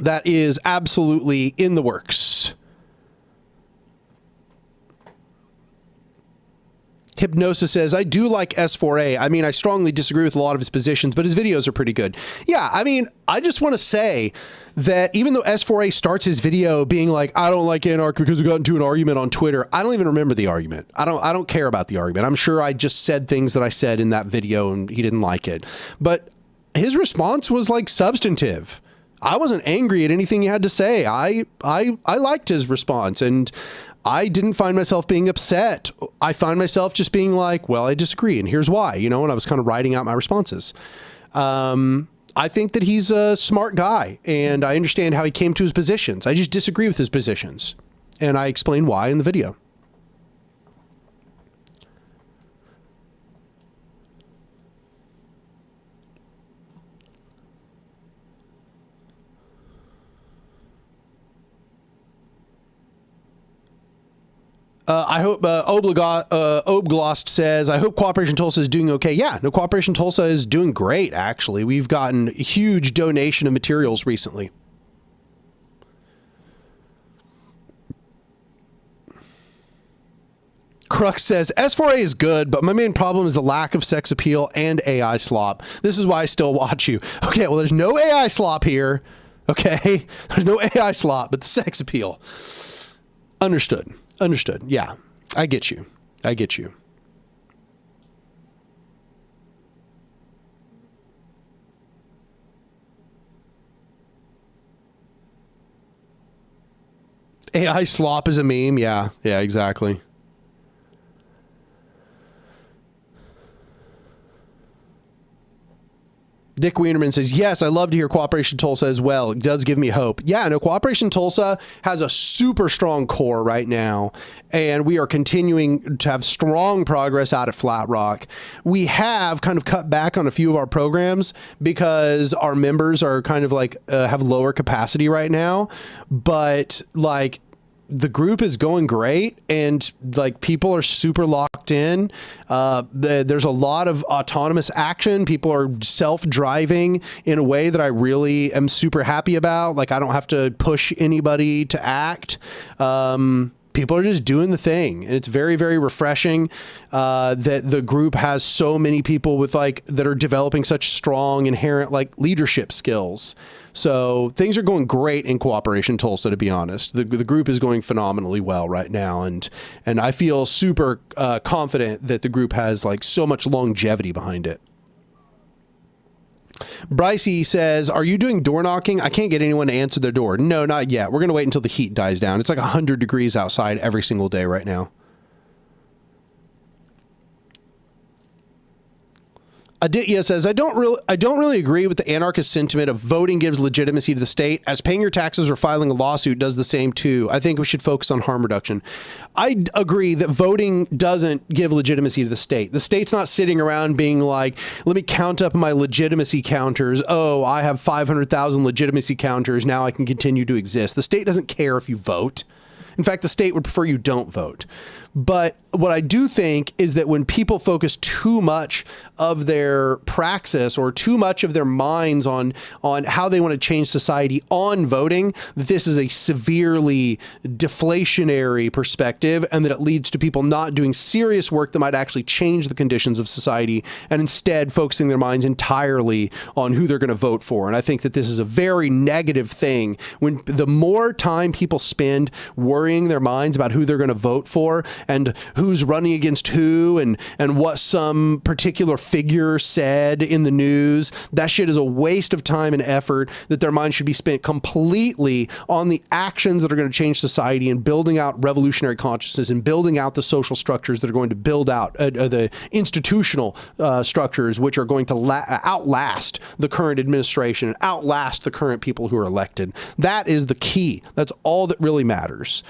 That is absolutely in the works. Hypnosis says, I do like S4A. I mean, I strongly disagree with a lot of his positions, but his videos are pretty good. Yeah, I mean, I just want to say that even though S4A starts his video being like, I don't like Anark because we got into an argument on Twitter, I don't even remember the argument. I don't care about the argument. I'm sure I just said things that I said in that video and he didn't like it. But his response was like substantive. I wasn't angry at anything he had to say. I liked his response, and I didn't find myself being upset. I find myself just being like, well, I disagree, and here's why, you know, and I was kind of writing out my responses. I think that he's a smart guy, and I understand how he came to his positions. I just disagree with his positions, and I explain why in the video. I hope Oblost says, I hope Cooperation Tulsa is doing okay. Yeah, no, Cooperation Tulsa is doing great, actually. We've gotten a huge donation of materials recently. Crux says, S4A is good, but my main problem is the lack of sex appeal and AI slop. This is why I still watch you. Okay, well, there's no AI slop here. Okay, there's no AI slop, but the sex appeal. Understood. Understood. Yeah, I get you. I get you. AI slop is a meme. Yeah, yeah, exactly. Dick Wienerman says, yes, I love to hear Cooperation Tulsa as well. It does give me hope. Yeah, no, Cooperation Tulsa has a super strong core right now, and we are continuing to have strong progress out at Flat Rock. We have kind of cut back on a few of our programs because our members are kind of like have lower capacity right now, but like the group is going great, and like people are super locked in. There's a lot of autonomous action. People are self-driving in a way that I really am super happy about. Like I don't have to push anybody to act. People are just doing the thing, and it's very, very refreshing that the group has so many people with like that are developing such strong inherent like leadership skills. So things are going great in Cooperation Tulsa, to be honest. The group is going phenomenally well right now, and I feel super confident that the group has like so much longevity behind it. Brycey says, are you doing door knocking? I can't get anyone to answer their door. No, not yet. We're going to wait until the heat dies down. It's like 100 degrees outside every single day right now. Aditya says, I don't really agree with the anarchist sentiment of voting gives legitimacy to the state, as paying your taxes or filing a lawsuit does the same too. I think we should focus on harm reduction. I agree that voting doesn't give legitimacy to the state. The state's not sitting around being like, let me count up my legitimacy counters. Oh, I have 500,000 legitimacy counters. Now I can continue to exist. The state doesn't care if you vote. In fact, the state would prefer you don't vote. But what I do think is that when people focus too much of their praxis or too much of their minds on how they want to change society on voting, that this is a severely deflationary perspective, and that it leads to people not doing serious work that might actually change the conditions of society, and instead focusing their minds entirely on who they're going to vote for. And I think that this is a very negative thing. When the more time people spend worrying their minds about who they're going to vote for, and who's running against who, and what some particular figure said in the news, that shit is a waste of time and effort that their mind should be spent completely on the actions that are going to change society and building out revolutionary consciousness and building out the social structures that are going to build out the institutional structures which are going to outlast the current administration and outlast the current people who are elected. That is the key. That's all that really matters.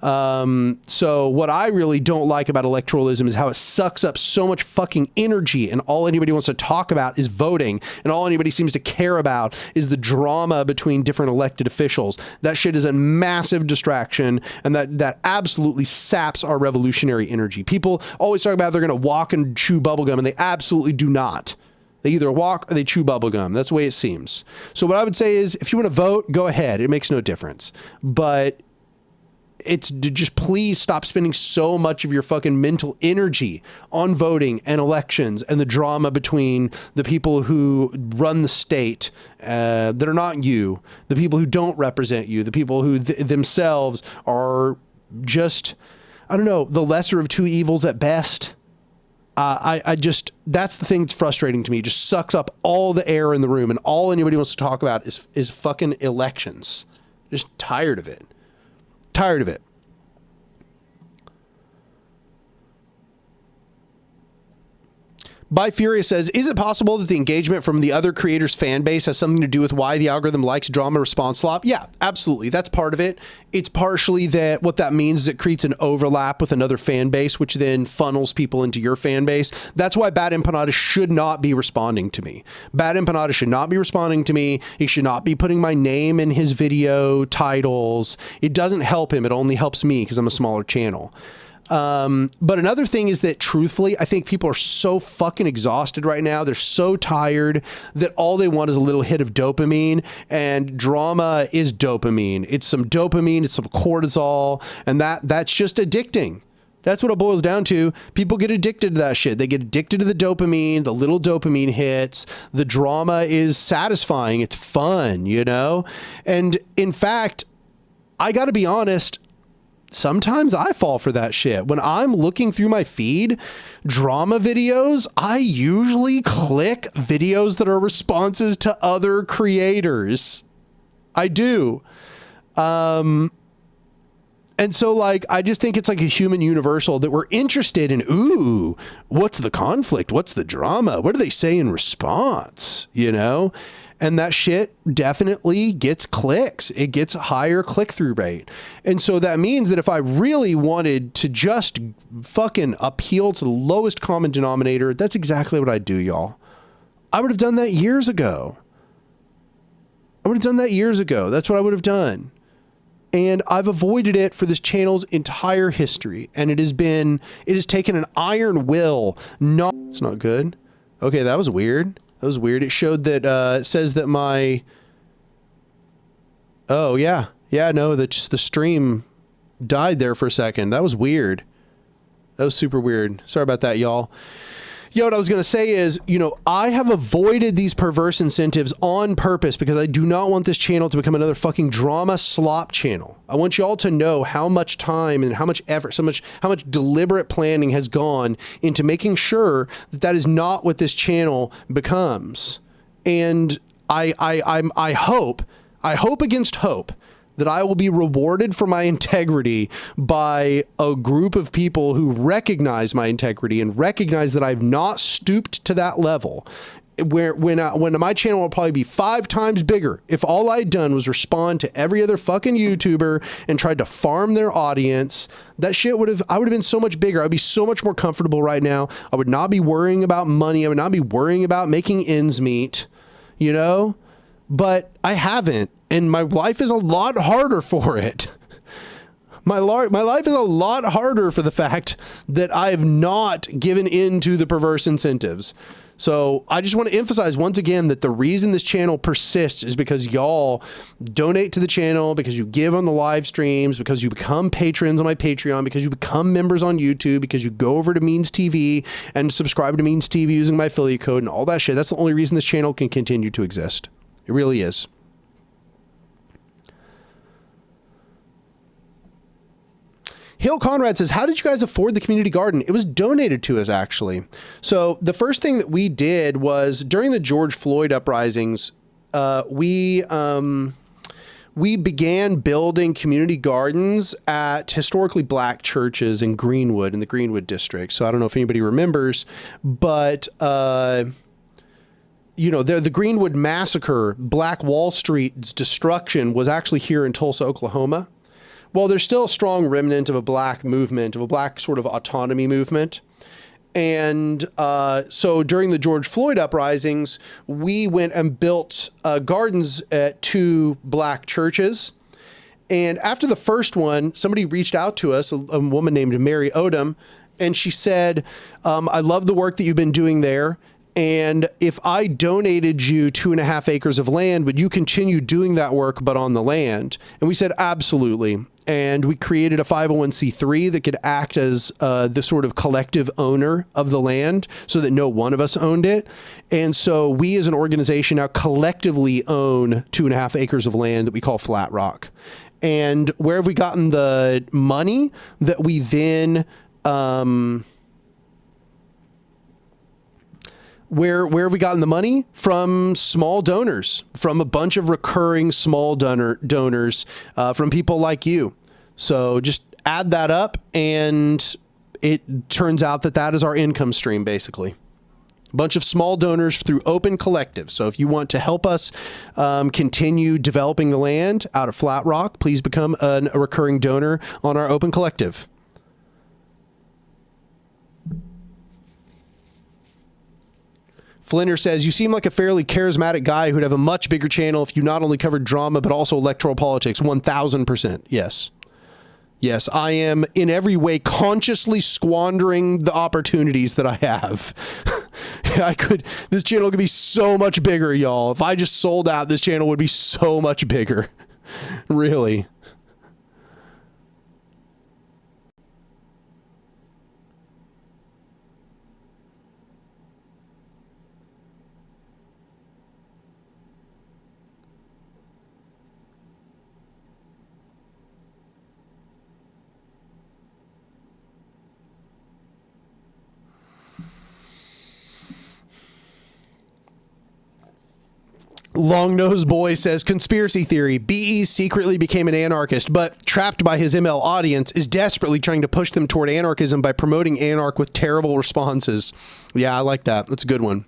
So what I really don't like about electoralism is how it sucks up so much fucking energy, and all anybody wants to talk about is voting, and all anybody seems to care about is the drama between different elected officials. That shit is a massive distraction, and that absolutely saps our revolutionary energy. People always talk about they're going to walk and chew bubblegum, and they absolutely do not. They either walk or they chew bubblegum. That's the way it seems. So what I would say is, if you want to vote, go ahead. It makes no difference. But it's just please stop spending so much of your fucking mental energy on voting and elections and the drama between the people who run the state that are not you, the people who don't represent you, the people who themselves are just, I don't know, the lesser of two evils at best. I just, that's the thing that's frustrating to me. It just sucks up all the air in the room, and all anybody wants to talk about is fucking elections. Just tired of it. Tired of it. By Furious says, is it possible that the engagement from the other creators' fan base has something to do with why the algorithm likes drama response slop? Yeah, absolutely. That's part of it. It's partially that what that means is it creates an overlap with another fan base, which then funnels people into your fan base. That's why Bad Empanada should not be responding to me. Bad Empanada should not be responding to me. He should not be putting my name in his video titles. It doesn't help him. It only helps me because I'm a smaller channel. But another thing is that truthfully, I think people are so fucking exhausted right now. They're so tired that all they want is a little hit of dopamine, and drama is dopamine. It's some dopamine, it's some cortisol, and that's just addicting. That's what it boils down to. People get addicted to that shit. They get addicted to the dopamine, the little dopamine hits. The drama is satisfying. It's fun, you know? And in fact, I gotta be honest, sometimes I fall for that shit. When I'm looking through my feed, drama videos, I usually click videos that are responses to other creators. I do. And so like, I just think it's like a human universal that we're interested in, ooh, what's the conflict? What's the drama? What do they say in response? You know? And that shit definitely gets clicks. It gets a higher click-through rate. And so that means that if I really wanted to just fucking appeal to the lowest common denominator, that's exactly what I'd do, y'all. I would have done that years ago. That's what I would have done. And I've avoided it for this channel's entire history. And it has taken an iron will. It's not good. Okay, that was weird. That was weird. It showed that, it says that my, oh yeah. Yeah, no, the stream died there for a second. That was weird. That was super weird. Sorry about that, y'all. Yo, what I was going to say is, you know, I have avoided these perverse incentives on purpose because I do not want this channel to become another fucking drama slop channel. I want you all to know how much time and how much effort, how much deliberate planning has gone into making sure that that is not what this channel becomes. And I hope against hope that I will be rewarded for my integrity by a group of people who recognize my integrity and recognize that I've not stooped to that level. When my channel will probably be 5 times bigger if all I'd done was respond to every other fucking YouTuber and tried to farm their audience. That shit I would have been so much bigger. I'd be so much more comfortable right now. I would not be worrying about money. I would not be worrying about making ends meet, you know? But I haven't, and my life is a lot harder for it. My life is a lot harder for the fact that I have not given in to the perverse incentives. So I just want to emphasize once again that the reason this channel persists is because y'all donate to the channel, because you give on the live streams, because you become patrons on my Patreon, because you become members on YouTube, because you go over to Means TV and subscribe to Means TV using my affiliate code and all that shit. That's the only reason this channel can continue to exist. It really is. Hill Conrad says, how did you guys afford the community garden? It was donated to us, actually. So the first thing that we did was during the George Floyd uprisings, we began building community gardens at historically black churches in Greenwood, in the Greenwood district. So I don't know if anybody remembers, but you know, the Greenwood Massacre, Black Wall Street's destruction was actually here in Tulsa, Oklahoma. Well, there's still a strong remnant of a black movement, of a black sort of autonomy movement. And so during the George Floyd uprisings, we went and built gardens at 2 black churches. And after the first one, somebody reached out to us, a woman named Mary Odom, and she said, I love the work that you've been doing there. And if I donated you 2.5 acres of land, would you continue doing that work, but on the land? And we said, absolutely. and we created a 501c3 that could act as the sort of collective owner of the land so that no one of us owned it. And so we as an organization now collectively own 2.5 acres of land that we call Flat Rock. And where have we gotten the money that we then, where have we gotten the money? From small donors, from a bunch of recurring small donors, from people like you. So just add that up, and it turns out that that is our income stream, basically. A bunch of small donors through Open Collective. So if you want to help us continue developing the land out of Flat Rock, please become a recurring donor on our Open Collective. Flinner says, you seem like a fairly charismatic guy who'd have a much bigger channel if you not only covered drama, but also electoral politics. 1000%. Yes. Yes, I am in every way consciously squandering the opportunities that I have. This channel could be so much bigger, y'all. If I just sold out, this channel would be so much bigger. Really. Long Nose Boy says, conspiracy theory, BE secretly became an anarchist, but trapped by his ML audience is desperately trying to push them toward anarchism by promoting Anark with terrible responses. Yeah, I like that. That's a good one.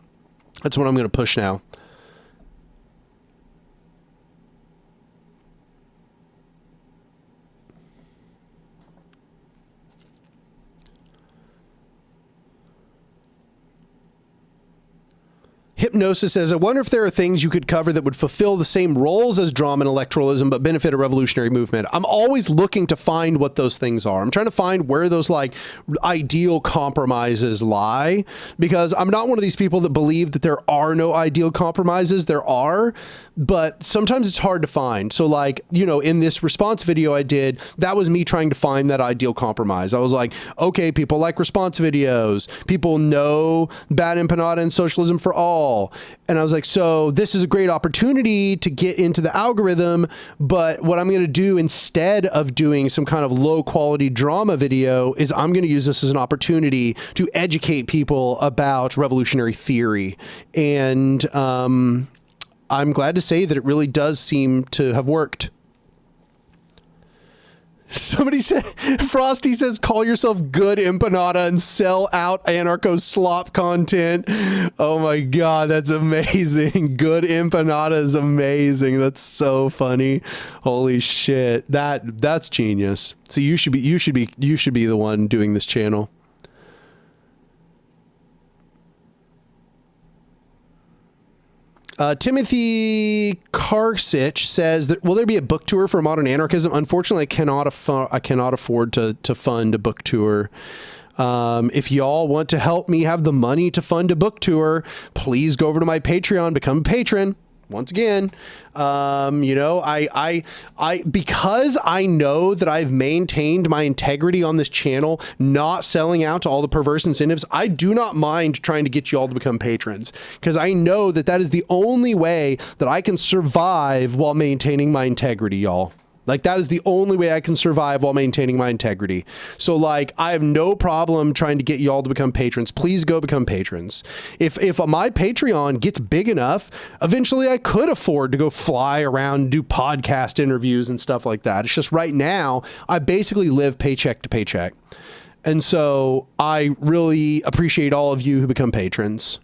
That's what I'm going to push now. Hypnosis says, I wonder if there are things you could cover that would fulfill the same roles as drama and electoralism, but benefit a revolutionary movement. I'm always looking to find what those things are. I'm trying to find where those like ideal compromises lie, because I'm not one of these people that believe that there are no ideal compromises. There are, but sometimes it's hard to find. So like, you know, in this response video I did, that was me trying to find that ideal compromise. I was like, okay, people like response videos. People know bad empanada and socialism for all. And I was like, so this is a great opportunity to get into the algorithm, but what I'm going to do instead of doing some kind of low quality drama video is I'm going to use this as an opportunity to educate people about revolutionary theory. And I'm glad to say that it really does seem to have worked. Somebody said, Frosty says, call yourself good empanada and sell out anarcho slop content. Oh my God, that's amazing. Good empanada is amazing. That's so funny. Holy shit. That's genius. So you should be the one doing this channel. Timothy Karsich says that, will there be a book tour for modern anarchism? Unfortunately, I cannot afford to fund a book tour. If y'all want to help me have the money to fund a book tour, please go over to my Patreon, become a patron. Once again, you know, because I know that I've maintained my integrity on this channel, not selling out to all the perverse incentives, I do not mind trying to get you all to become patrons, because I know that that is the only way that I can survive while maintaining my integrity, y'all. Like, that is the only way I can survive while maintaining my integrity. So like, I have no problem trying to get y'all to become patrons. Please go become patrons. If my Patreon gets big enough, eventually I could afford to go fly around and do podcast interviews and stuff like that. It's just right now, I basically live paycheck to paycheck. And so I really appreciate all of you who become patrons.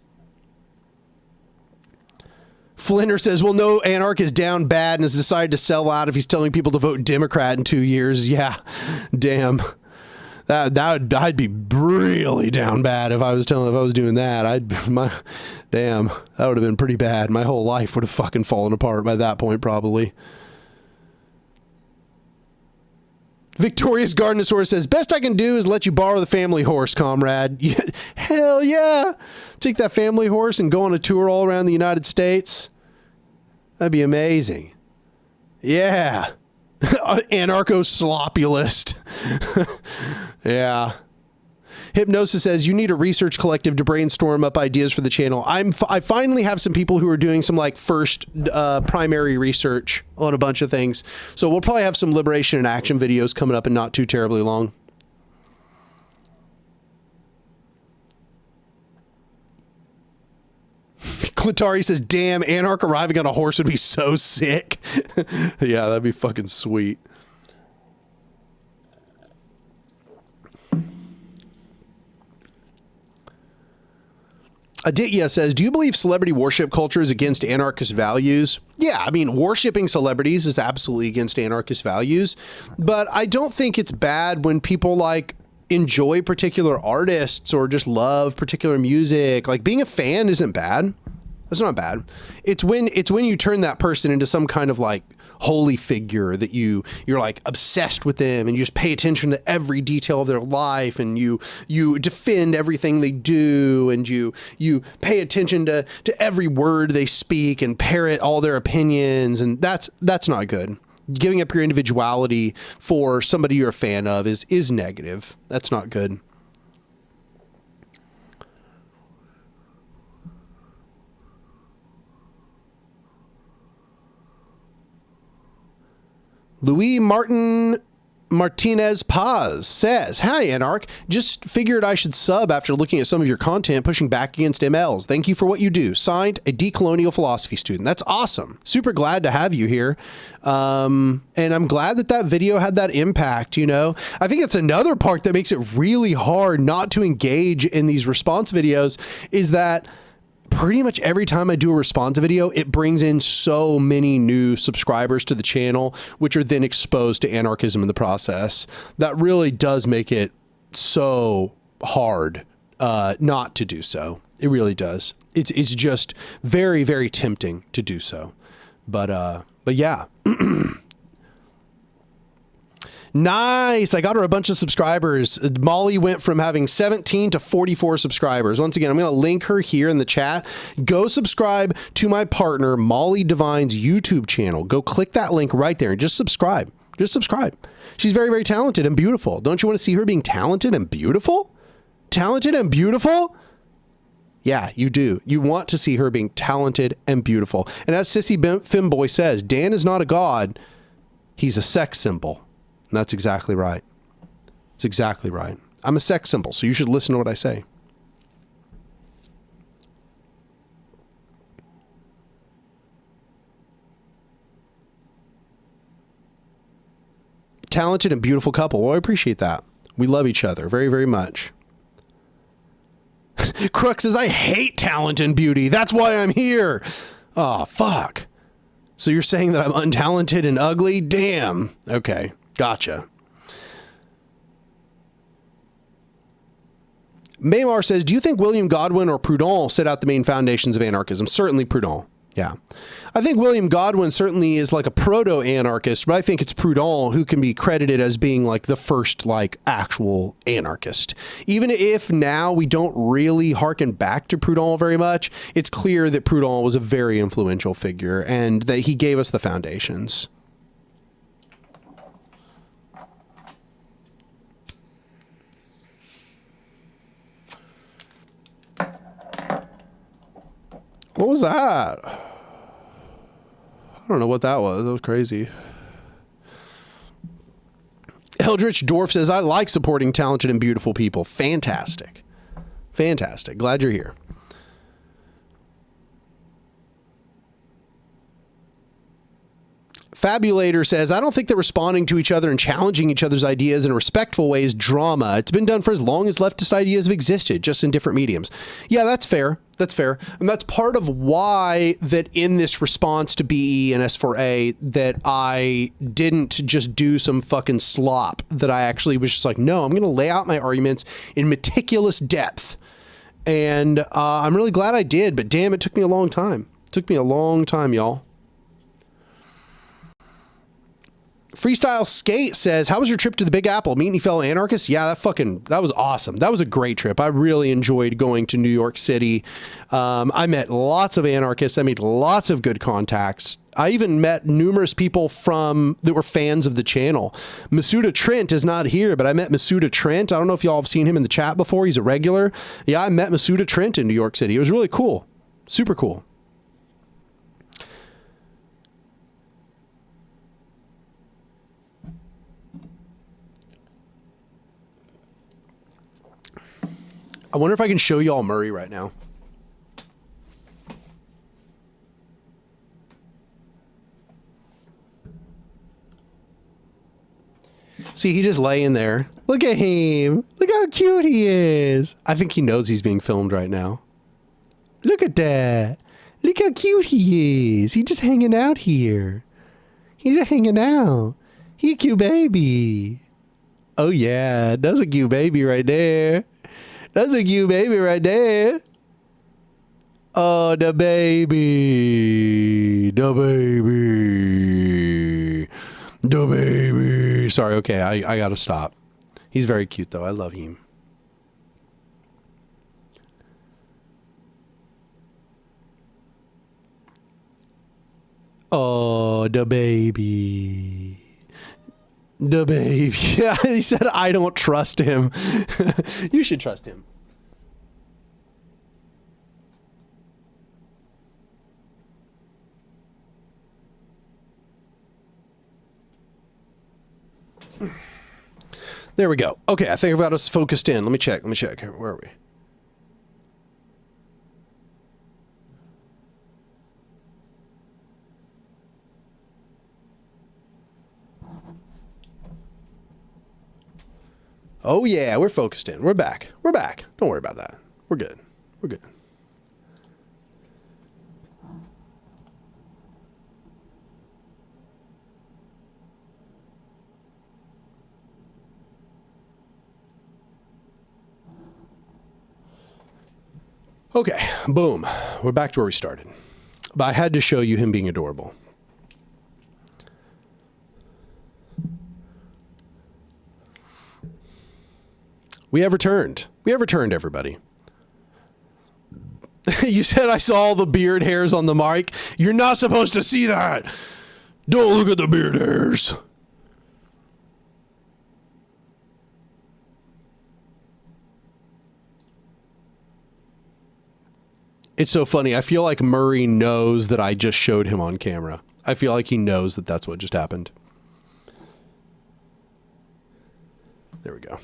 Flinner says, well, no, Anark is down bad and has decided to sell out if he's telling people to vote Democrat in 2 years. Yeah, damn. I'd be really down bad if I was doing that. Damn, that would have been pretty bad. My whole life would have fucking fallen apart by that point, probably. Victorious Gardenosaurus says, best I can do is let you borrow the family horse, comrade. Hell yeah. Take that family horse and go on a tour all around the United States. That'd be amazing. Yeah. Anarcho-sloppulist. Yeah. Hypnosis says, you need a research collective to brainstorm up ideas for the channel. I finally have some people who are doing some like first primary research on a bunch of things. So we'll probably have some liberation and action videos coming up in not too terribly long. Clitari says, damn, Anark arriving on a horse would be so sick. Yeah, that'd be fucking sweet. Aditya says, do you believe celebrity worship culture is against anarchist values? Yeah, I mean, worshiping celebrities is absolutely against anarchist values, but I don't think it's bad when people like enjoy particular artists or just love particular music. Like being a fan isn't bad. That's not bad. It's when you turn that person into some kind of like holy figure that you're like obsessed with them and you just pay attention to every detail of their life and you defend everything they do and you pay attention to every word they speak and parrot all their opinions, and that's not good. Giving up your individuality for somebody you're a fan of is negative. That's not good. Louis Martinez Paz says, hi, Anark. Just figured I should sub after looking at some of your content pushing back against MLs. Thank you for what you do. Signed, a decolonial philosophy student. That's awesome. Super glad to have you here. And I'm glad that video had that impact, you know? I think that's another part that makes it really hard not to engage in these response videos is that pretty much every time I do a response video, it brings in so many new subscribers to the channel, which are then exposed to anarchism in the process. That really does make it so hard not to do so. It really does. It's just very, very tempting to do so. But yeah. Nice. I got her a bunch of subscribers. Molly went from having 17 to 44 subscribers. Once again, I'm going to link her here in the chat. Go subscribe to my partner, Molly Devine's YouTube channel. Go click that link right there and just subscribe. Just subscribe. She's very, very talented and beautiful. Don't you want to see her being talented and beautiful? Talented and beautiful? Yeah, you do. You want to see her being talented and beautiful. And as Sissy Femboy says, Dan is not a god. He's a sex symbol. And that's exactly right. It's exactly right. I'm a sex symbol, so you should listen to what I say. Talented and beautiful couple. Well, I appreciate that. We love each other very, very much. Crux says, I hate talent and beauty. That's why I'm here. Oh, fuck. So you're saying that I'm untalented and ugly? Damn. Okay. Gotcha. Maymar says, do you think William Godwin or Proudhon set out the main foundations of anarchism? Certainly Proudhon. Yeah. I think William Godwin certainly is like a proto-anarchist, but I think it's Proudhon who can be credited as being like the first like actual anarchist. Even if now we don't really harken back to Proudhon very much, it's clear that Proudhon was a very influential figure and that he gave us the foundations. What was that? I don't know what that was. That was crazy. Eldritch Dwarf says, I like supporting talented and beautiful people. Fantastic. Fantastic. Glad you're here. Fabulator says, I don't think that responding to each other and challenging each other's ideas in a respectful way is drama. It's been done for as long as leftist ideas have existed, just in different mediums. Yeah, that's fair. That's fair. And that's part of why that in this response to BE and S4A that I didn't just do some fucking slop, that I actually was just like, no, I'm going to lay out my arguments in meticulous depth. And I'm really glad I did, but damn, it took me a long time. It took me a long time, y'all. Freestyle Skate says, how was your trip to the Big Apple? Meet any fellow anarchists? Yeah, that was awesome. That was a great trip. I really enjoyed going to New York City. I met lots of anarchists. I made lots of good contacts. I even met numerous people that were fans of the channel. Masuda Trent is not here, but I met Masuda Trent. I don't know if y'all have seen him in the chat before. He's a regular. Yeah, I met Masuda Trent in New York City. It was really cool. Super cool. I wonder if I can show y'all Murray right now. See, he just laying there. Look at him. Look how cute he is. I think he knows he's being filmed right now. Look at that. Look how cute he is. He's just hanging out here. He's just hanging out. He a cute baby. Oh yeah, that's a cute baby right there. That's a cute baby right there. Oh, the baby. The baby. The baby. Sorry, okay, I gotta stop. He's very cute, though. I love him. Oh, the baby. The baby. Yeah, he said, I don't trust him. You should trust him. There we go. Okay, I think I've got us focused in. Let me check. Let me check. Where are we? Oh yeah, we're focused in. We're back. We're back. Don't worry about that. We're good. We're good. Okay, boom. We're back to where we started. But I had to show you him being adorable. We have returned. We have returned, everybody. You said I saw all the beard hairs on the mic. You're not supposed to see that. Don't look at the beard hairs. It's so funny. I feel like Murray knows that I just showed him on camera. I feel like he knows that that's what just happened. There we go.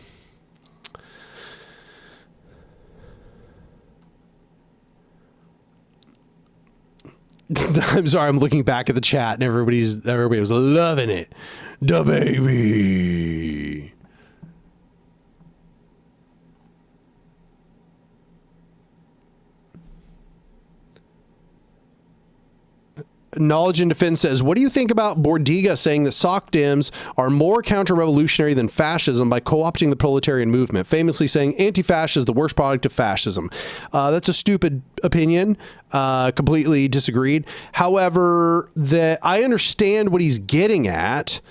I'm sorry, I'm looking back at the chat and everybody was loving it. Da baby. Knowledge and Defense says, what do you think about Bordiga saying that sock Dems are more counter-revolutionary than fascism by co-opting the proletarian movement, famously saying anti-fascist is the worst product of fascism? That's a stupid opinion. Completely disagreed. However, I understand what he's getting at.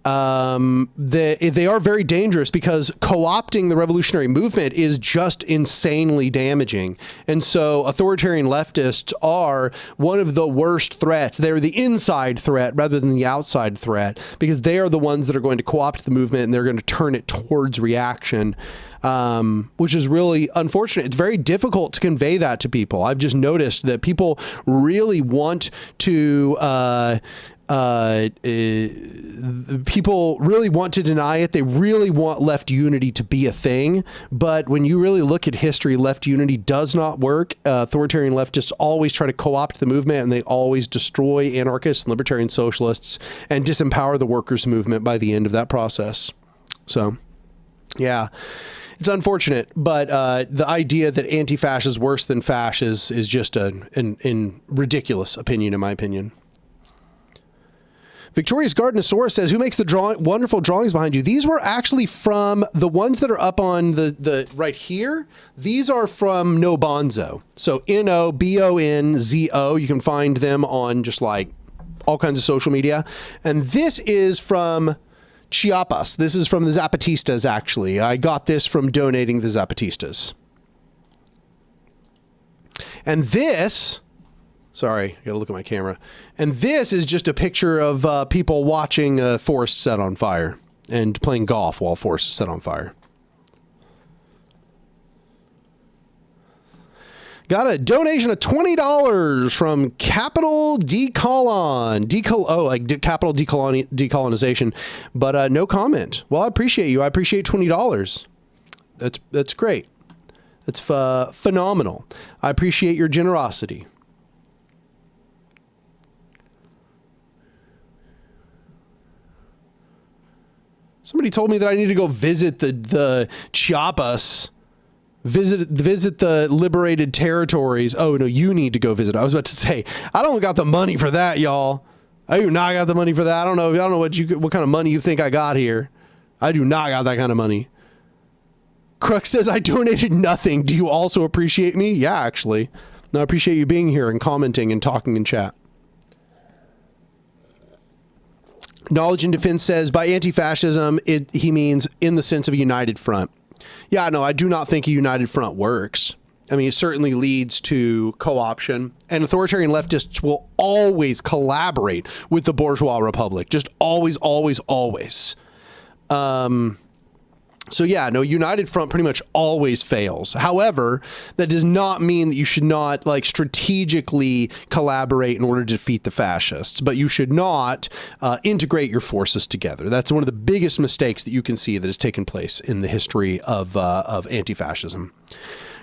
They are very dangerous because co-opting the revolutionary movement is just insanely damaging. And so authoritarian leftists are one of the worst threats. They're the inside threat rather than the outside threat, because they are the ones that are going to co-opt the movement and they're going to turn it towards reaction. Which is really unfortunate. It's very difficult to convey that to people. I've just noticed that people really want to, people really want to deny it. They really want left unity to be a thing. But when you really look at history, left unity does not work. Authoritarian leftists always try to co-opt the movement, and they always destroy anarchists and libertarian socialists and disempower the workers' movement by the end of that process. So, yeah. It's unfortunate, but the idea that anti-fascist is worse than fascist is just an ridiculous opinion, in my opinion. Victorious Gardenosaurus says, who makes the wonderful drawings behind you? These were actually from the ones that are up on the right here. These are from No Bonzo. So Nobonzo. You can find them on just like all kinds of social media. And this is from Chiapas. This is from the Zapatistas, actually. I got this from donating the Zapatistas. And this, sorry, I gotta look at my camera. And this is just a picture of people watching a forest set on fire and playing golf while a forest is set on fire. Got a donation of $20 from Capital Capital Decolonization, but no comment. Well, I appreciate you. I appreciate $20. That's great. That's phenomenal. I appreciate your generosity. Somebody told me that I need to go visit the Chiapas. Visit the liberated territories. Oh, no, you need to go visit. I was about to say, I don't got the money for that, y'all. I do not got the money for that. I don't know what kind of money you think I got here. I do not got that kind of money. Crux says, I donated nothing. Do you also appreciate me? Yeah, actually. No, I appreciate you being here and commenting and talking in chat. Knowledge and Defense says, by anti-fascism, he means in the sense of a united front. Yeah, no, I do not think a united front works. I mean, it certainly leads to co-option, and authoritarian leftists will always collaborate with the bourgeois republic. Just always, always, always. So yeah, no, united front pretty much always fails. However, that does not mean that you should not like strategically collaborate in order to defeat the fascists, but you should not integrate your forces together. That's one of the biggest mistakes that you can see that has taken place in the history of anti-fascism.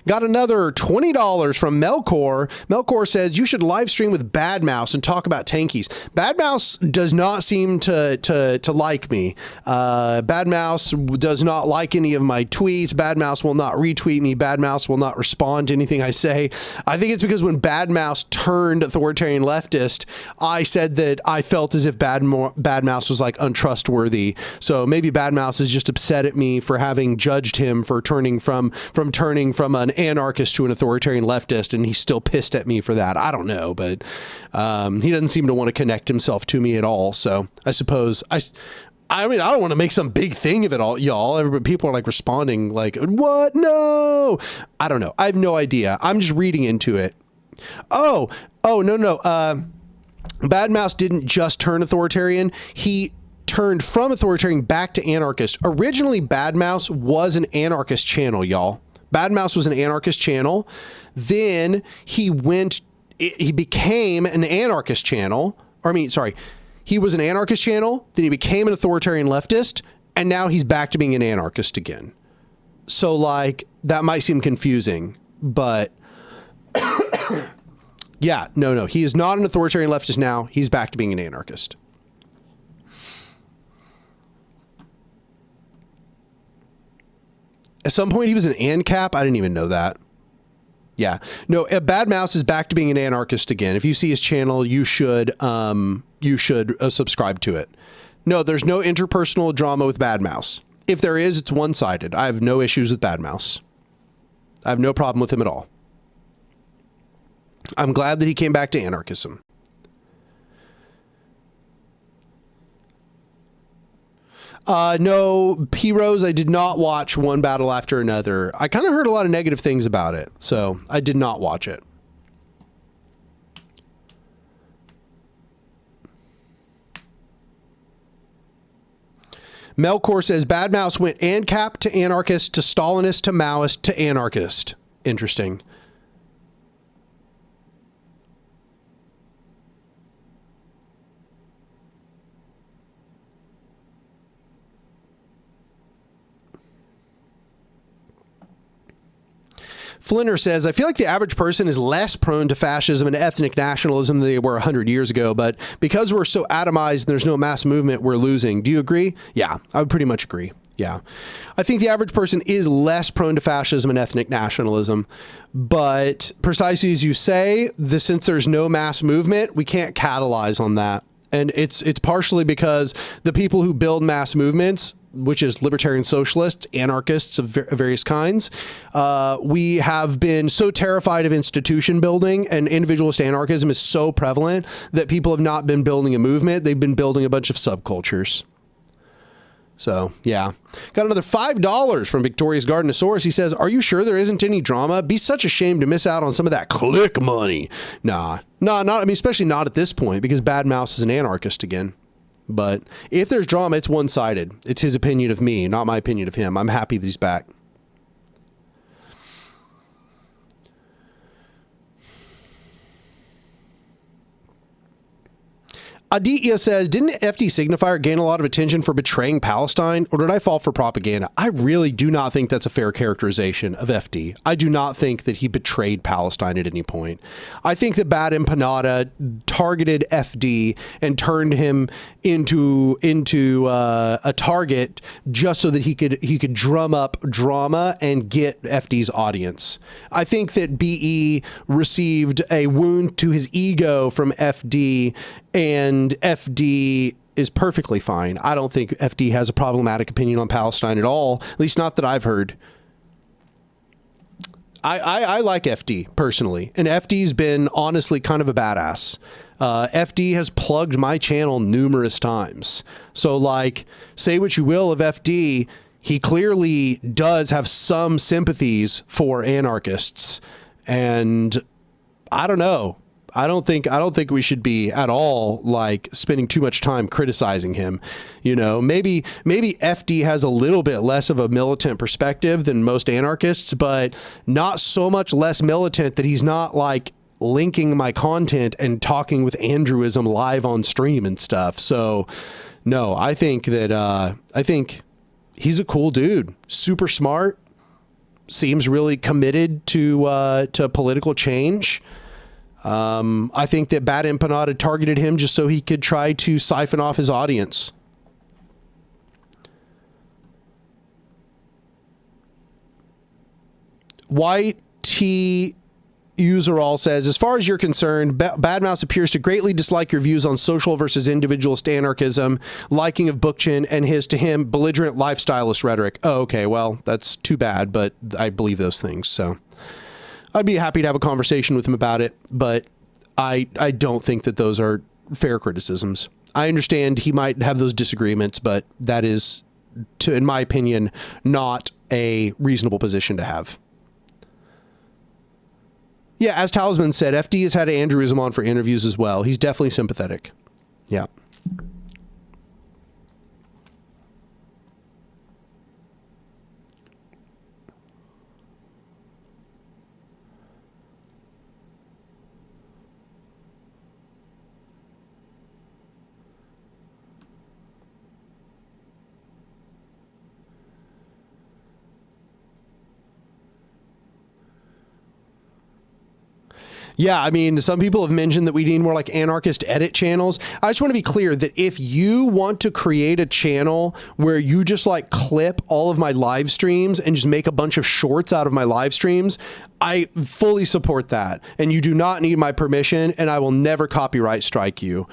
Got another $20 from Melkor. Melkor says, you should live stream with Bad Mouse and talk about tankies. Bad Mouse does not seem to like me. Bad Mouse does not like any of my tweets. Bad Mouse will not retweet me. Bad Mouse will not respond to anything I say. I think it's because when Bad Mouse turned authoritarian leftist, I said that I felt as if Bad Mouse was like untrustworthy. So maybe Bad Mouse is just upset at me for having judged him for turning from an anarchist to an authoritarian leftist, and he's still pissed at me for that. I don't know, but he doesn't seem to want to connect himself to me at all. So I suppose I mean, I don't want to make some big thing of it all, y'all. People are like responding like, what? No, I don't know. I have no idea. I'm just reading into it. Oh, no. Bad Mouse didn't just turn authoritarian. He turned from authoritarian back to anarchist. Originally, Bad Mouse was an anarchist channel, y'all. Bad Mouse was an anarchist channel. Then he became an anarchist channel. He was an anarchist channel. Then he became an authoritarian leftist. And now he's back to being an anarchist again. So like, that might seem confusing, but yeah, no. He is not an authoritarian leftist now. He's back to being an anarchist. At some point, he was an ANCAP. I didn't even know that. Yeah. No, Bad Mouse is back to being an anarchist again. If you see his channel, you should subscribe to it. No, there's no interpersonal drama with Bad Mouse. If there is, it's one-sided. I have no issues with Bad Mouse. I have no problem with him at all. I'm glad that he came back to anarchism. No, P-Rose, I did not watch one battle after another. I kind of heard a lot of negative things about it, so I did not watch it. Melkor says, Bad Mouse went ANCAP to anarchist to Stalinist to Maoist to anarchist. Interesting. Flinner says, I feel like the average person is less prone to fascism and ethnic nationalism than they were 100 years ago, but because we're so atomized and there's no mass movement, we're losing. Do you agree? Yeah, I would pretty much agree. Yeah. I think the average person is less prone to fascism and ethnic nationalism, but precisely as you say, since there's no mass movement, we can't catalyze on that. And it's partially because the people who build mass movements which is libertarian socialists, anarchists of various kinds. We have been so terrified of institution building, and individualist anarchism is so prevalent that people have not been building a movement. They've been building a bunch of subcultures. So, yeah. Got another $5 from Victoria's Gardenosaurus. He says, are you sure there isn't any drama? Be such a shame to miss out on some of that click money. Nah, not, I mean, especially not at this point, because Bad Mouse is an anarchist again. But if there's drama, it's one-sided. It's his opinion of me, not my opinion of him. I'm happy that he's back. Aditya says, didn't FD Signifier gain a lot of attention for betraying Palestine, or did I fall for propaganda? I really do not think that's a fair characterization of FD. I do not think that he betrayed Palestine at any point. I think that Bad Empanada targeted FD and turned him into a target just so that he could drum up drama and get FD's audience. I think that BE received a wound to his ego from FD, and FD is perfectly fine. I don't think FD has a problematic opinion on Palestine at all, at least not that I've heard. I like FD personally, and FD's been honestly kind of a badass. FD has plugged my channel numerous times. So, like, say what you will of FD, he clearly does have some sympathies for anarchists, and I don't know. I don't think we should be at all like spending too much time criticizing him. You know, maybe FD has a little bit less of a militant perspective than most anarchists, but not so much less militant that he's not like linking my content and talking with Andrewism live on stream and stuff. So no, I think he's a cool dude, super smart, seems really committed to political change. I think that Bad Empanada targeted him just so he could try to siphon off his audience. White T Userall says, as far as you're concerned, Bad Mouse appears to greatly dislike your views on social versus individualist anarchism, liking of Bookchin, and his, to him, belligerent lifestylist rhetoric. Oh, okay, well, that's too bad, but I believe those things, so I'd be happy to have a conversation with him about it, but I don't think that those are fair criticisms. I understand he might have those disagreements, but that is, in my opinion, not a reasonable position to have. Yeah, as Talisman said, FD has had Andrewism on for interviews as well. He's definitely sympathetic. Yeah. Yeah, I mean, some people have mentioned that we need more like anarchist edit channels. I just want to be clear that if you want to create a channel where you just like clip all of my live streams and just make a bunch of shorts out of my live streams, I fully support that. And you do not need my permission, and I will never copyright strike you.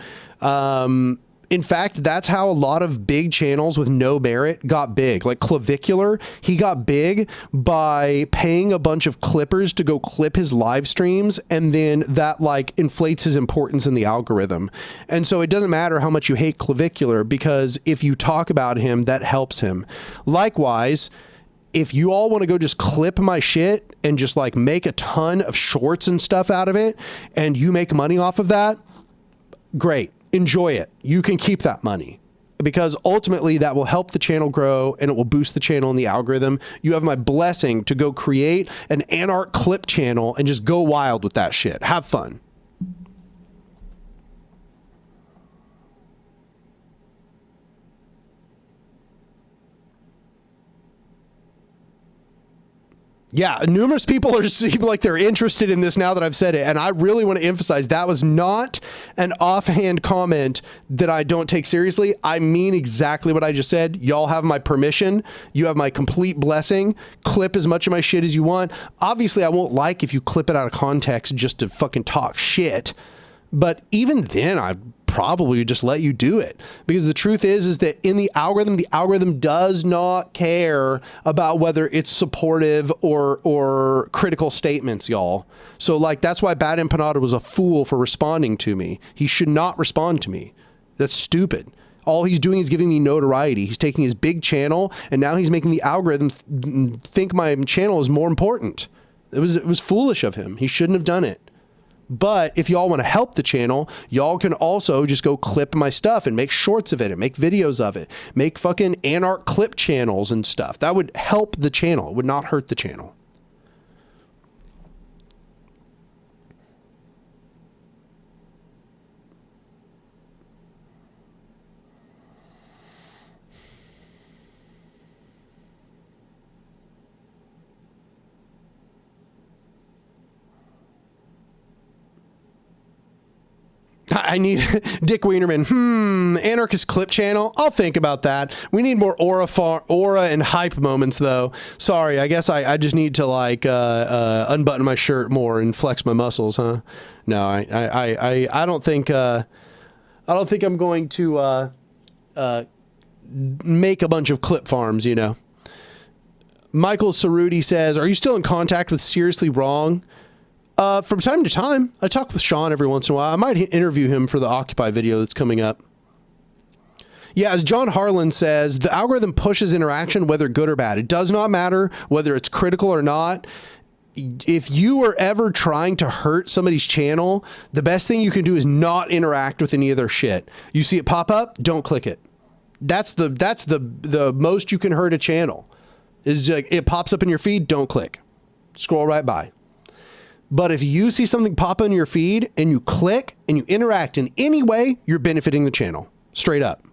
In fact, that's how a lot of big channels with no merit got big. Like Clavicular, he got big by paying a bunch of clippers to go clip his live streams, and then that like inflates his importance in the algorithm. And so it doesn't matter how much you hate Clavicular, because if you talk about him, that helps him. Likewise, if you all want to go just clip my shit and just like make a ton of shorts and stuff out of it, and you make money off of that, great. Enjoy it. You can keep that money, because ultimately that will help the channel grow and it will boost the channel in the algorithm. You have my blessing to go create an Anark clip channel and just go wild with that shit. Have fun. Yeah, numerous people are seem like they're interested in this now that I've said it, and I really want to emphasize that was not an offhand comment that I don't take seriously. I mean exactly what I just said. Y'all have my permission. You have my complete blessing. Clip as much of my shit as you want. Obviously, I won't like if you clip it out of context just to fucking talk shit, but even then, I probably just let you do it, because the truth is that in the algorithm does not care about whether it's supportive or critical statements, y'all. So like, that's why Bad Empanada was a fool for responding to me. He should not respond to me. That's stupid. All he's doing is giving me notoriety. He's taking his big channel and now he's making the algorithm think my channel is more important. It was foolish of him. He shouldn't have done it. But if y'all want to help the channel, y'all can also just go clip my stuff and make shorts of it and make videos of it. Make fucking Anark clip channels and stuff. That would help the channel. It would not hurt the channel. I need Dick Wienerman. Anarchist clip channel. I'll think about that. We need more aura and hype moments, though. Sorry, I guess I just need to like unbutton my shirt more and flex my muscles, huh? No, I don't think I'm going to make a bunch of clip farms. You know. Michael Cerruti says, "Are you still in contact with Seriously Wrong?" From time to time. I talk with Sean every once in a while. I might interview him for the Occupy video that's coming up. Yeah, as John Harlan says, the algorithm pushes interaction, whether good or bad. It does not matter whether it's critical or not. If you are ever trying to hurt somebody's channel, the best thing you can do is not interact with any of their shit. You see it pop up, don't click it. That's the most you can hurt a channel. Is like it pops up in your feed, don't click. Scroll right by. But if you see something pop in your feed and you click and you interact in any way, you're benefiting the channel. Straight up.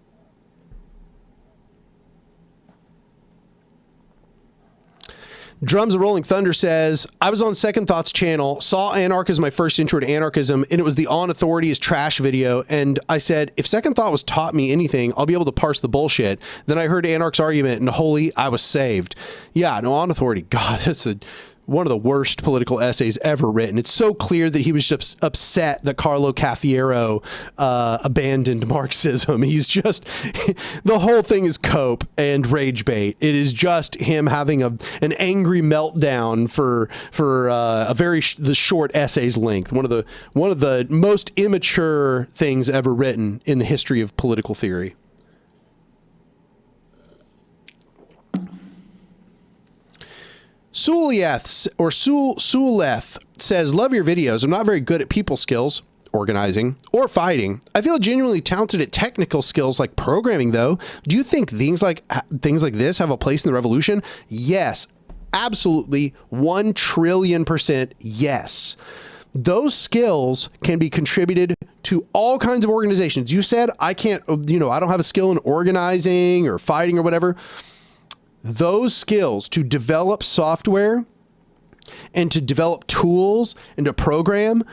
Drums of Rolling Thunder says, I was on Second Thought's channel, saw Anark as my first intro to anarchism, and it was the On Authority is Trash video. And I said, if Second Thought was taught me anything, I'll be able to parse the bullshit. Then I heard Anark's argument and holy, I was saved. Yeah, no, On Authority, God, that's one of the worst political essays ever written. It's so clear that he was just upset that Carlo Caffiero abandoned Marxism. He's just, the whole thing is cope and rage bait. It is just him having an angry meltdown for the short essay's length. One of the most immature things ever written in the history of political theory. Suleth says, love your videos. I'm not very good at people skills, organizing, or fighting. I feel genuinely talented at technical skills like programming, though. Do you think things like this have a place in the revolution? Yes, absolutely, 1,000,000,000,000% yes. Those skills can be contributed to all kinds of organizations. You said, I can't, I don't have a skill in organizing or fighting or whatever. Those skills to develop software and to develop tools and to program,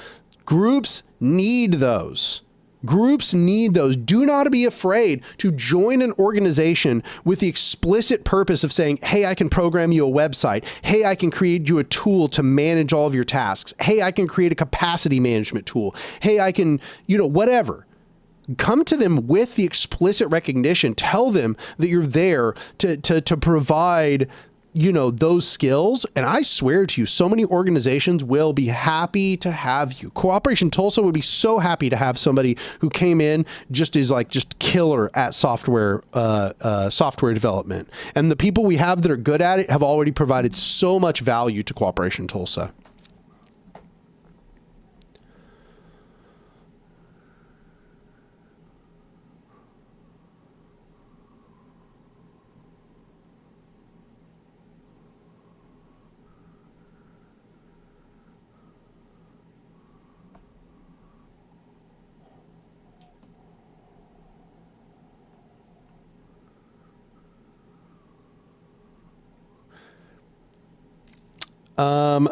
groups need those. Groups need those. Do not be afraid to join an organization with the explicit purpose of saying, hey, I can program you a website. Hey, I can create you a tool to manage all of your tasks. Hey, I can create a capacity management tool. Hey, I can, whatever. Come to them with the explicit recognition. Tell them that you're there to provide, those skills. And I swear to you, so many organizations will be happy to have you. Cooperation Tulsa would be so happy to have somebody who came in just killer at software development. And the people we have that are good at it have already provided so much value to Cooperation Tulsa.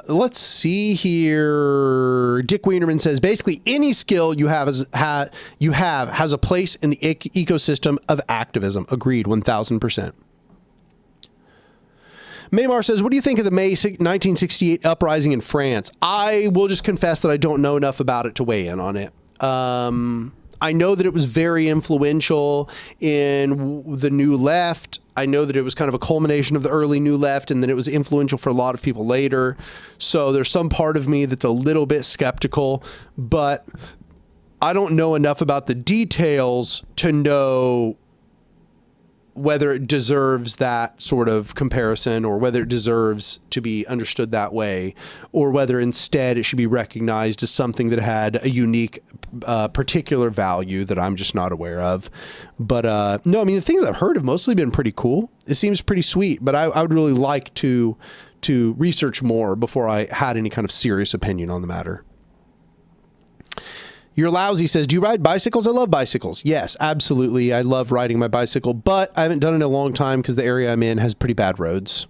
Let's see here. Dick Wienerman says, basically any skill you have has a place in the ecosystem of activism. Agreed, 1000%. Maymar says, what do you think of the May 1968 uprising in France? I will just confess that I don't know enough about it to weigh in on it. I know that it was very influential in the New Left. I know that it was kind of a culmination of the early New Left, and then it was influential for a lot of people later. So there's some part of me that's a little bit skeptical, but I don't know enough about the details to know whether it deserves that sort of comparison, or whether it deserves to be understood that way, or whether instead it should be recognized as something that had a unique, particular value that I'm just not aware of. But no, I mean, the things I've heard have mostly been pretty cool. It seems pretty sweet, but I would really like to research more before I had any kind of serious opinion on the matter. You're Lousy says, do you ride bicycles? I love bicycles. Yes, absolutely. I love riding my bicycle, but I haven't done it in a long time because the area I'm in has pretty bad roads.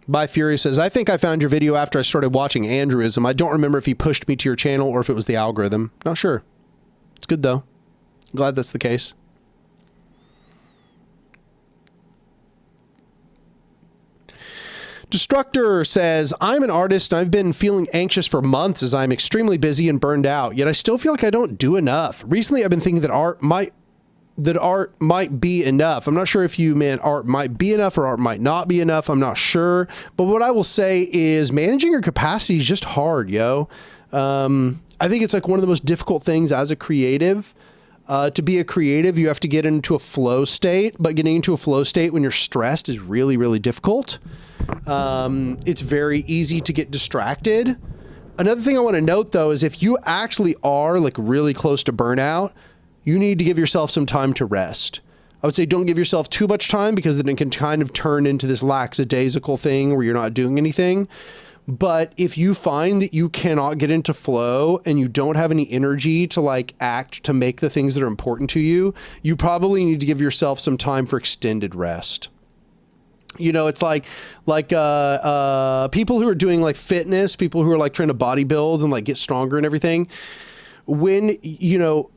By Fury says, I think I found your video after I started watching Andrewism. I don't remember if he pushed me to your channel or if it was the algorithm. Not sure. It's good, though. I'm glad that's the case. Destructor says, I'm an artist and I've been feeling anxious for months as I'm extremely busy and burned out, yet I still feel like I don't do enough. Recently, I've been thinking that art might be enough. I'm not sure if you meant art might be enough or art might not be enough. I'm not sure. But what I will say is managing your capacity is just hard, yo. I think it's like one of the most difficult things as a creative. To be a creative, you have to get into a flow state, but getting into a flow state when you're stressed is really, really difficult. It's very easy to get distracted. Another thing I want to note, though, is if you actually are like really close to burnout, you need to give yourself some time to rest. I would say don't give yourself too much time, because then it can kind of turn into this lackadaisical thing where you're not doing anything. But if you find that you cannot get into flow and you don't have any energy to like act to make the things that are important to you, you probably need to give yourself some time for extended rest. You know, it's like people who are doing like fitness, people who are like trying to bodybuild and like get stronger and everything. When, you know,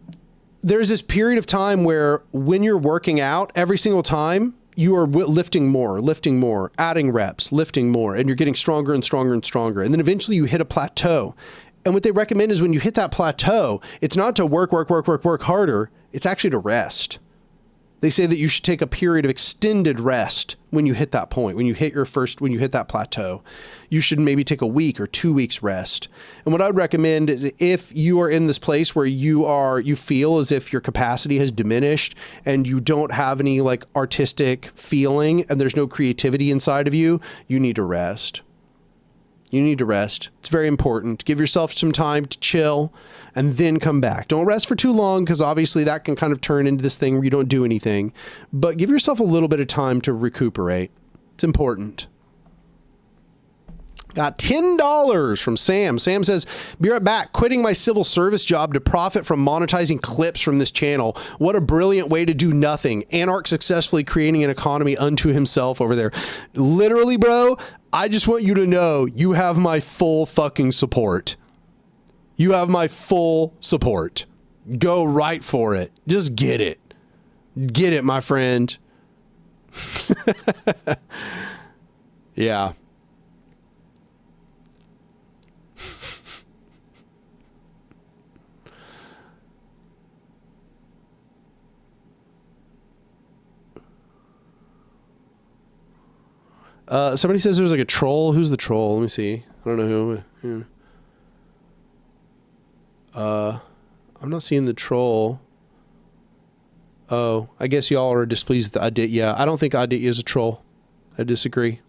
there's this period of time where when you're working out every single time, you are lifting more, adding reps, lifting more, and you're getting stronger and stronger and stronger. And then eventually you hit a plateau. And what they recommend is when you hit that plateau, it's not to work harder. It's actually to rest. They say that you should take a period of extended rest when you hit that point, when you hit that plateau. You should maybe take a week or 2 weeks rest. And what I would recommend is if you are in this place where you feel as if your capacity has diminished and you don't have any like artistic feeling and there's no creativity inside of you, you need to rest. You need to rest. It's very important. Give yourself some time to chill and then come back. Don't rest for too long, because obviously that can kind of turn into this thing where you don't do anything. But give yourself a little bit of time to recuperate. It's important. Got $10 from Sam. Sam says, be right back. Quitting my civil service job to profit from monetizing clips from this channel. What a brilliant way to do nothing. Anark successfully creating an economy unto himself over there. Literally, bro, I just want you to know you have my full fucking support. You have my full support. Go right for it. Just get it. Get it, my friend. Yeah. Somebody says there's like a troll. Who's the troll? Let me see. I don't know who. I'm not seeing the troll. Oh, I guess y'all are displeased with Adit. Yeah, I don't think Adit is a troll. I disagree.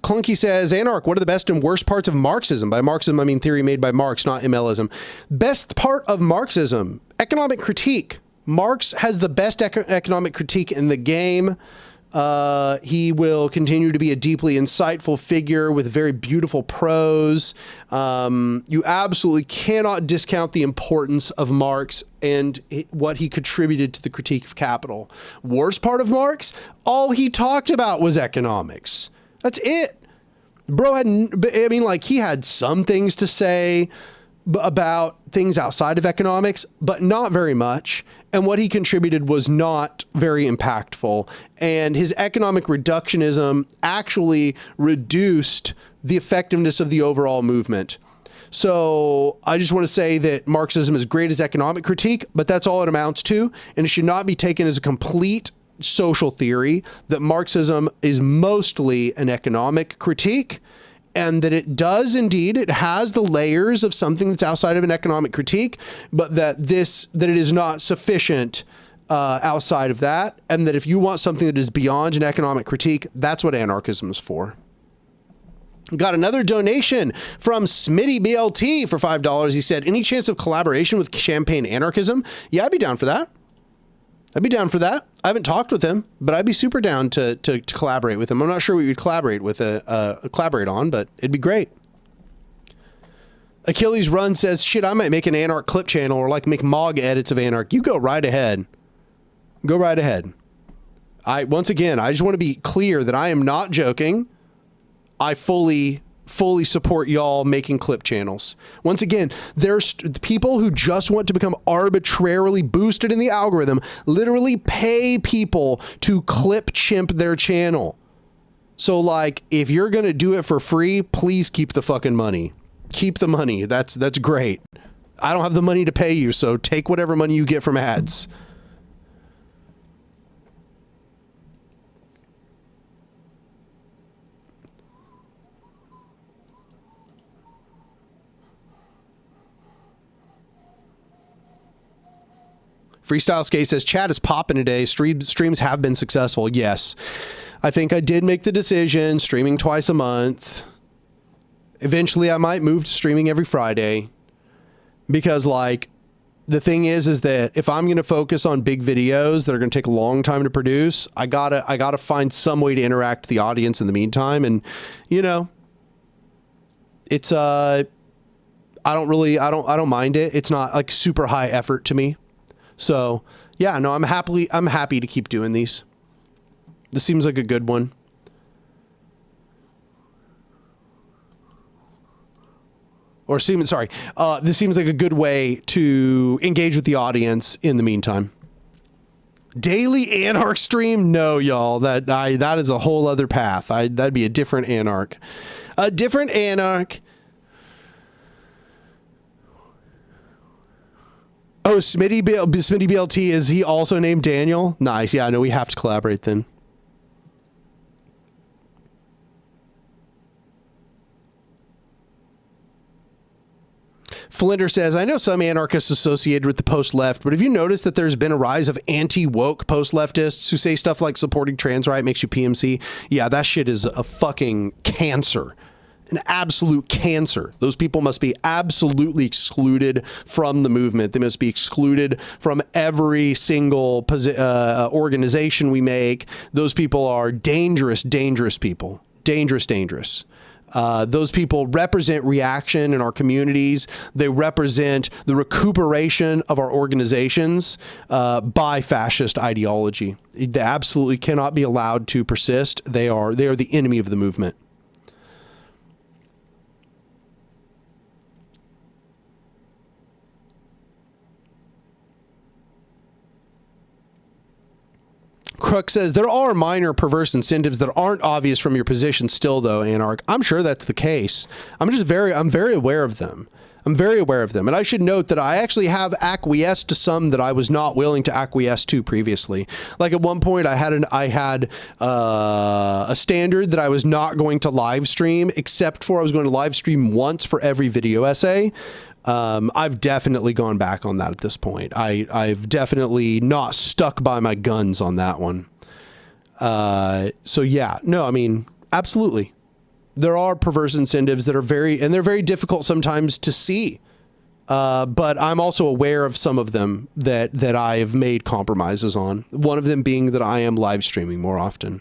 Clunky says, Anark, what are the best and worst parts of Marxism? By Marxism, I mean theory made by Marx, not MLism. Best part of Marxism, economic critique. Marx has the best economic critique in the game. He will continue to be a deeply insightful figure with very beautiful prose. You absolutely cannot discount the importance of Marx and what he contributed to the critique of capital. Worst part of Marx, all he talked about was economics. That's it. Bro had, I mean, like, he had some things to say about things outside of economics, but not very much. And what he contributed was not very impactful. And his economic reductionism actually reduced the effectiveness of the overall movement. So I just want to say that Marxism is great as economic critique, but that's all it amounts to. And it should not be taken as a complete social theory, that Marxism is mostly an economic critique, and that it does indeed, it has the layers of something that's outside of an economic critique, but that it is not sufficient outside of that. And that if you want something that is beyond an economic critique, that's what anarchism is for. Got another donation from Smitty BLT for $5. He said, any chance of collaboration with Champagne Anarchism? Yeah, I'd be down for that. I'd be down for that. I haven't talked with him, but I'd be super down to collaborate with him. I'm not sure what we'd collaborate with collaborate on, but it'd be great. Achilles Run says, shit, I might make an Anark clip channel or like make MOG edits of Anark. You go right ahead. Go right ahead. Once again, I just want to be clear that I am not joking. I fully support y'all making clip channels. Once again, there's people who just want to become arbitrarily boosted in the algorithm, literally pay people to clip chimp their channel. So like, if you're going to do it for free, please keep the fucking money. Keep the money. That's great. I don't have the money to pay you, so take whatever money you get from ads. Freestyle Skate says, chat is popping today. Streams have been successful. Yes. I think I did make the decision, streaming twice a month. Eventually I might move to streaming every Friday, because like the thing is that if I'm going to focus on big videos that are going to take a long time to produce, I gotta find some way to interact with the audience in the meantime. And you know, it's, I don't mind it. It's not like super high effort to me. So yeah, no, I'm happy to keep doing these. This seems like a good one. This seems like a good way to engage with the audience in the meantime. Daily Anark stream? No, y'all, that is a whole other path. That'd be a different Anark. A different Anark. Oh, Smitty BLT, is he also named Daniel? Nice. Yeah, I know we have to collaborate then. Flinder says, I know some anarchists associated with the post-left, but have you noticed that there's been a rise of anti-woke post-leftists who say stuff like supporting trans right makes you PMC? Yeah, that shit is a fucking cancer. An absolute cancer. Those people must be absolutely excluded from the movement. They must be excluded from every single organization we make. Those people are dangerous, dangerous people. Dangerous, dangerous. Those people represent reaction in our communities. They represent the recuperation of our organizations by fascist ideology. They absolutely cannot be allowed to persist. They are the enemy of the movement. Crook says, there are minor perverse incentives that aren't obvious from your position still, though, Anark. I'm sure that's the case. I'm very aware of them. I'm very aware of them. And I should note that I actually have acquiesced to some that I was not willing to acquiesce to previously. Like at one point I had a standard that I was not going to live stream, except for I was going to live stream once for every video essay. I've definitely gone back on that at this point. I've definitely not stuck by my guns on that one. So yeah, no, I mean, absolutely. There are perverse incentives that are they're very difficult sometimes to see. But I'm also aware of some of them that I have made compromises on. One of them being that I am live streaming more often.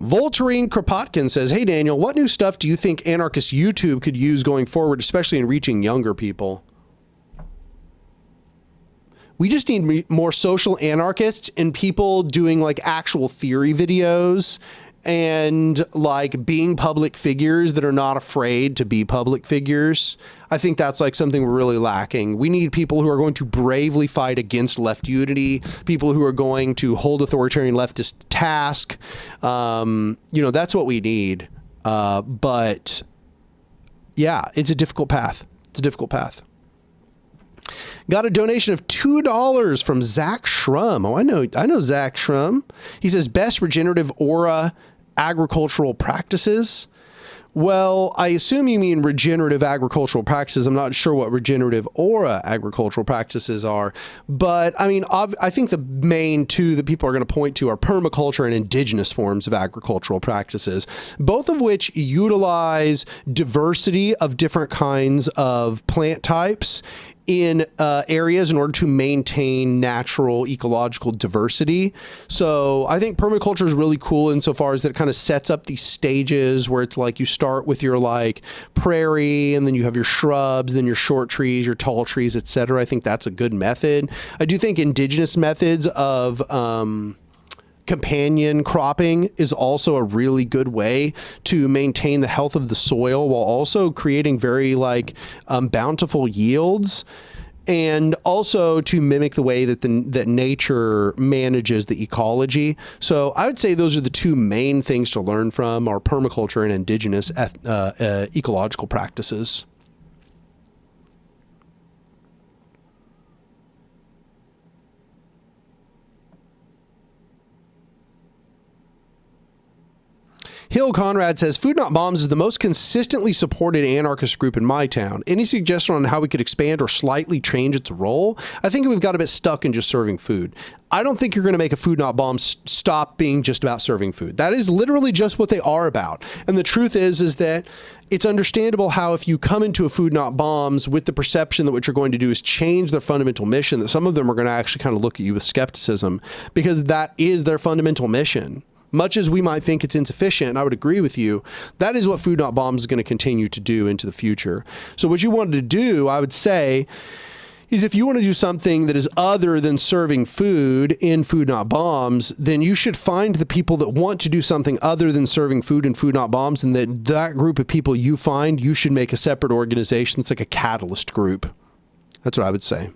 Voltarine Kropotkin says, hey, Daniel, what new stuff do you think anarchist YouTube could use going forward, especially in reaching younger people? We just need more social anarchists and people doing like actual theory videos and like being public figures that are not afraid to be public figures. I think that's like something we're really lacking. We need people who are going to bravely fight against left unity, people who are going to hold authoritarian leftist task. You know, that's what we need. But yeah, it's a difficult path. It's a difficult path. Got a donation of $2 from Zach Shrum. Oh, I know Zach Shrum. He says, best regenerative aura agricultural practices. Well, I assume you mean regenerative agricultural practices. I'm not sure what regenerative aura agricultural practices are, but I mean, I think the main two that people are going to point to are permaculture and indigenous forms of agricultural practices, both of which utilize diversity of different kinds of plant types in areas in order to maintain natural ecological diversity. So I think permaculture is really cool insofar as that it kind of sets up these stages where it's like you start with your like prairie, and then you have your shrubs, then your short trees, your tall trees, etc. I think that's a good method. I do think indigenous methods of companion cropping is also a really good way to maintain the health of the soil while also creating very like bountiful yields, and also to mimic the way that that nature manages the ecology. So I would say those are the two main things to learn from, are permaculture and indigenous ecological practices. Hill Conrad says, Food Not Bombs is the most consistently supported anarchist group in my town. Any suggestion on how we could expand or slightly change its role? I think we've got a bit stuck in just serving food. I don't think you're going to make a Food Not Bombs stop being just about serving food. That is literally just what they are about. And the truth is that it's understandable how if you come into a Food Not Bombs with the perception that what you're going to do is change their fundamental mission, that some of them are going to actually kind of look at you with skepticism, because that is their fundamental mission. Much as we might think it's insufficient, and I would agree with you, that is what Food Not Bombs is going to continue to do into the future. So what you wanted to do, I would say, is if you want to do something that is other than serving food in Food Not Bombs, then you should find the people that want to do something other than serving food in Food Not Bombs, and that group of people you find, you should make a separate organization. It's like a catalyst group. That's what I would say.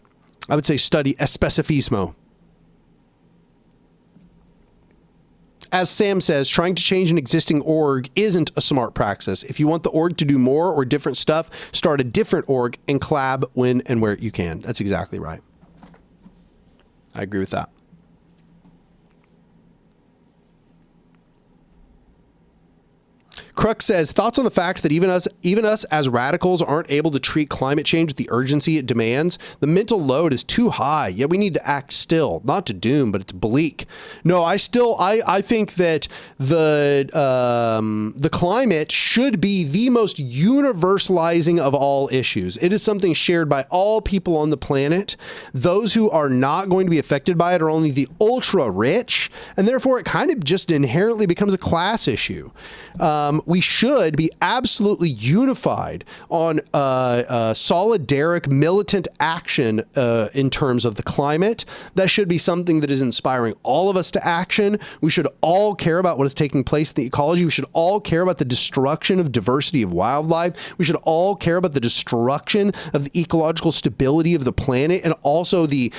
I would say study especificismo. As Sam says, trying to change an existing org isn't a smart praxis. If you want the org to do more or different stuff, start a different org and collab when and where you can. That's exactly right. I agree with that. Crux says, thoughts on the fact that even us as radicals aren't able to treat climate change with the urgency it demands. The mental load is too high, yet we need to act still, not to doom, but it's bleak. No, I think that the climate should be the most universalizing of all issues. It is something shared by all people on the planet. Those who are not going to be affected by it are only the ultra rich, and therefore it kind of just inherently becomes a class issue. We should be absolutely unified on solidaric militant action in terms of the climate. That should be something that is inspiring all of us to action. We should all care about what is taking place in the ecology. We should all care about the destruction of diversity of wildlife. We should all care about the destruction of the ecological stability of the planet, and also the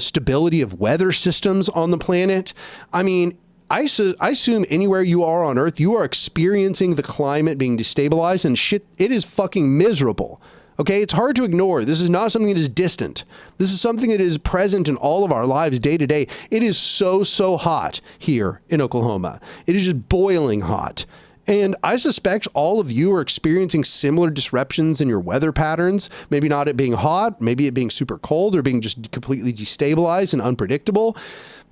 stability of weather systems on the planet. I mean, I assume anywhere you are on Earth, you are experiencing the climate being destabilized, and shit, it is fucking miserable. Okay, it's hard to ignore. This is not something that is distant. This is something that is present in all of our lives day to day. It is so hot here in Oklahoma. It is just boiling hot. And I suspect all of you are experiencing similar disruptions in your weather patterns. Maybe not it being hot, maybe it being super cold, or being just completely destabilized and unpredictable.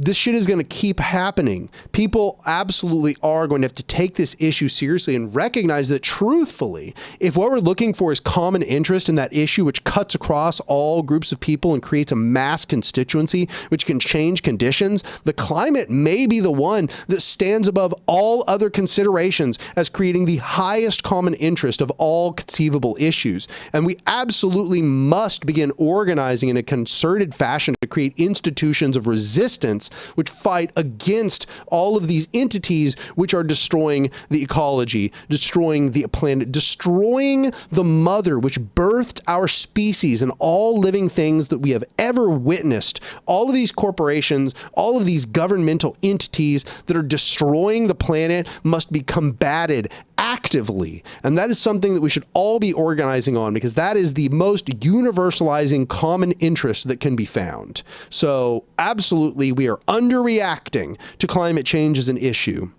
this shit is going to keep happening. People absolutely are going to have to take this issue seriously and recognize that, truthfully, if what we're looking for is common interest in that issue, which cuts across all groups of people and creates a mass constituency, which can change conditions, the climate may be the one that stands above all other considerations as creating the highest common interest of all conceivable issues. And we absolutely must begin organizing in a concerted fashion to create institutions of resistance which fight against all of these entities which are destroying the ecology, destroying the planet, destroying the mother which birthed our species and all living things that we have ever witnessed. All of these corporations, all of these governmental entities that are destroying the planet must be combated actively. And that is something that we should all be organizing on, because that is the most universalizing common interest that can be found. So absolutely, we are underreacting to climate change as an issue.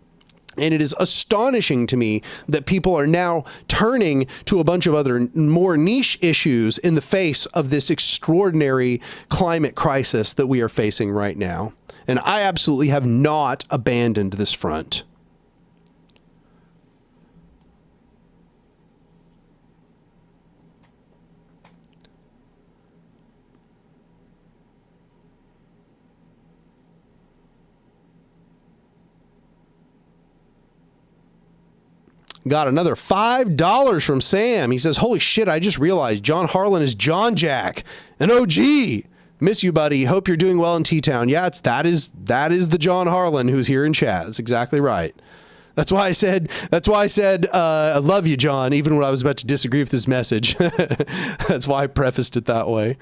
And it is astonishing to me that people are now turning to a bunch of other more niche issues in the face of this extraordinary climate crisis that we are facing right now. And I absolutely have not abandoned this front. Got another $5 from Sam. He says, holy shit, I just realized John Harlan is John Jack, an OG. Miss you, buddy. Hope you're doing well in T-Town. Yeah, that is the John Harlan who's here in chat. That's exactly right. That's why I said, I love you, John, even when I was about to disagree with this message. That's why I prefaced it that way.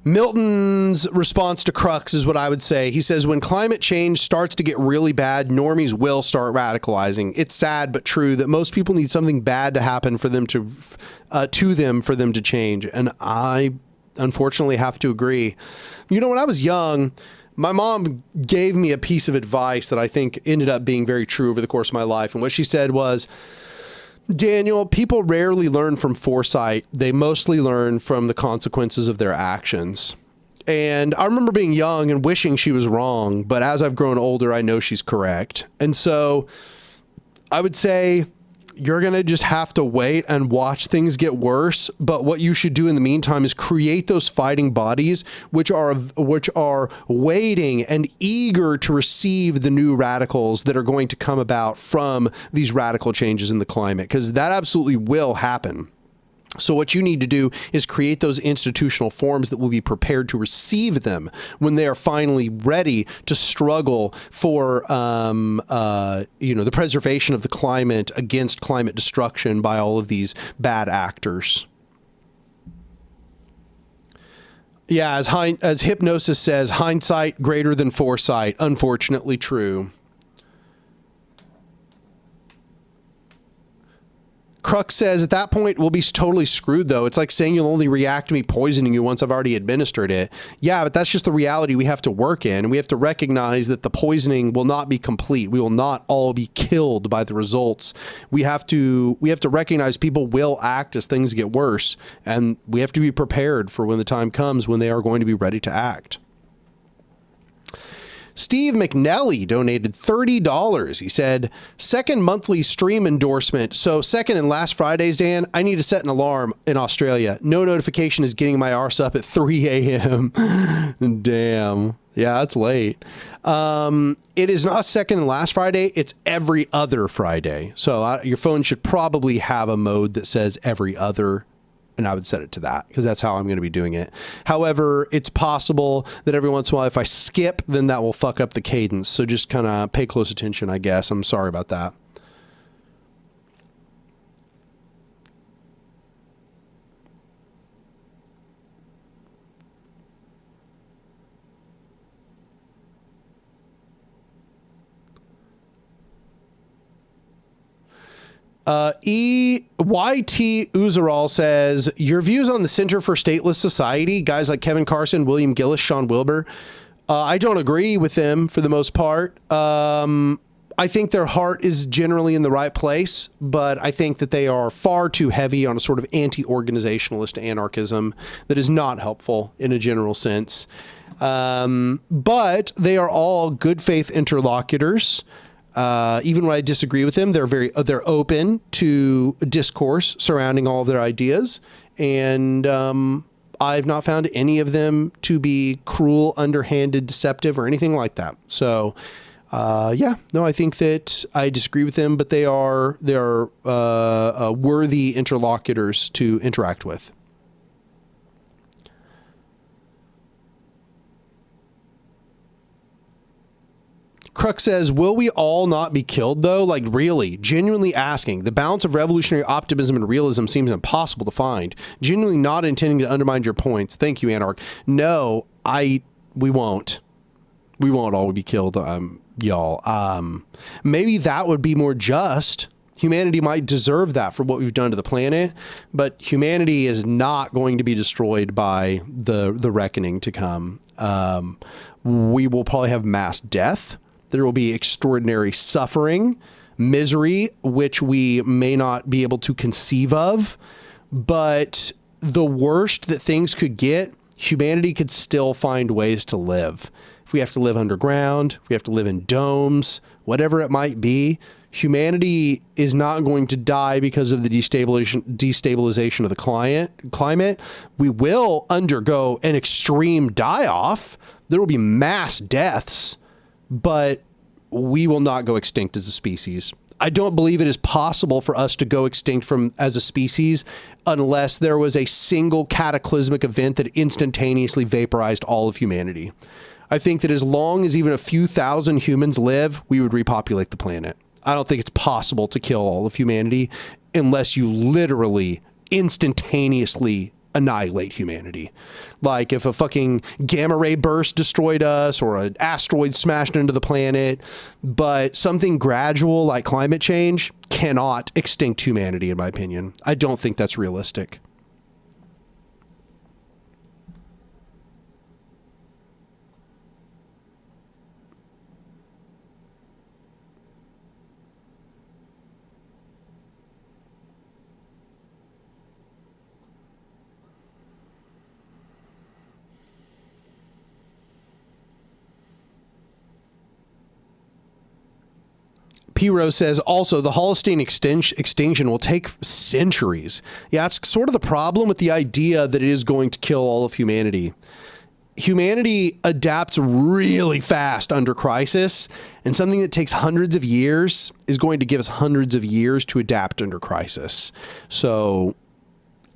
Milton's response to Crux is what I would say. He says, when climate change starts to get really bad, normies will start radicalizing. It's sad but true that most people need something bad to happen for them to them to change. And I unfortunately have to agree. You know, when I was young, my mom gave me a piece of advice that I think ended up being very true over the course of my life. And what she said was, Daniel, people rarely learn from foresight. They mostly learn from the consequences of their actions. And I remember being young and wishing she was wrong, but as I've grown older, I know she's correct. And so I would say you're going to just have to wait and watch things get worse. But what you should do in the meantime is create those fighting bodies which are waiting and eager to receive the new radicals that are going to come about from these radical changes in the climate, because that absolutely will happen. So what you need to do is create those institutional forms that will be prepared to receive them when they are finally ready to struggle for, the preservation of the climate against climate destruction by all of these bad actors. Yeah, as Hypnosis says, hindsight greater than foresight. Unfortunately true. Crux says, at that point, we'll be totally screwed, though. It's like saying you'll only react to me poisoning you once I've already administered it. Yeah, but that's just the reality we have to work in. And we have to recognize that the poisoning will not be complete. We will not all be killed by the results. We have to recognize people will act as things get worse. And we have to be prepared for when the time comes when they are going to be ready to act. Steve McNelly donated $30. He said, second monthly stream endorsement. So second and last Fridays, Dan, I need to set an alarm in Australia. No notification is getting my arse up at 3 a.m. Damn. Yeah, that's late. It is not second and last Friday. It's every other Friday. So your phone should probably have a mode that says every other, and I would set it to that because that's how I'm going to be doing it. However, it's possible that every once in a while, if I skip, then that will fuck up the cadence. So just kind of pay close attention, I guess. I'm sorry about that. EYT Uzaral says, your views on the Center for Stateless Society, guys like Kevin Carson, William Gillis, Sean Wilbur, I don't agree with them for the most part. I think their heart is generally in the right place, but I think that they are far too heavy on a sort of anti-organizationalist anarchism that is not helpful in a general sense. But they are all good faith interlocutors. Even when I disagree with them, they're open to discourse surrounding all of their ideas. And I've not found any of them to be cruel, underhanded, deceptive, or anything like that. So, yeah, no, I think that I disagree with them, but they are worthy interlocutors to interact with. Crux says, will we all not be killed though? Like really, genuinely asking. The balance of revolutionary optimism and realism seems impossible to find. Genuinely not intending to undermine your points. Thank you, Anark. No, we won't. We won't all be killed, y'all. Maybe that would be more just. Humanity might deserve that for what we've done to the planet, but humanity is not going to be destroyed by the reckoning to come. We will probably have mass death. There will be extraordinary suffering, misery, which we may not be able to conceive of. But the worst that things could get, humanity could still find ways to live. If we have to live underground, if we have to live in domes, whatever it might be, humanity is not going to die because of the destabilization of the climate. We will undergo an extreme die-off. There will be mass deaths, but we will not go extinct as a species. I don't believe it is possible for us to go extinct as a species unless there was a single cataclysmic event that instantaneously vaporized all of humanity. I think that as long as even a few thousand humans live, we would repopulate the planet. I don't think it's possible to kill all of humanity unless you literally instantaneously annihilate humanity. Like if a fucking gamma ray burst destroyed us or an asteroid smashed into the planet, but something gradual like climate change cannot extinct humanity, in my opinion. I don't think that's realistic. P-Rose says, also, the Holocene extinction will take centuries. Yeah, that's sort of the problem with the idea that it is going to kill all of humanity. Humanity adapts really fast under crisis, and something that takes hundreds of years is going to give us hundreds of years to adapt under crisis. So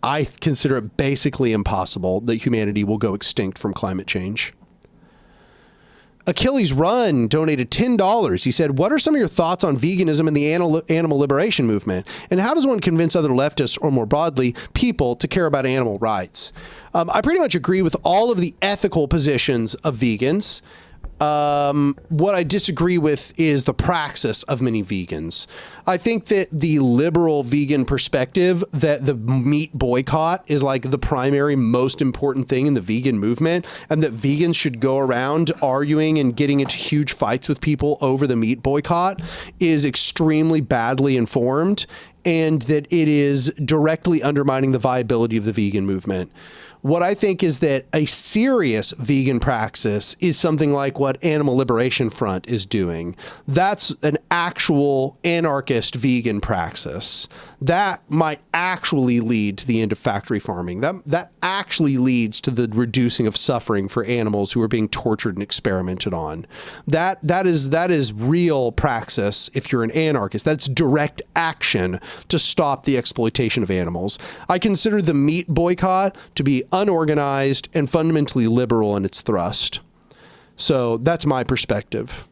I consider it basically impossible that humanity will go extinct from climate change. Achilles Run donated $10. He said, what are some of your thoughts on veganism and the animal liberation movement? And how does one convince other leftists, or more broadly, people to care about animal rights? I pretty much agree with all of the ethical positions of vegans. What I disagree with is the praxis of many vegans. I think that the liberal vegan perspective that the meat boycott is like the primary most important thing in the vegan movement, and that vegans should go around arguing and getting into huge fights with people over the meat boycott is extremely badly informed, and that it is directly undermining the viability of the vegan movement. What I think is that a serious vegan praxis is something like what Animal Liberation Front is doing. That's an actual anarchist vegan praxis. That might actually lead to the end of factory farming. That actually leads to the reducing of suffering for animals who are being tortured and experimented on. That is real praxis if you're an anarchist. That's direct action to stop the exploitation of animals. I consider the meat boycott to be unorganized and fundamentally liberal in its thrust. So that's my perspective.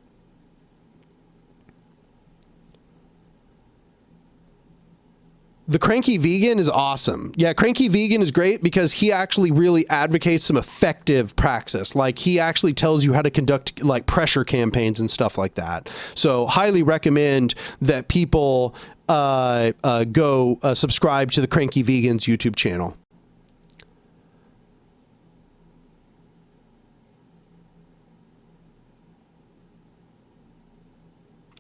The Cranky Vegan is awesome. Yeah, Cranky Vegan is great because he actually really advocates some effective praxis. Like he actually tells you how to conduct like pressure campaigns and stuff like that. So highly recommend that people go subscribe to the Cranky Vegan's YouTube channel.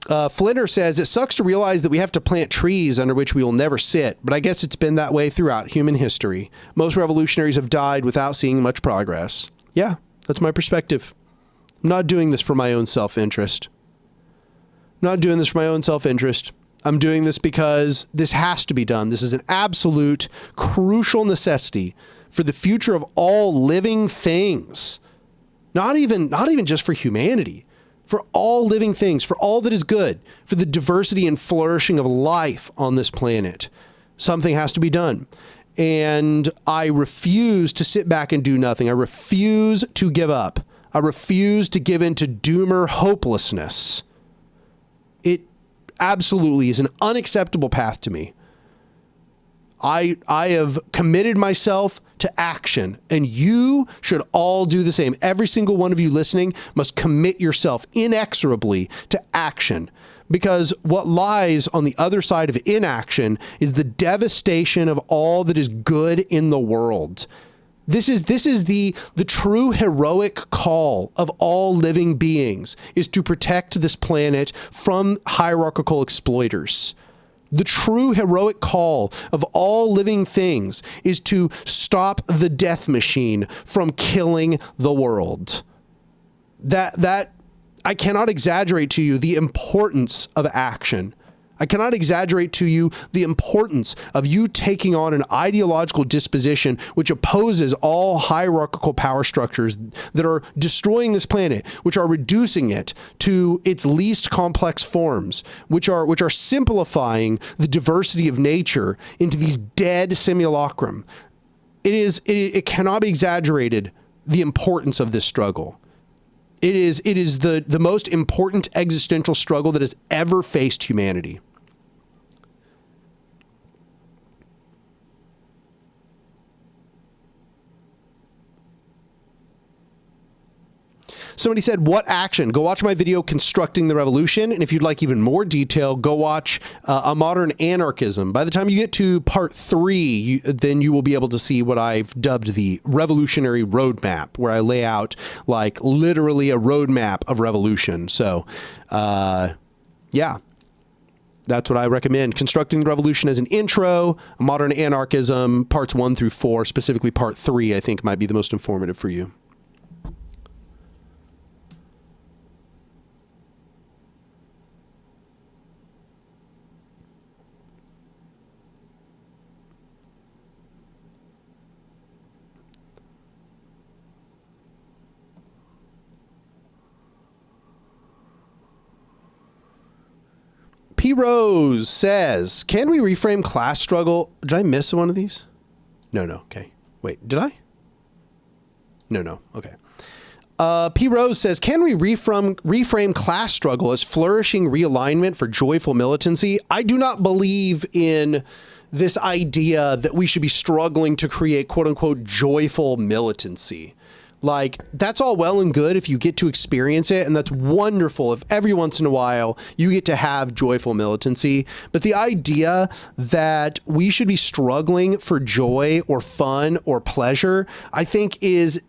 Flinter says, it sucks to realize that we have to plant trees under which we will never sit, but I guess it's been that way throughout human history. Most revolutionaries have died without seeing much progress. Yeah, that's my perspective. I'm not doing this for my own self-interest. I'm not doing this for my own self-interest. I'm doing this because this has to be done. This is an absolute crucial necessity for the future of all living things. Not even just for humanity. For all living things, for all that is good, for the diversity and flourishing of life on this planet. Something has to be done. And I refuse to sit back and do nothing. I refuse to give up. I refuse to give in to doomer hopelessness. It absolutely is an unacceptable path to me. I have committed myself to action, and you should all do the same. Every single one of you listening must commit yourself inexorably to action, because what lies on the other side of inaction is the devastation of all that is good in the world. This is the true heroic call of all living beings, is to protect this planet from hierarchical exploiters. The true heroic call of all living things is to stop the death machine from killing the world. That I cannot exaggerate to you the importance of action. I cannot exaggerate to you the importance of you taking on an ideological disposition which opposes all hierarchical power structures that are destroying this planet, which are reducing it to its least complex forms, which are simplifying the diversity of nature into these dead simulacrum. It cannot be exaggerated, the importance of this struggle. It is the most important existential struggle that has ever faced humanity. Somebody said, what action? Go watch my video, Constructing the Revolution. And if you'd like even more detail, go watch A Modern Anarchism. By the time you get to part 3, then you will be able to see what I've dubbed the revolutionary roadmap, where I lay out like literally a roadmap of revolution. So, yeah, that's what I recommend. Constructing the Revolution as an intro, A Modern Anarchism, parts 1 through 4, specifically part 3, I think might be the most informative for you. P. Rose says, can we reframe class struggle? Did I miss one of these? No. Okay. Wait, did I? No. Okay. P. Rose says, can we reframe class struggle as flourishing realignment for joyful militancy? I do not believe in this idea that we should be struggling to create quote unquote joyful militancy. Like, that's all well and good if you get to experience it, and that's wonderful if every once in a while you get to have joyful militancy. But the idea that we should be struggling for joy or fun or pleasure, I think, is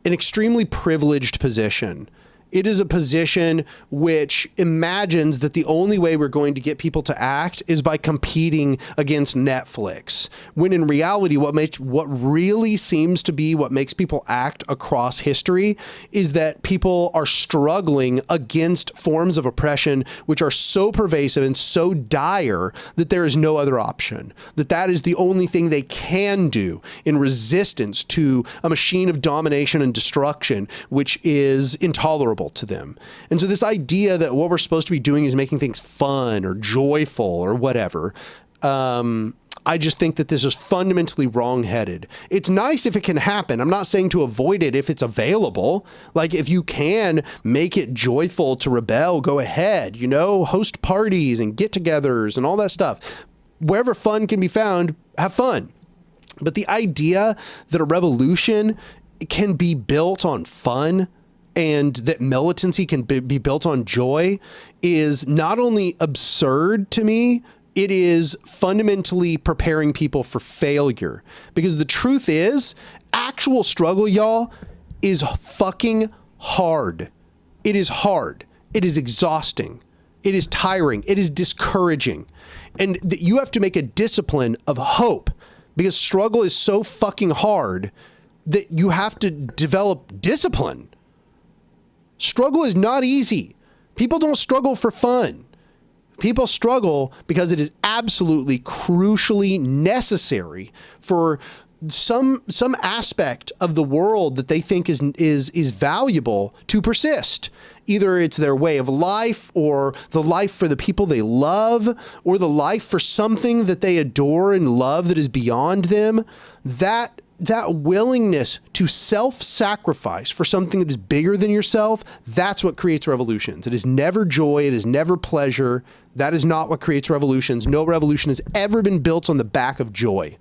an extremely privileged position. It is a position which imagines that the only way we're going to get people to act is by competing against Netflix. When in reality, what really seems to be what makes people act across history is that people are struggling against forms of oppression which are so pervasive and so dire that there is no other option. That is the only thing they can do in resistance to a machine of domination and destruction which is intolerable to them. And so this idea that what we're supposed to be doing is making things fun or joyful or whatever, I just think that this is fundamentally wrong-headed. It's nice if it can happen. I'm not saying to avoid it if it's available. Like, if you can make it joyful to rebel, go ahead, host parties and get-togethers and all that stuff. Wherever fun can be found, have fun. But the idea that a revolution can be built on fun and that militancy can be built on joy is not only absurd to me, it is fundamentally preparing people for failure. Because the truth is, actual struggle, y'all, is fucking hard. It is hard. It is exhausting. It is tiring. It is discouraging. And you have to make a discipline of hope, because struggle is so fucking hard that you have to develop discipline. Struggle is not easy. People don't struggle for fun. People struggle because it is absolutely crucially necessary for some aspect of the world that they think is valuable to persist. Either it's their way of life, or the life for the people they love, or the life for something that they adore and love that is beyond them. That willingness to self-sacrifice for something that is bigger than yourself, that's what creates revolutions. It is never joy. It is never pleasure. That is not what creates revolutions. No revolution has ever been built on the back of joy.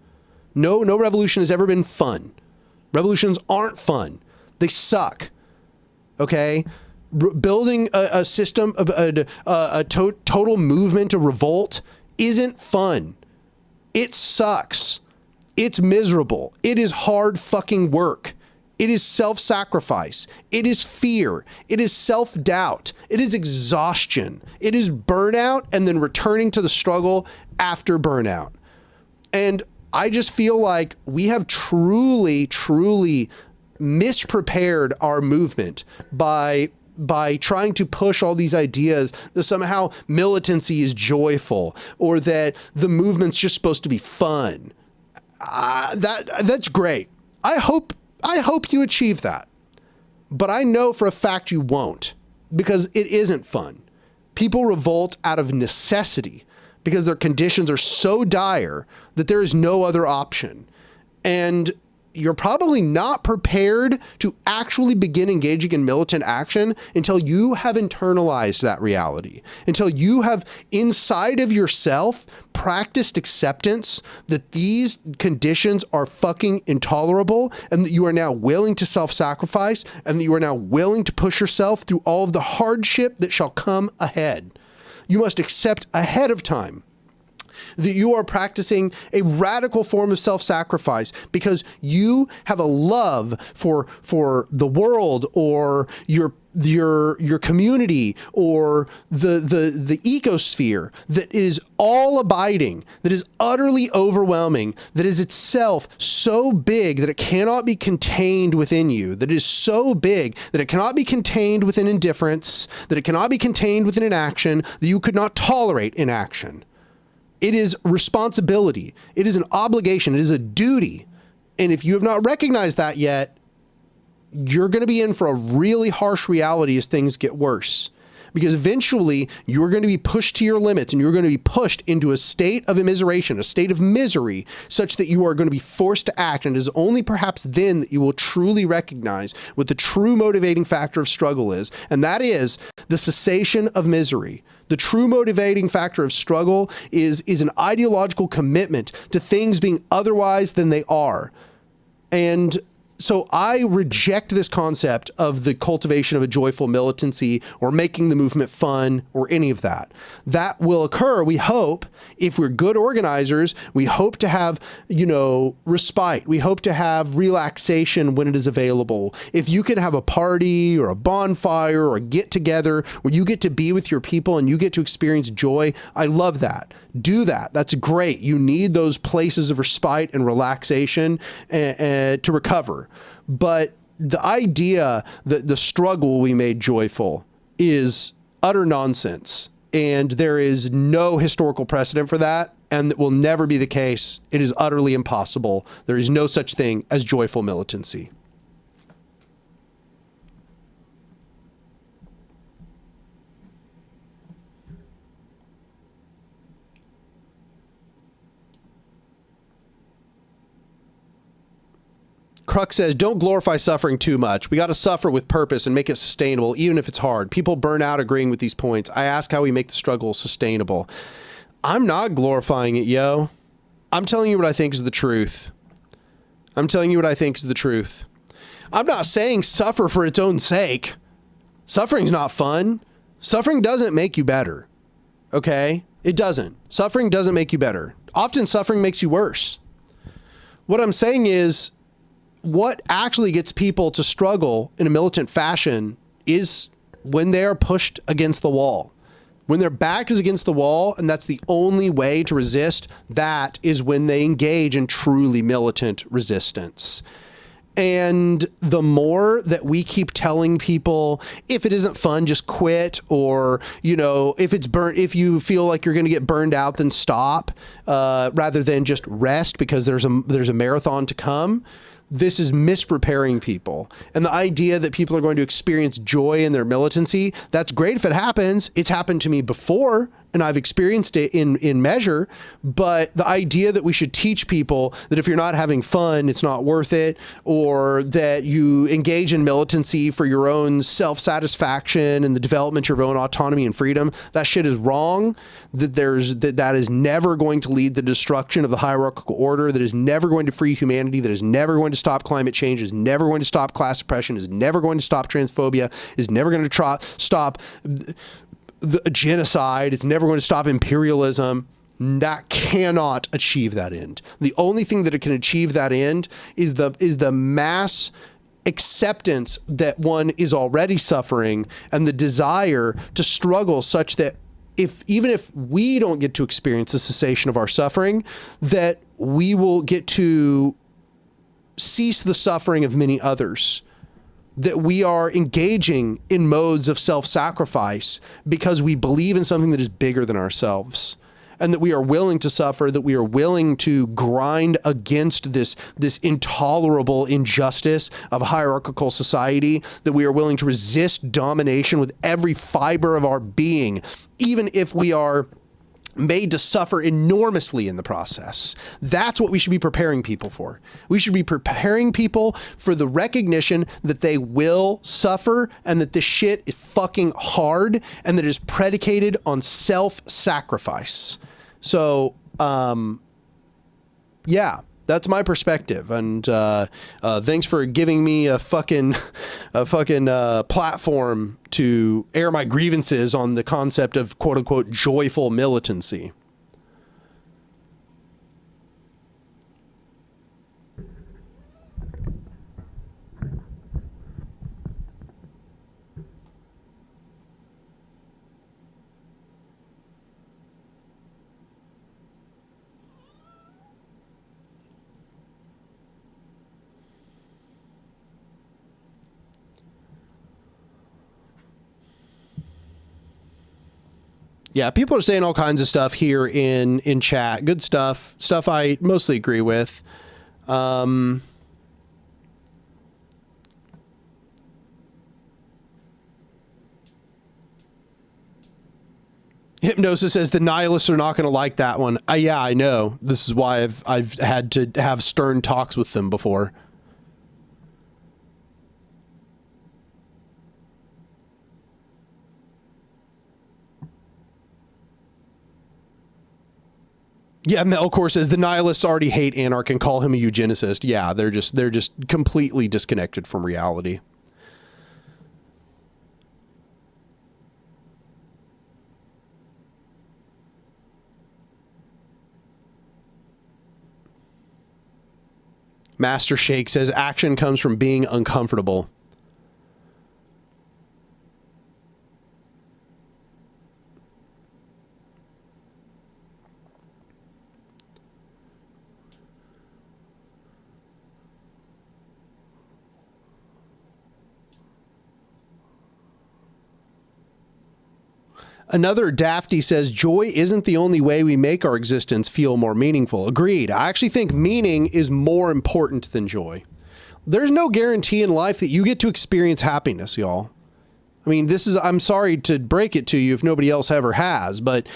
No revolution has ever been fun. Revolutions aren't fun. They suck. Okay? Building a system, total movement, a revolt isn't fun. It sucks. It's miserable. It is hard fucking work. It is self-sacrifice. It is fear. It is self-doubt. It is exhaustion. It is burnout and then returning to the struggle after burnout. And I just feel like we have truly misprepared our movement by trying to push all these ideas that somehow militancy is joyful, or that the movement's just supposed to be fun. That's great. I hope you achieve that, but I know for a fact you won't, because it isn't fun. People revolt out of necessity because their conditions are so dire that there is no other option. And you're probably not prepared to actually begin engaging in militant action until you have internalized that reality, until you have inside of yourself practiced acceptance that these conditions are fucking intolerable, and that you are now willing to self-sacrifice, and that you are now willing to push yourself through all of the hardship that shall come ahead. You must accept ahead of time that you are practicing a radical form of self-sacrifice because you have a love for the world, or your community, or the ecosphere that is all abiding, that is utterly overwhelming, that is itself so big that it cannot be contained within you, that it is so big that it cannot be contained within indifference, that it cannot be contained within inaction, that you could not tolerate inaction. It is responsibility. It is an obligation. It is a duty. And if you have not recognized that yet, you're going to be in for a really harsh reality as things get worse. Because eventually you're going to be pushed to your limits, and you're going to be pushed into a state of immiseration, a state of misery, such that you are going to be forced to act. And it is only perhaps then that you will truly recognize what the true motivating factor of struggle is. And that is the cessation of misery. The true motivating factor of struggle is an ideological commitment to things being otherwise than they are. And so I reject this concept of the cultivation of a joyful militancy, or making the movement fun, or any of that. That will occur, we hope, if we're good organizers. We hope to have, respite. We hope to have relaxation when it is available. If you can have a party or a bonfire or a get together where you get to be with your people and you get to experience joy, I love that. Do that. That's great. You need those places of respite and relaxation to recover. But the idea that the struggle we made joyful is utter nonsense. And there is no historical precedent for that. And it will never be the case. It is utterly impossible. There is no such thing as joyful militancy. Crux says, don't glorify suffering too much. We got to suffer with purpose and make it sustainable, even if it's hard. People burn out agreeing with these points. I ask how we make the struggle sustainable. I'm not glorifying it, yo. I'm telling you what I think is the truth. I'm telling you what I think is the truth. I'm not saying suffer for its own sake. Suffering's not fun. Suffering doesn't make you better. Okay? It doesn't. Suffering doesn't make you better. Often suffering makes you worse. What I'm saying is, what actually gets people to struggle in a militant fashion is when they are pushed against the wall. When their back is against the wall and that's the only way to resist, that is when they engage in truly militant resistance. And the more that we keep telling people, if it isn't fun, just quit, or, you know, if you feel like you're going to get burned out, then stop, rather than just rest because there's a marathon to come. This is mispreparing people. And the idea that people are going to experience joy in their militancy, that's great if it happens. It's happened to me before, and I've experienced it in measure. But the idea that we should teach people that if you're not having fun, it's not worth it, or that you engage in militancy for your own self-satisfaction and the development of your own autonomy and freedom, that shit is wrong. That is never going to lead to the destruction of the hierarchical order, that is never going to free humanity, that is never going to stop climate change, is never going to stop class oppression, is never going to stop transphobia, is never going to stop the genocide. It's never going to stop imperialism. That cannot achieve that end. The only thing that it can achieve that end is the mass acceptance that one is already suffering, and the desire to struggle such that even if we don't get to experience the cessation of our suffering, that we will get to cease the suffering of many others. That we are engaging in modes of self-sacrifice because we believe in something that is bigger than ourselves, and that we are willing to suffer, that we are willing to grind against this intolerable injustice of a hierarchical society, that we are willing to resist domination with every fiber of our being, even if we are made to suffer enormously in the process. That's what we should be preparing people for. We should be preparing people for the recognition that they will suffer, and that this shit is fucking hard, and that it is predicated on self-sacrifice. So, yeah, that's my perspective. And thanks for giving me a fucking platform to air my grievances on the concept of quote unquote joyful militancy. Yeah, people are saying all kinds of stuff here in chat. Good stuff. Stuff I mostly agree with. Hypnosis says the nihilists are not going to like that one. Yeah, I know. This is why I've had to have stern talks with them before. Yeah, Melkor says the nihilists already hate Anark and call him a eugenicist. Yeah, they're just completely disconnected from reality. Master Shake says action comes from being uncomfortable. Another Dafty says, joy isn't the only way we make our existence feel more meaningful. Agreed. I actually think meaning is more important than joy. There's no guarantee in life that you get to experience happiness, y'all. I mean, I'm sorry to break it to you if nobody else ever has, but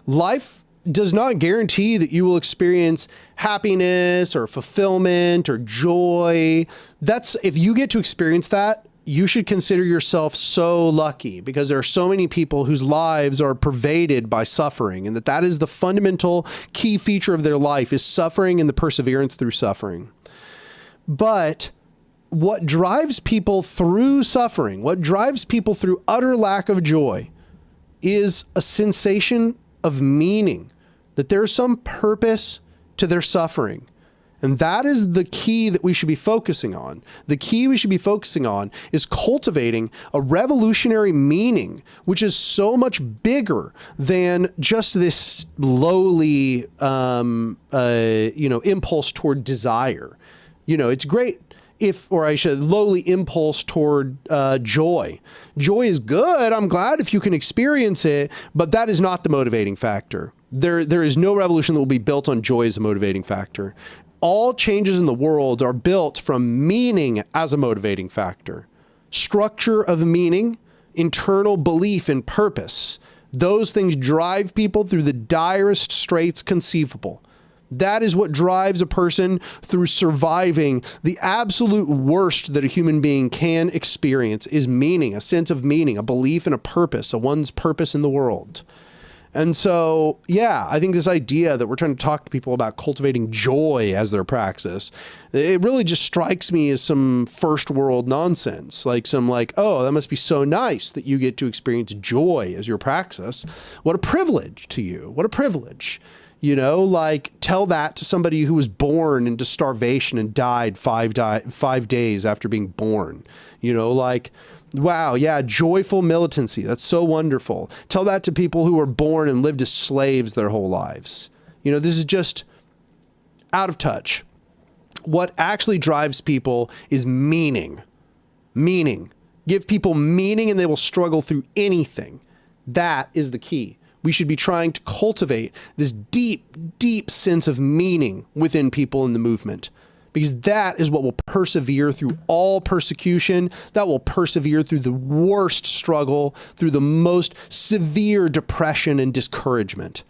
life does not guarantee that you will experience happiness or fulfillment or joy. If you get to experience that, you should consider yourself so lucky, because there are so many people whose lives are pervaded by suffering, and that is the fundamental key feature of their life, is suffering and the perseverance through suffering. But what drives people through suffering, what drives people through utter lack of joy, is a sensation of meaning, that there's some purpose to their suffering. And that is the key that we should be focusing on. The key we should be focusing on is cultivating a revolutionary meaning, which is so much bigger than just this lowly, impulse toward desire. It's great lowly impulse toward joy. Joy is good. I'm glad if you can experience it, but that is not the motivating factor. There is no revolution that will be built on joy as a motivating factor. All changes in the world are built from meaning as a motivating factor. Structure of meaning, internal belief in purpose. Those things drive people through the direst straits conceivable. That is what drives a person through surviving the absolute worst that a human being can experience is meaning, a sense of meaning, a belief in a purpose, one's purpose in the world. And so, yeah, I think this idea that we're trying to talk to people about cultivating joy as their praxis, it really just strikes me as some first world nonsense, oh, that must be so nice that you get to experience joy as your praxis. What a privilege to you. What a privilege. Tell that to somebody who was born into starvation and died 5 days after being born. Wow, yeah, joyful militancy. That's so wonderful. Tell that to people who were born and lived as slaves their whole lives. This is just out of touch. What actually drives people is meaning. Meaning. Give people meaning and they will struggle through anything. That is the key. We should be trying to cultivate this deep, deep sense of meaning within people in the movement, because that is what will persevere through all persecution. That will persevere through the worst struggle, through the most severe depression and discouragement.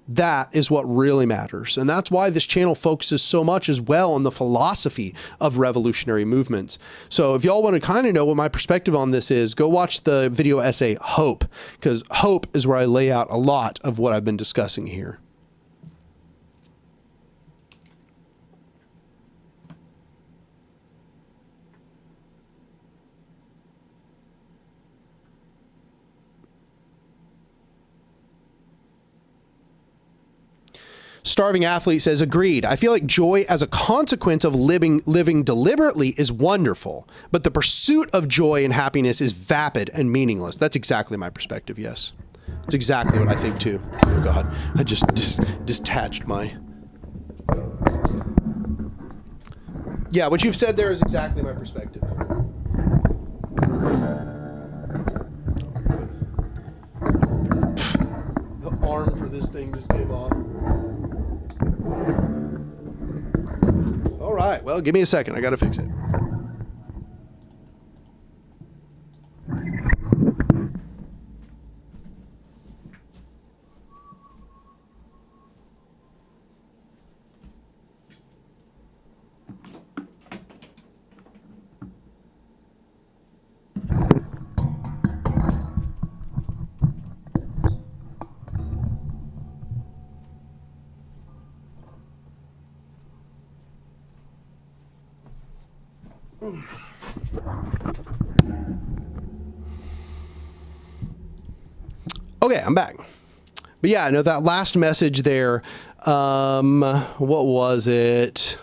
That is what really matters. And that's why this channel focuses so much as well on the philosophy of revolutionary movements. So if y'all want to kind of know what my perspective on this is, go watch the video essay Hope, because hope is where I lay out a lot of what I've been discussing here. Starving Athlete says, agreed. I feel like joy as a consequence of living deliberately is wonderful, but the pursuit of joy and happiness is vapid and meaningless. That's exactly my perspective, yes. It's exactly what I think too. Oh God, I just detached my... Yeah, what you've said there is exactly my perspective. The arm for this thing just came off. All right, well, give me a second. I got to fix it. Okay, I'm back. But yeah, no, that last message there, what was it?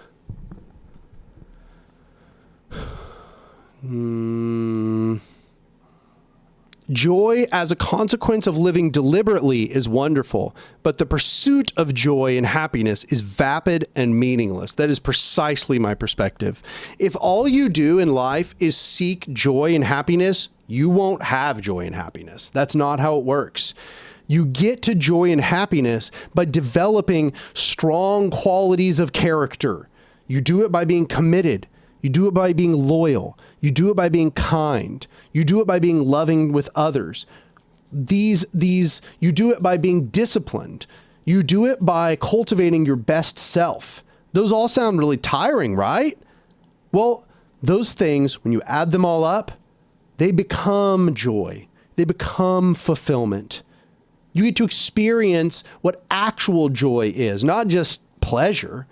Joy as a consequence of living deliberately is wonderful, but the pursuit of joy and happiness is vapid and meaningless. That is precisely my perspective. If all you do in life is seek joy and happiness, you won't have joy and happiness. That's not how it works. You get to joy and happiness by developing strong qualities of character. You do it by being committed. You do it by being loyal. You do it by being kind. You do it by being loving with others. You do it by being disciplined. You do it by cultivating your best self. Those all sound really tiring, right? Well, those things, when you add them all up, they become joy. They become fulfillment. You get to experience what actual joy is, not just pleasure,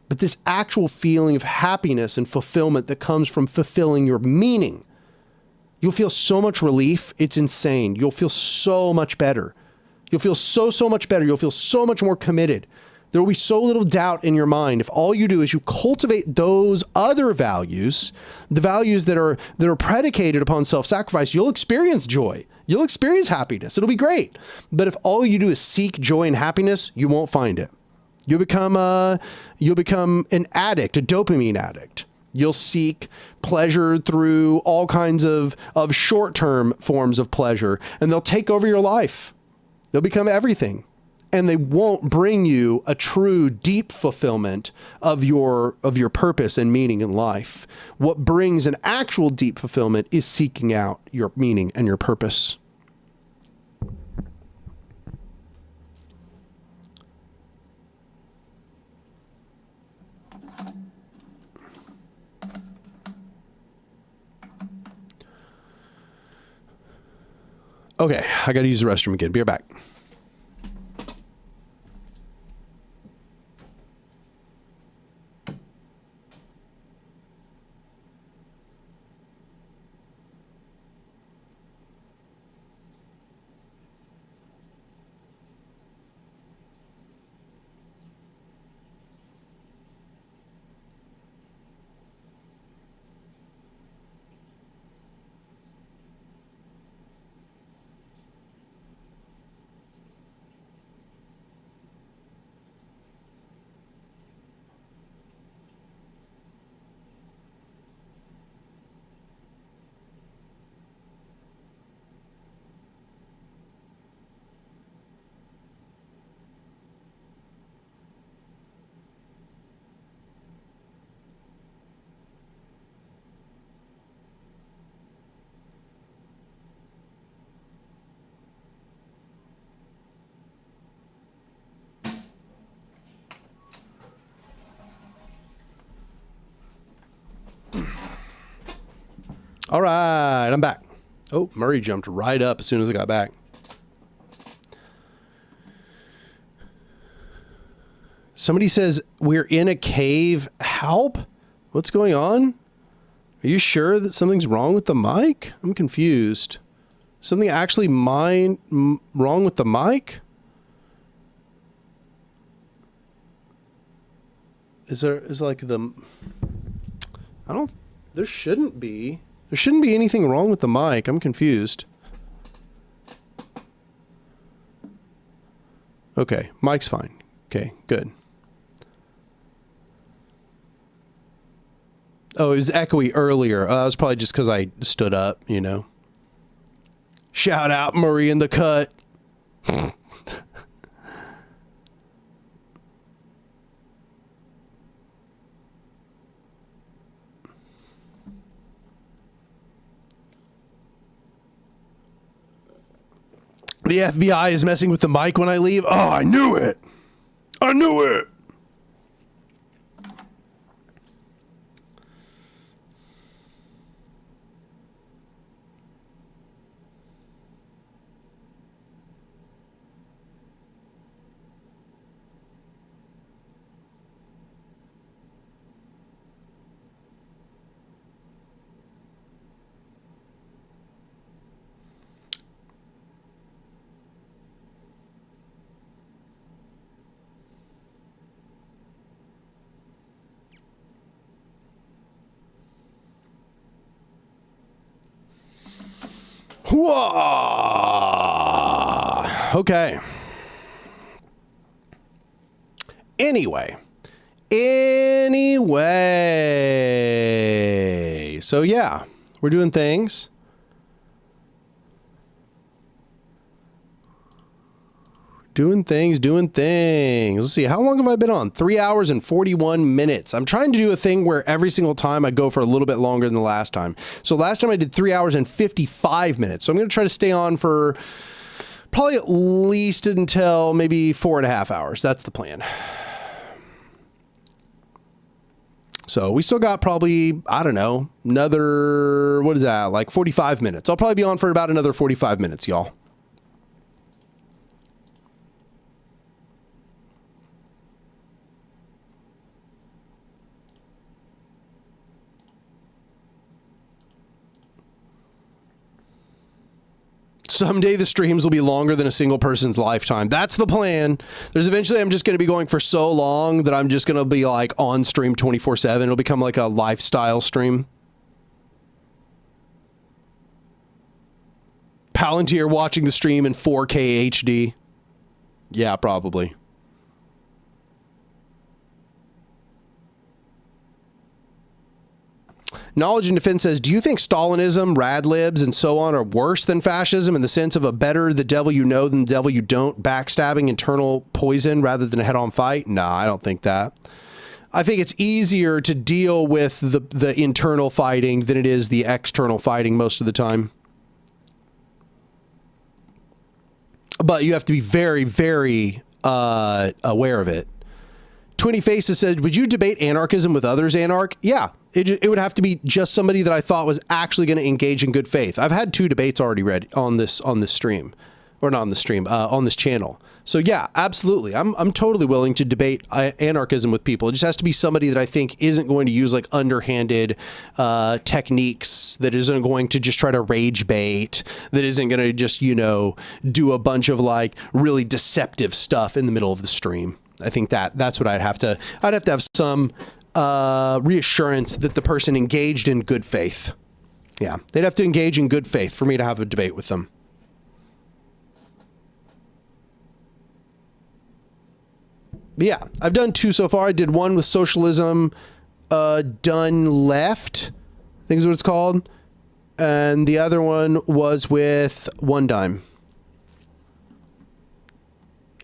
but this actual feeling of happiness and fulfillment that comes from fulfilling your meaning. You'll feel so much relief. It's insane. You'll feel so much better. You'll feel so much better. You'll feel so much more committed. There will be so little doubt in your mind if all you do is you cultivate those other values, the values that are predicated upon self-sacrifice. You'll experience joy. You'll experience happiness. It'll be great. But if all you do is seek joy and happiness, you won't find it. You'll become an addict, a dopamine addict. You'll seek pleasure through all kinds of short-term forms of pleasure, and they'll take over your life. They'll become everything. And they won't bring you a true deep fulfillment of your purpose and meaning in life. What brings an actual deep fulfillment is seeking out your meaning and your purpose. Okay, I got to use the restroom again. Be right back. All right, I'm back. Oh, Murray jumped right up as soon as I got back. Somebody says, we're in a cave. Help? What's going on? Are you sure that something's wrong with the mic? I'm confused. Something actually wrong with the mic? There shouldn't be. There shouldn't be anything wrong with the mic. I'm confused. Okay, mic's fine. Okay, good. Oh, it was echoey earlier. That was probably just because I stood up, you know. Shout out Murray in the cut. The FBI is messing with the mic when I leave. Oh, I knew it. I knew it. Whoa. Okay. Anyway. So yeah, we're doing things. Doing things. Let's see. How long have I been on? 3 hours and 41 minutes. I'm trying to do a thing where every single time I go for a little bit longer than the last time. So last time I did 3 hours and 55 minutes. So I'm going to try to stay on for probably at least until maybe 4.5 hours. That's the plan. So we still got probably, I don't know, another, what is that? Like 45 minutes. I'll probably be on for about another 45 minutes, y'all. Someday the streams will be longer than a single person's lifetime. That's the plan. There's eventually I'm just going to be going for so long that I'm just going to be like on stream 24/7. It'll become like a lifestyle stream. Palantir watching the stream in 4K HD. Yeah, probably. Knowledge and Defense says, do you think Stalinism, rad libs, and so on are worse than fascism in the sense of a better the devil you know than the devil you don't, backstabbing, internal poison rather than a head-on fight? No, I don't think that. I think it's easier to deal with the internal fighting than it is the external fighting most of the time. But you have to be very, very aware of it. Twinny Faces said, would you debate anarchism with others, Anark? Yeah, it would have to be just somebody that I thought was actually going to engage in good faith. I've had 2 debates already read on this stream. Or not on the stream, on this channel. So yeah, absolutely. I'm totally willing to debate anarchism with people. It just has to be somebody that I think isn't going to use like underhanded techniques, that isn't going to just try to rage bait, that isn't going to just, you know, do a bunch of like really deceptive stuff in the middle of the stream. I think that's what I'd have to have some reassurance that the person engaged in good faith. Yeah, they'd have to engage in good faith for me to have a debate with them. Yeah, I've done 2 so far. I did one with Socialism Done Left, I think is what it's called. And the other one was with One Dime.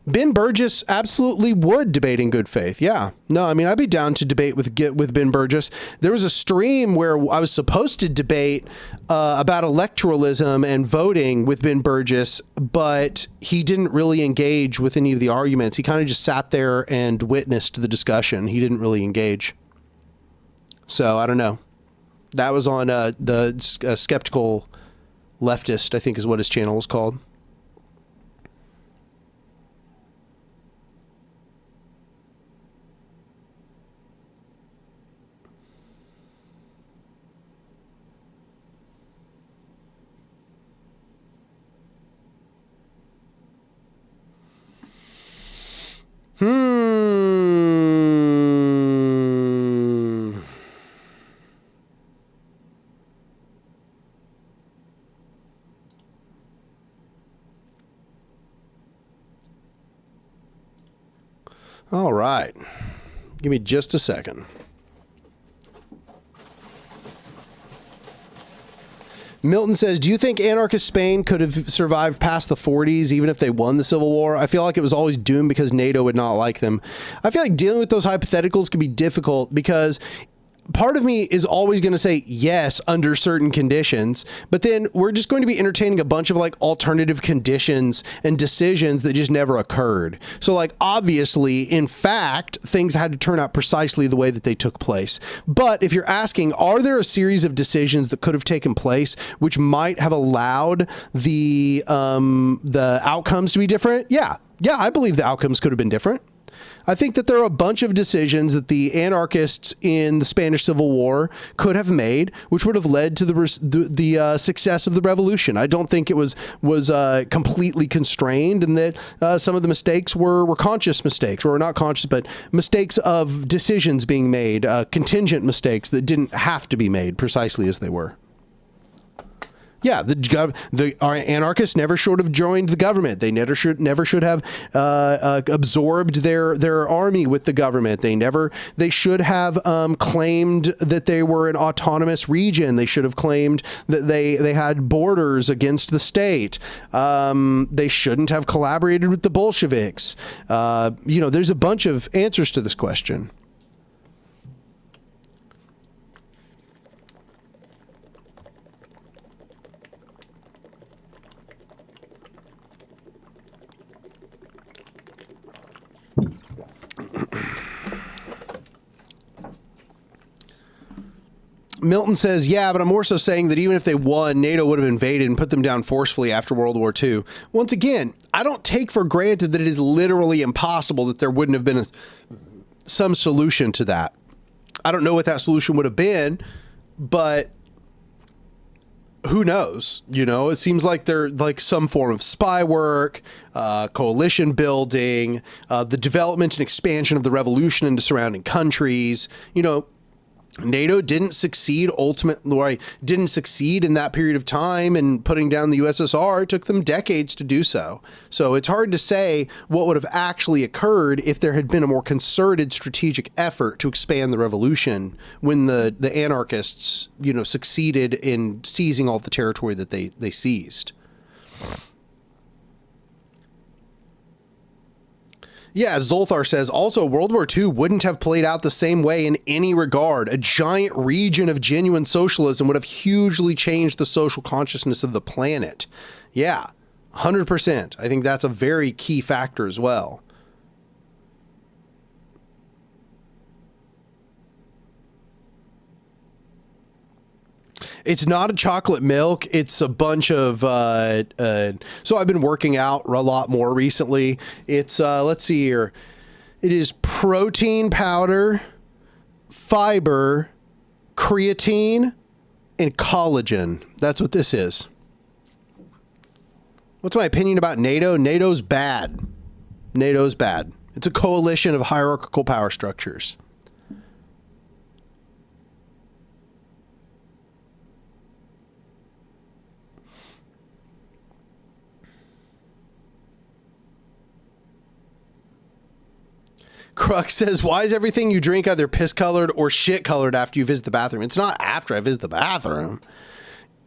Ben Burgess absolutely would debate in good faith. Yeah. No, I mean, I'd be down to debate with Ben Burgess. There was a stream where I was supposed to debate about electoralism and voting with Ben Burgess, but he didn't really engage with any of the arguments. He kind of just sat there and witnessed the discussion. He didn't really engage. So I don't know. That was on the Skeptical Leftist, I think is what his channel was called. All right. Give me just a second. Milton says, do you think anarchist Spain could have survived past the 40s even if they won the Civil War? I feel like it was always doomed because NATO would not like them. I feel like dealing with those hypotheticals can be difficult because part of me is always going to say yes under certain conditions, but then we're just going to be entertaining a bunch of like alternative conditions and decisions that just never occurred. So like obviously, in fact, things had to turn out precisely the way that they took place. But if you're asking, are there a series of decisions that could have taken place which might have allowed the outcomes to be different? Yeah, I believe the outcomes could have been different. I think that there are a bunch of decisions that the anarchists in the Spanish Civil War could have made, which would have led to the success of the revolution. I don't think it was completely constrained, and that some of the mistakes were conscious mistakes, or not conscious, but mistakes of decisions being made, contingent mistakes that didn't have to be made precisely as they were. Yeah, our anarchists never should have joined the government. They never should have absorbed their army with the government. They should have claimed that they were an autonomous region. They should have claimed that they had borders against the state. They shouldn't have collaborated with the Bolsheviks. There's a bunch of answers to this question. Milton says, yeah, but I'm more so saying that even if they won, NATO would have invaded and put them down forcefully after World War II. Once again, I don't take for granted that it is literally impossible that there wouldn't have been some solution to that. I don't know what that solution would have been, but who knows? You know, it seems like they're like some form of spy work, coalition building, the development and expansion of the revolution into surrounding countries. You know, NATO didn't succeed ultimately, didn't succeed in that period of time in putting down the USSR. It took them decades to do so. So it's hard to say what would have actually occurred if there had been a more concerted strategic effort to expand the revolution when the anarchists, you know, succeeded in seizing all the territory that they seized. Yeah, Zolthar says, also, World War II wouldn't have played out the same way in any regard. A giant region of genuine socialism would have hugely changed the social consciousness of the planet. Yeah, 100%. I think that's a very key factor as well. It's not a chocolate milk. It's a bunch of, so I've been working out a lot more recently. It's, let's see here. It is protein powder, fiber, creatine, and collagen. That's what this is. What's my opinion about NATO? NATO's bad. NATO's bad. It's a coalition of hierarchical power structures. Crux says, why is everything you drink either piss colored or shit colored after you visit the bathroom? It's not after I visit the bathroom.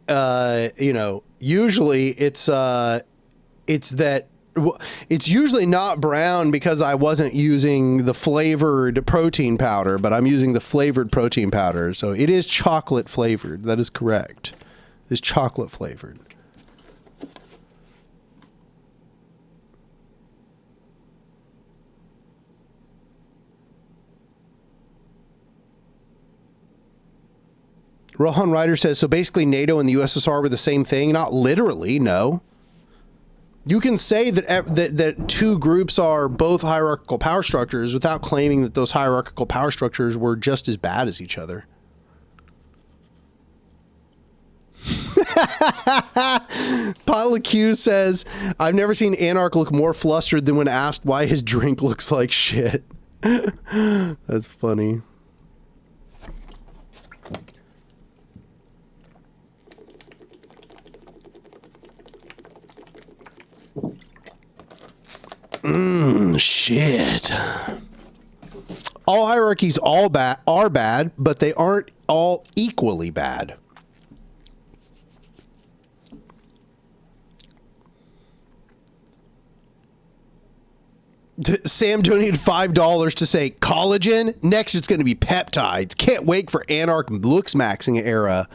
You know, usually it's usually not brown because I wasn't using the flavored protein powder, but I'm using the flavored protein powder. So it is chocolate flavored. That is correct. It is chocolate flavored. Rohan Ryder says, so basically NATO and the USSR were the same thing? Not literally, no. You can say that two groups are both hierarchical power structures without claiming that those hierarchical power structures were just as bad as each other. Pile of Q says, I've never seen Anark look more flustered than when asked why his drink looks like shit. That's funny. Shit. All hierarchies are bad, but they aren't all equally bad. Sam donated $5 to say collagen. Next, it's going to be peptides. Can't wait for Anark looks maxing era.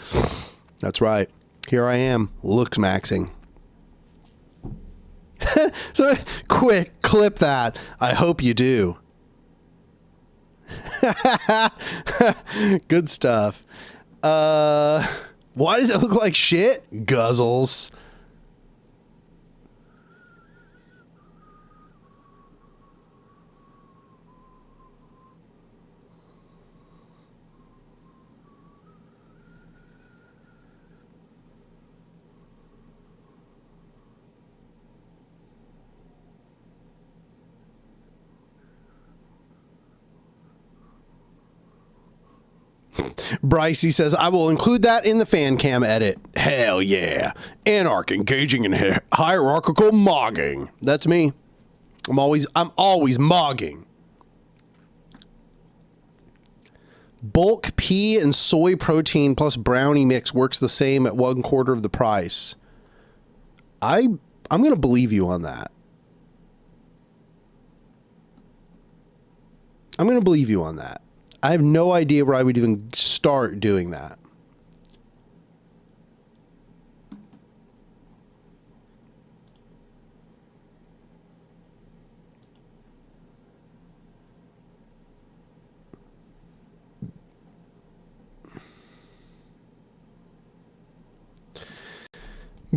That's right. Here I am, looks maxing. So quick, clip that. I hope you do. Good stuff. Why does it look like shit? Guzzles. Brycey says, I will include that in the fan cam edit. Hell yeah. Anark engaging in hierarchical mogging. That's me. I'm always mogging. Bulk pea and soy protein plus brownie mix works the same at 1/4 of the price. I'm going to believe you on that. I'm going to believe you on that. I have no idea where I would even start doing that.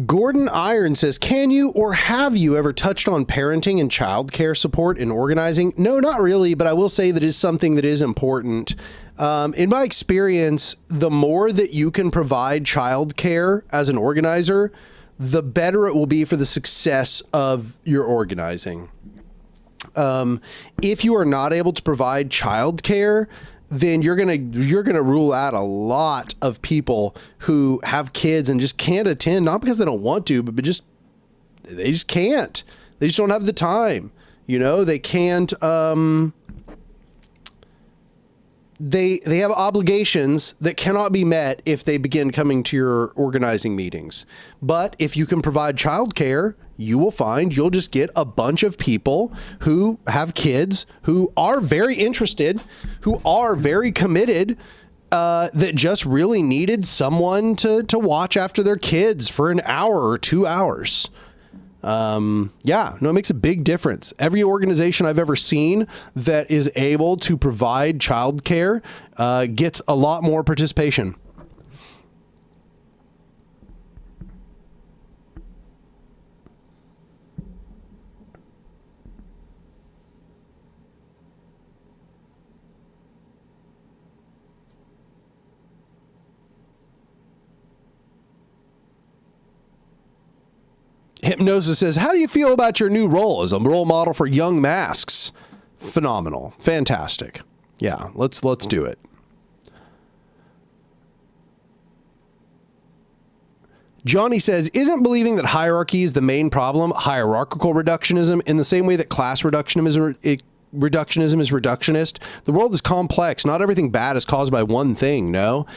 Gordon Iron says, can you or have you ever touched on parenting and childcare support and organizing? No, not really, but I will say that is something that is important. In my experience, the more that you can provide childcare as an organizer, the better it will be for the success of your organizing. If you are not able to provide childcare, then you're gonna rule out a lot of people who have kids and just can't attend, not because they don't want to, but they just can't. They just don't have the time. You know, they can't. They have obligations that cannot be met if they begin coming to your organizing meetings. But if you can provide childcare, you will find you'll just get a bunch of people who have kids, who are very interested, who are very committed, that just really needed someone to watch after their kids for an hour or 2 hours. Yeah, no, it makes a big difference. Every organization I've ever seen that is able to provide childcare gets a lot more participation. Hypnosis says, how do you feel about your new role as a role model for young masks? Phenomenal. Fantastic. Yeah, let's do it. Johnny says, isn't believing that hierarchy is the main problem hierarchical reductionism in the same way that class reductionism is reductionist? The world is complex. Not everything bad is caused by one thing, no?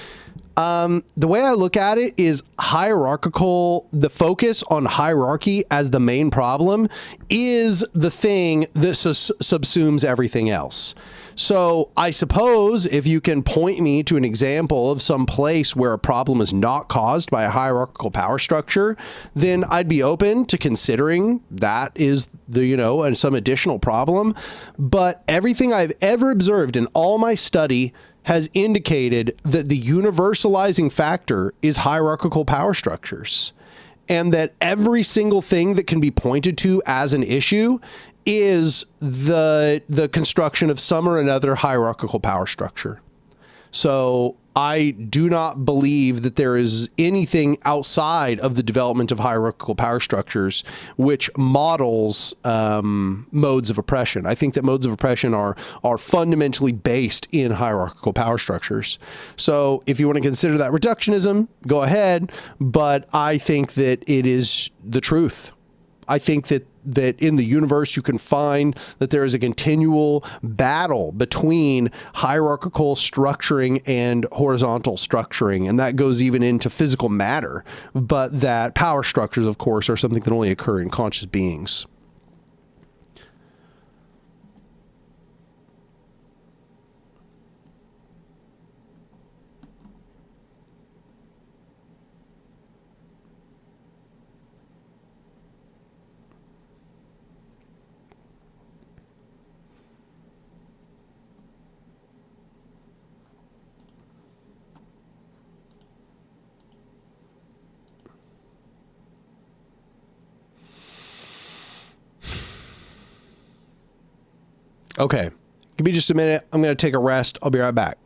The way I look at it is hierarchical. The focus on hierarchy as the main problem is the thing that subsumes everything else. So I suppose if you can point me to an example of some place where a problem is not caused by a hierarchical power structure, then I'd be open to considering that is and some additional problem. But everything I've ever observed in all my study has indicated that the universalizing factor is hierarchical power structures, and that every single thing that can be pointed to as an issue is the construction of some or another hierarchical power structure. So I do not believe that there is anything outside of the development of hierarchical power structures which models modes of oppression. I think that modes of oppression are fundamentally based in hierarchical power structures. So if you want to consider that reductionism, go ahead. But I think that it is the truth. I think that in the universe you can find that there is a continual battle between hierarchical structuring and horizontal structuring, and that goes even into physical matter, but that power structures, of course, are something that only occur in conscious beings. Okay, give me just a minute. I'm going to take a rest. I'll be right back.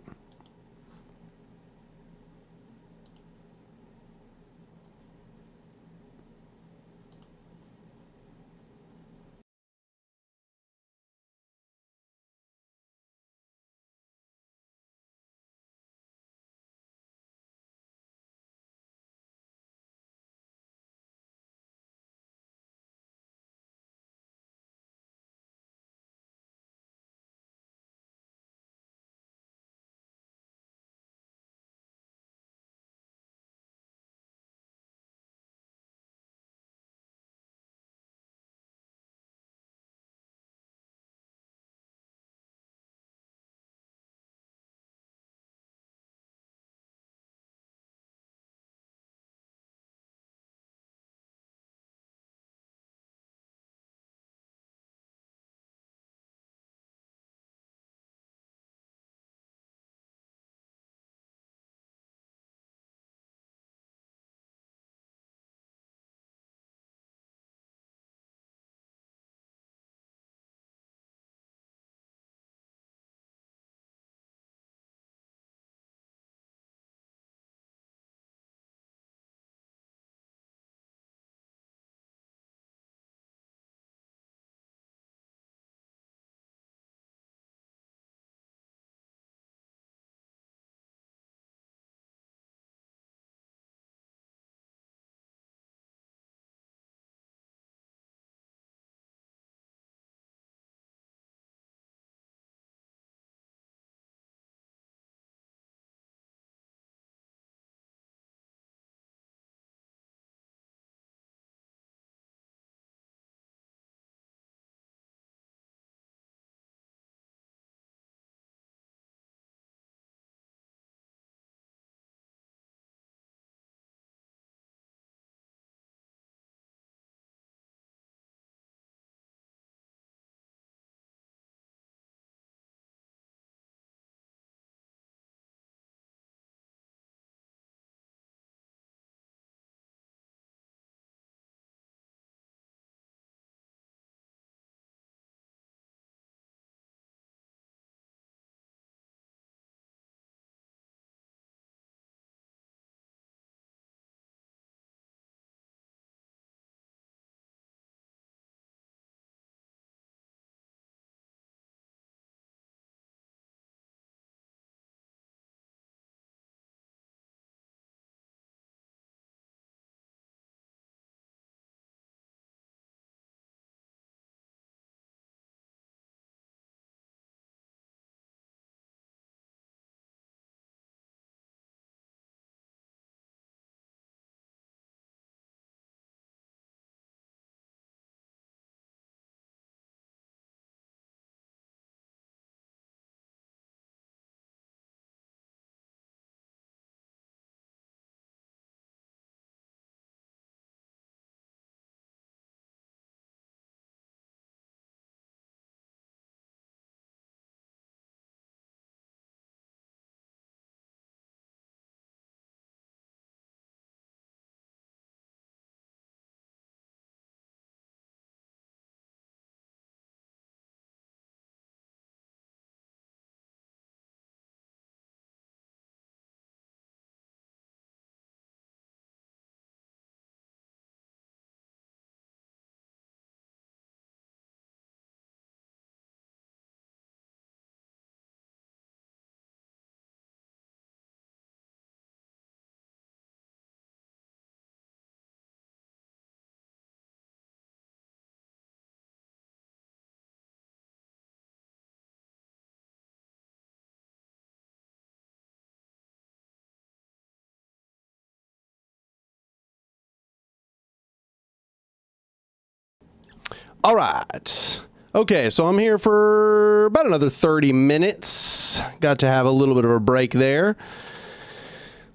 All right. Okay, so I'm here for about another 30 minutes. Got to have a little bit of a break there.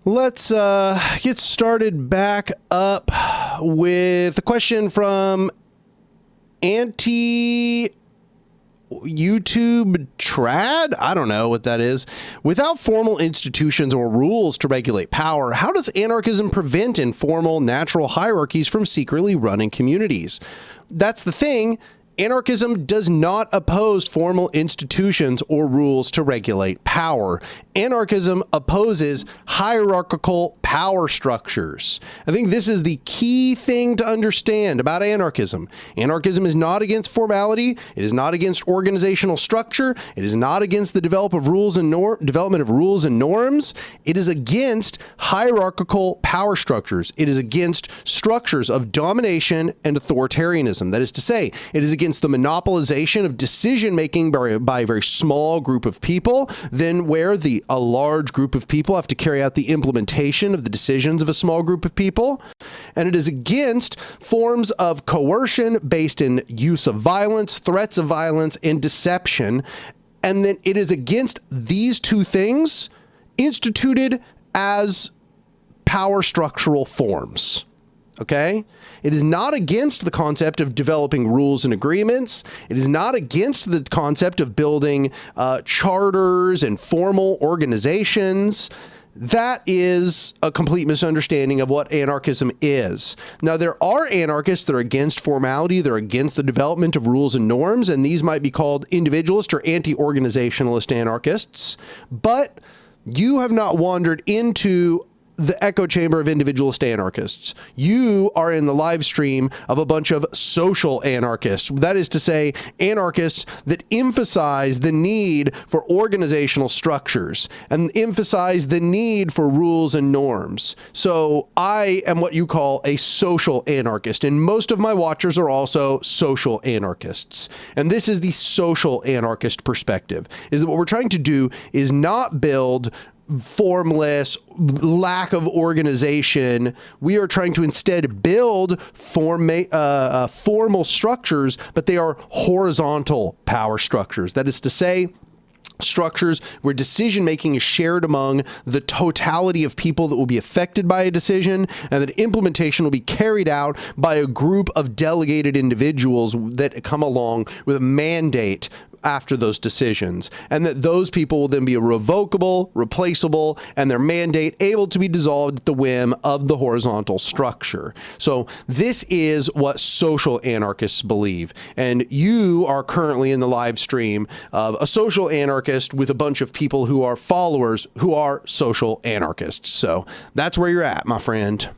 Let's get started back up with a question from YouTube Trad? I don't know what that is. Without formal institutions or rules to regulate power, how does anarchism prevent informal natural hierarchies from secretly running communities? That's the thing. Anarchism does not oppose formal institutions or rules to regulate power. Anarchism opposes hierarchical power structures. I think this is the key thing to understand about anarchism. Anarchism is not against formality. It is not against organizational structure. It is not against the development of rules and norms. It is against hierarchical power structures. It is against structures of domination and authoritarianism. That is to say, it is against the monopolization of decision-making by a very small group of people, then where a large group of people have to carry out the implementation of the decisions of a small group of people. And it is against forms of coercion based in use of violence, threats of violence, and deception. And then it is against these two things instituted as power structural forms. Okay? It is not against the concept of developing rules and agreements. It is not against the concept of building charters and formal organizations. That is a complete misunderstanding of what anarchism is. Now, there are anarchists that are against formality. They're against the development of rules and norms, and these might be called individualist or anti-organizationalist anarchists. But you have not wandered into the echo chamber of individualist anarchists. You are in the live stream of a bunch of social anarchists. That is to say, anarchists that emphasize the need for organizational structures and emphasize the need for rules and norms. So I am what you call a social anarchist, and most of my watchers are also social anarchists. And this is the social anarchist perspective, is that what we're trying to do is not build formless, lack of organization. We are trying to instead build formal structures, but they are horizontal power structures. That is to say, structures where decision-making is shared among the totality of people that will be affected by a decision, and that implementation will be carried out by a group of delegated individuals that come along with a mandate after those decisions, and that those people will then be revocable, replaceable, and their mandate able to be dissolved at the whim of the horizontal structure. So this is what social anarchists believe. And you are currently in the live stream of a social anarchist with a bunch of people who are followers who are social anarchists. So that's where you're at, my friend.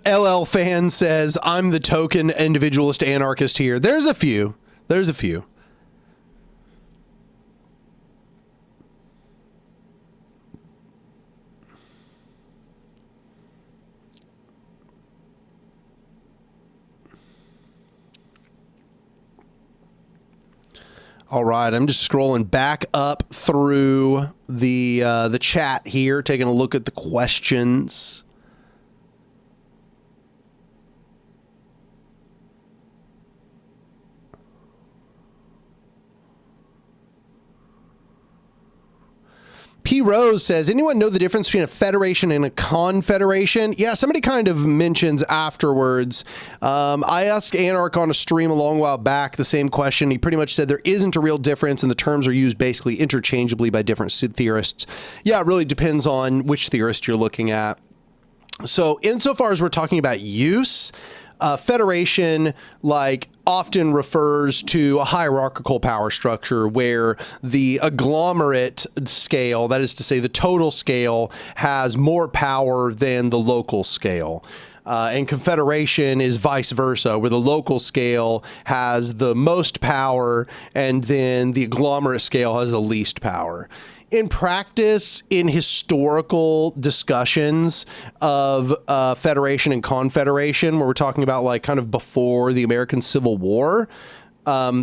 LL Fan says, I'm the token individualist anarchist here. There's a few. There's a few. All right, I'm just scrolling back up through the chat here, taking a look at the questions. P. Rose says, anyone know the difference between a federation and a confederation? Yeah, somebody kind of mentions afterwards. I asked Anark on a stream a long while back the same question. He pretty much said there isn't a real difference and the terms are used basically interchangeably by different theorists. Yeah, it really depends on which theorist you're looking at. So insofar as we're talking about use, federation, like often refers to a hierarchical power structure where the agglomerate scale, that is to say the total scale, has more power than the local scale. And confederation is vice versa, where the local scale has the most power and then the agglomerate scale has the least power. In practice, in historical discussions of federation and confederation, where we're talking about like kind of before the American Civil War,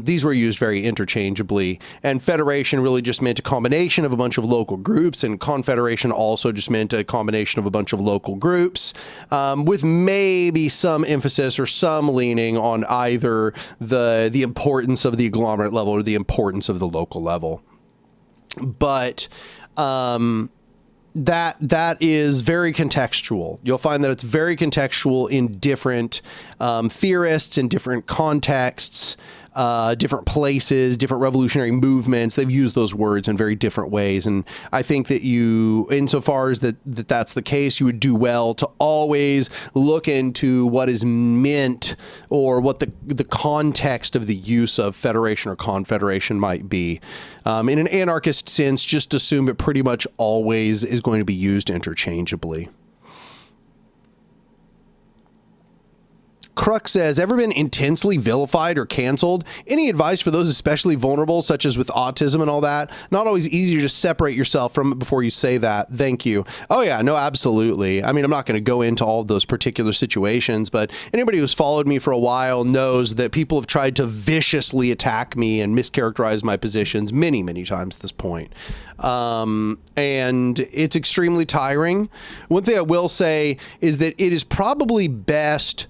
these were used very interchangeably. And federation really just meant a combination of a bunch of local groups, and confederation also just meant a combination of a bunch of local groups, with maybe some emphasis or some leaning on either the importance of the agglomerate level or the importance of the local level. But that is very contextual. You'll find that it's very contextual in different theorists, in different contexts, different places, different revolutionary movements. They've used those words in very different ways. And I think that you, insofar as that's the case, you would do well to always look into what is meant or what the context of the use of federation or confederation might be. In an anarchist sense, just assume it pretty much always is going to be used interchangeably. Crux says, ever been intensely vilified or canceled? Any advice for those especially vulnerable, such as with autism and all that? Not always easy to just separate yourself from it before you say that. Thank you. Oh yeah, no, absolutely. I mean, I'm not going to go into all of those particular situations, but anybody who's followed me for a while knows that people have tried to viciously attack me and mischaracterize my positions many, many times at this point. And it's extremely tiring. One thing I will say is that it is probably best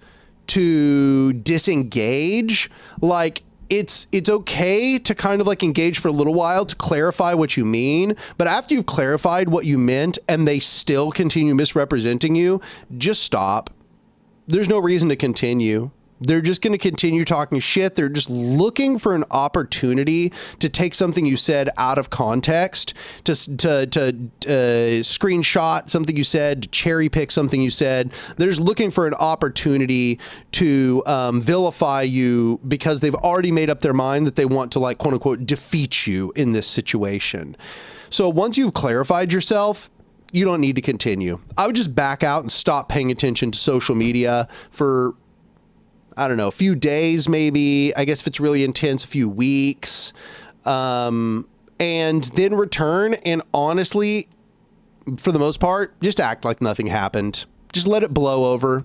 to disengage. Like, it's okay to kind of like engage for a little while to clarify what you mean, but after you've clarified what you meant and they still continue misrepresenting you, just stop. There's no reason to continue. They're just going to continue talking shit. They're just looking for an opportunity to take something you said out of context, to screenshot something you said, to cherry pick something you said. They're just looking for an opportunity to vilify you because they've already made up their mind that they want to, like, quote unquote, defeat you in this situation. So once you've clarified yourself, you don't need to continue. I would just back out and stop paying attention to social media for, I don't know, a few days, maybe. I guess if it's really intense, a few weeks, and then return. And honestly, for the most part, just act like nothing happened. Just let it blow over,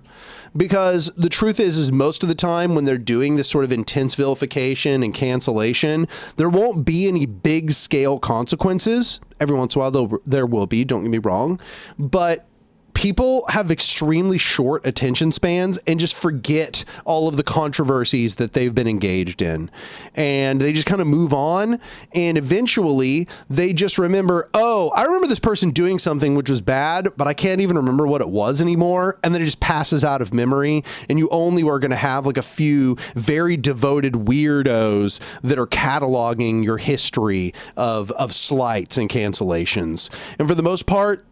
because the truth is most of the time when they're doing this sort of intense vilification and cancellation, there won't be any big scale consequences. Every once in a while there will be, don't get me wrong, but people have extremely short attention spans and just forget all of the controversies that they've been engaged in. And they just kind of move on. And eventually they just remember, oh, I remember this person doing something which was bad, but I can't even remember what it was anymore. And then it just passes out of memory. And you only are going to have like a few very devoted weirdos that are cataloging your history of slights and cancellations. And for the most part,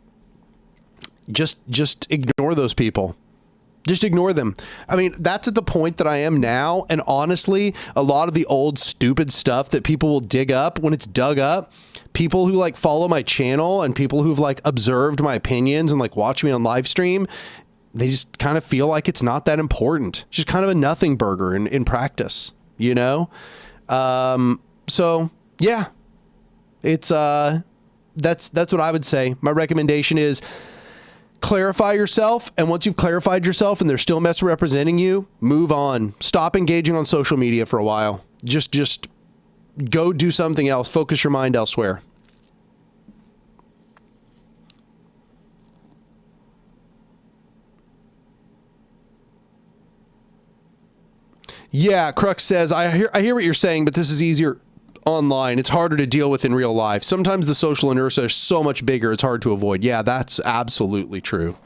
just ignore those people. Just ignore them. I mean, that's at the point that I am now. And honestly, a lot of the old stupid stuff that people will dig up, when it's dug up, people who like follow my channel and people who've like observed my opinions and like watch me on live stream, they just kind of feel like it's not that important. It's just kind of a nothing burger in practice, you know? So yeah, it's, that's what I would say. My recommendation is, clarify yourself, and once you've clarified yourself and they're still misrepresenting you, move on. Stop engaging on social media for a while. Just go do something else. Focus your mind elsewhere. Yeah, Crux says, I hear what you're saying, but this is easier online. It's harder to deal with in real life. Sometimes the social inertia is so much bigger, it's hard to avoid. Yeah, that's absolutely true.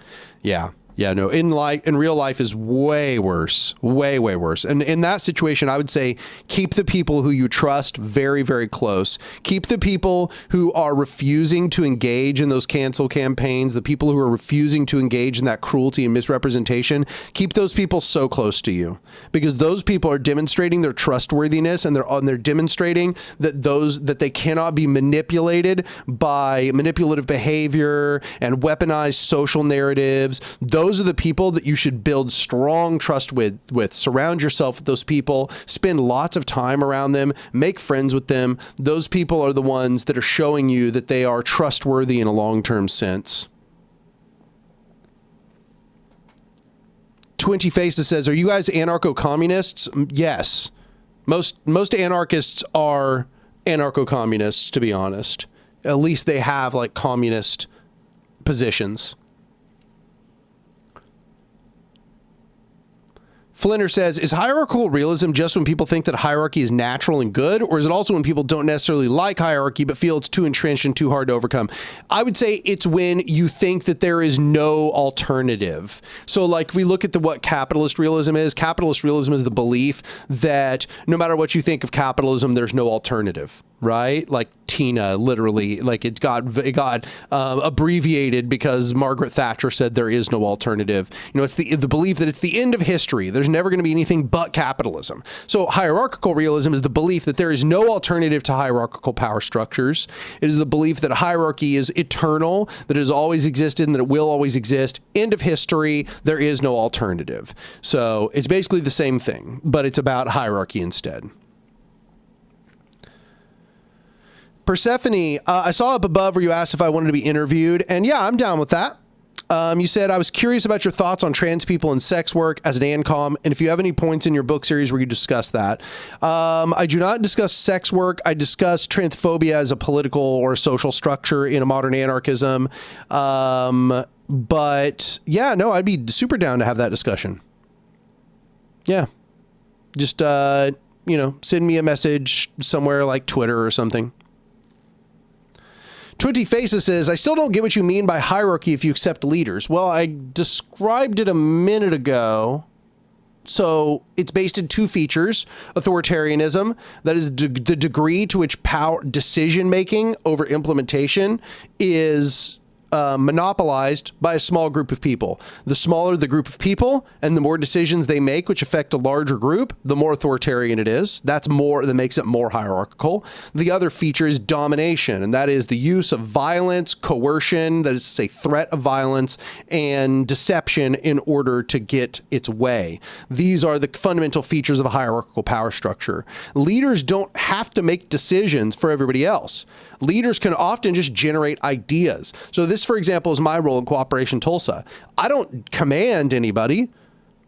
Yeah, Yeah, no, in real life is way worse, way worse. And in that situation, I would say keep the people who you trust very, very close. Keep the people who are refusing to engage in those cancel campaigns, the people who are refusing to engage in that cruelty and misrepresentation. Keep those people so close to you, because those people are demonstrating their trustworthiness, and they're demonstrating that they cannot be manipulated by manipulative behavior and weaponized social narratives. Those are the people that you should build strong trust with. Surround yourself with those people, spend lots of time around them, make friends with them. Those people are the ones that are showing you that they are trustworthy in a long-term sense. 20 Faces says, are you guys anarcho-communists? Yes. Most anarchists are anarcho-communists, to be honest. At least they have like communist positions. Flinter says, is hierarchical realism just when people think that hierarchy is natural and good, or is it also when people don't necessarily like hierarchy but feel it's too entrenched and too hard to overcome? I would say it's when you think that there is no alternative. So like if we look at what capitalist realism is the belief that no matter what you think of capitalism, there's no alternative. Right? Like Tina, literally, like it got abbreviated because Margaret Thatcher said there is no alternative. You know, it's the belief that it's the end of history. There's never going to be anything but capitalism. So hierarchical realism is the belief that there is no alternative to hierarchical power structures. It is the belief that hierarchy is eternal, that it has always existed and that it will always exist. End of history. There is no alternative. So it's basically the same thing, but it's about hierarchy instead. Persephone, I saw up above where you asked if I wanted to be interviewed, and yeah, I'm down with that. You said, I was curious about your thoughts on trans people and sex work as an ANCOM, and if you have any points in your book series where you discuss that. I do not discuss sex work. I discuss transphobia as a political or a social structure in a modern anarchism. But yeah, no, I'd be super down to have that discussion. Yeah. Just, you know, send me a message somewhere like Twitter or something. 20 Faces says, I still don't get what you mean by hierarchy if you accept leaders. Well, I described it a minute ago. So it's based in two features: authoritarianism, that is the degree to which power decision-making over implementation is monopolized by a small group of people. The smaller the group of people and the more decisions they make, which affect a larger group, the more authoritarian it is. That makes it more hierarchical. The other feature is domination, and that is the use of violence, coercion, that is to say threat of violence, and deception in order to get its way. These are the fundamental features of a hierarchical power structure. Leaders don't have to make decisions for everybody else. Leaders can often just generate ideas. So this, for example, is my role in Cooperation Tulsa. I don't command anybody,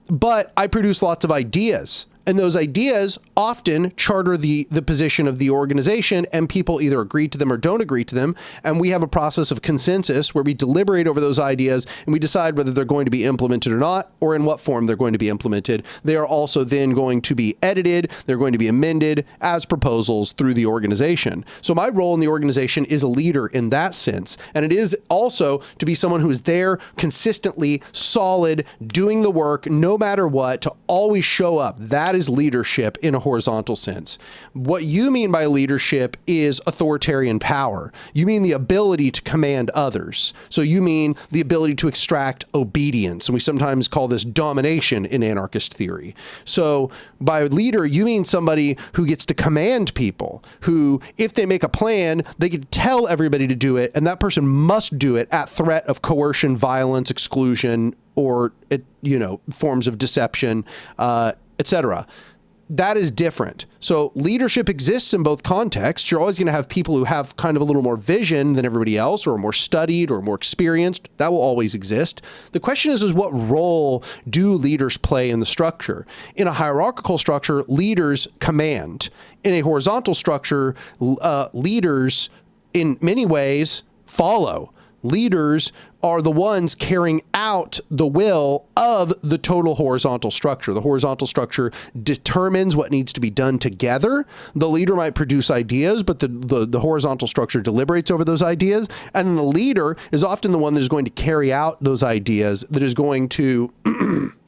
but I produce lots of ideas. And those ideas often charter the position of the organization, and people either agree to them or don't agree to them. And we have a process of consensus where we deliberate over those ideas and we decide whether they're going to be implemented or not, or in what form they're going to be implemented. They are also then going to be edited. They're going to be amended as proposals through the organization. So my role in the organization is a leader in that sense. And it is also to be someone who is there consistently, solid, doing the work, no matter what, to always show up. That is leadership in a horizontal sense. What you mean by leadership is authoritarian power. You mean the ability to command others. So you mean the ability to extract obedience. And we sometimes call this domination in anarchist theory. So by leader, you mean somebody who gets to command people, who, if they make a plan, they can tell everybody to do it, and that person must do it at threat of coercion, violence, exclusion, or, you know, forms of deception, etc. That is different. So leadership exists in both contexts. You're always going to have people who have kind of a little more vision than everybody else, or are more studied or more experienced. That will always exist. The question is what role do leaders play in the structure? In a hierarchical structure, leaders command. In a horizontal structure, leaders in many ways follow. Leaders are the ones carrying out the will of the total horizontal structure. The horizontal structure determines what needs to be done together. The leader might produce ideas, but the horizontal structure deliberates over those ideas. And then the leader is often the one that is going to carry out those ideas, that is going to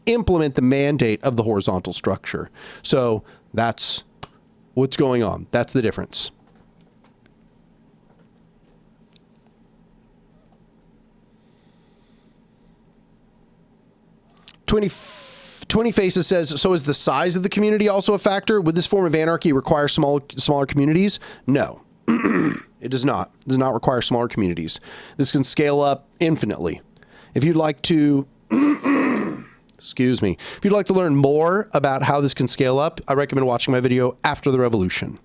implement the mandate of the horizontal structure. So that's what's going on. That's the difference. 20 Faces says, so is the size of the community also a factor? Would this form of anarchy require smaller communities? No, it does not. It does not require smaller communities. This can scale up infinitely. If you'd like to, excuse me, if you'd like to learn more about how this can scale up, I recommend watching my video After the Revolution.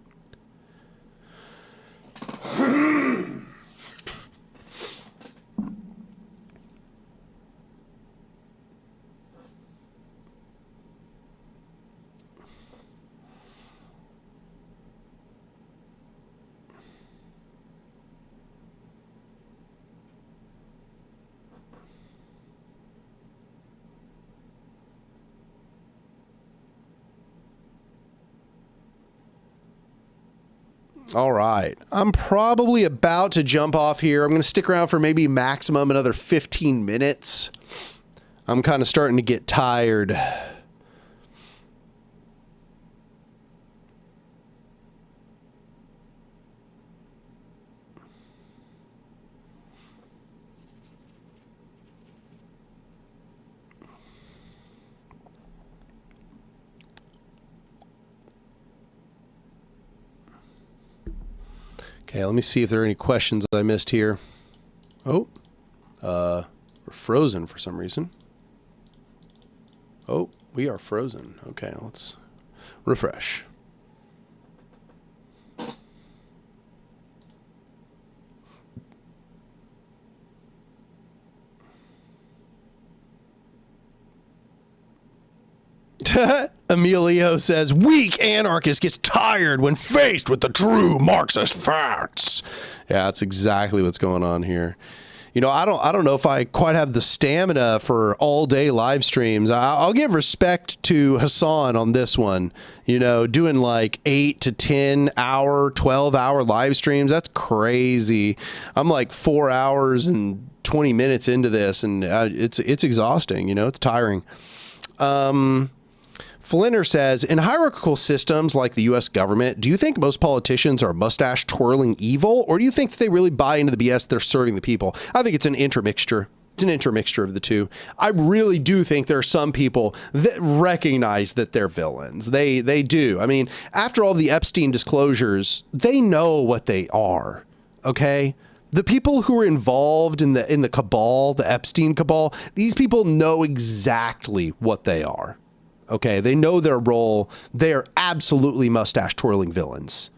All right, I'm probably about to jump off here. I'm going to stick around for maybe maximum another 15 minutes. I'm kind of starting to get tired. Okay, let me see if there are any questions I missed here. Oh, we're frozen for some reason. Oh, we are frozen. Okay, let's refresh. Emilio says, weak anarchist gets tired when faced with the true Marxist facts. Yeah, that's exactly what's going on here. You know, I don't know if I quite have the stamina for all day live streams. I'll give respect to Hassan on this one. You know, doing like 8 to 10 hour, 12-hour live streams. That's crazy. I'm like 4 hours and 20 minutes into this, and it's exhausting. You know, it's tiring. Flinner says, in hierarchical systems like the U.S. government, do you think most politicians are mustache twirling evil, or do you think that they really buy into the BS they're serving the people? I think it's an intermixture. It's an intermixture of the two. I really do think there are some people that recognize that they're villains. They do. I mean, after all the Epstein disclosures, they know what they are. Okay? The people who are involved in the cabal, the Epstein cabal, these people know exactly what they are. Okay, they know their role. They are absolutely mustache twirling villains.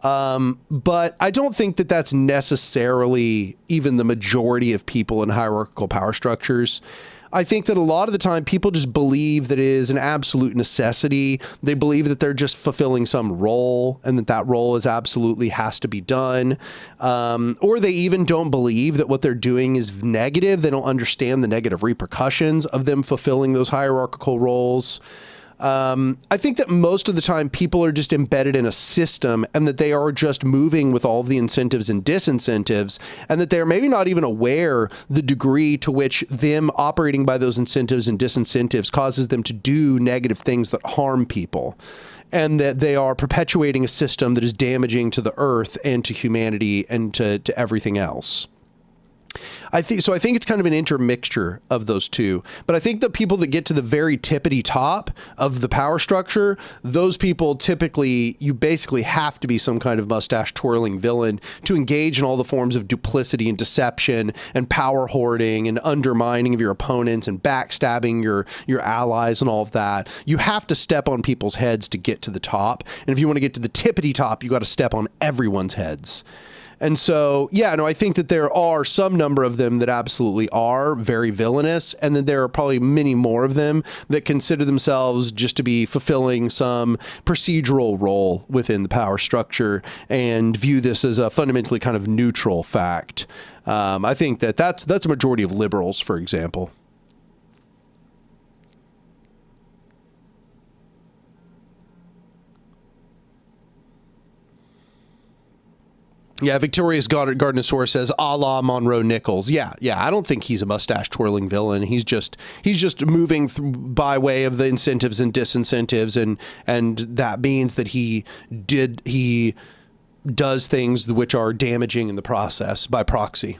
But I don't think that that's necessarily even the majority of people in hierarchical power structures. I think that a lot of the time people just believe that it is an absolute necessity. They believe that they're just fulfilling some role and that role is absolutely has to be done. Or they even don't believe that what they're doing is negative. They don't understand the negative repercussions of them fulfilling those hierarchical roles. I think that most of the time people are just embedded in a system and that they are just moving with all of the incentives and disincentives, and that they're maybe not even aware the degree to which them operating by those incentives and disincentives causes them to do negative things that harm people, and that they are perpetuating a system that is damaging to the earth and to humanity and to everything else. I think it's kind of an intermixture of those two. But I think the people that get to the very tippity top of the power structure, those people typically, you basically have to be some kind of mustache twirling villain to engage in all the forms of duplicity and deception and power hoarding and undermining of your opponents and backstabbing your allies and all of that. You have to step on people's heads to get to the top. And if you want to get to the tippity top, you got to step on everyone's heads. And so, yeah, no, I think that there are some number of them that absolutely are very villainous, and then there are probably many more of them that consider themselves just to be fulfilling some procedural role within the power structure and view this as a fundamentally kind of neutral fact. I think that that's a majority of liberals, for example. Yeah, Victorious Gardenosaurus says, a la Monroe Nichols. Yeah, I don't think he's a mustache twirling villain. He's just moving by way of the incentives and disincentives, and that means that he does things which are damaging in the process by proxy.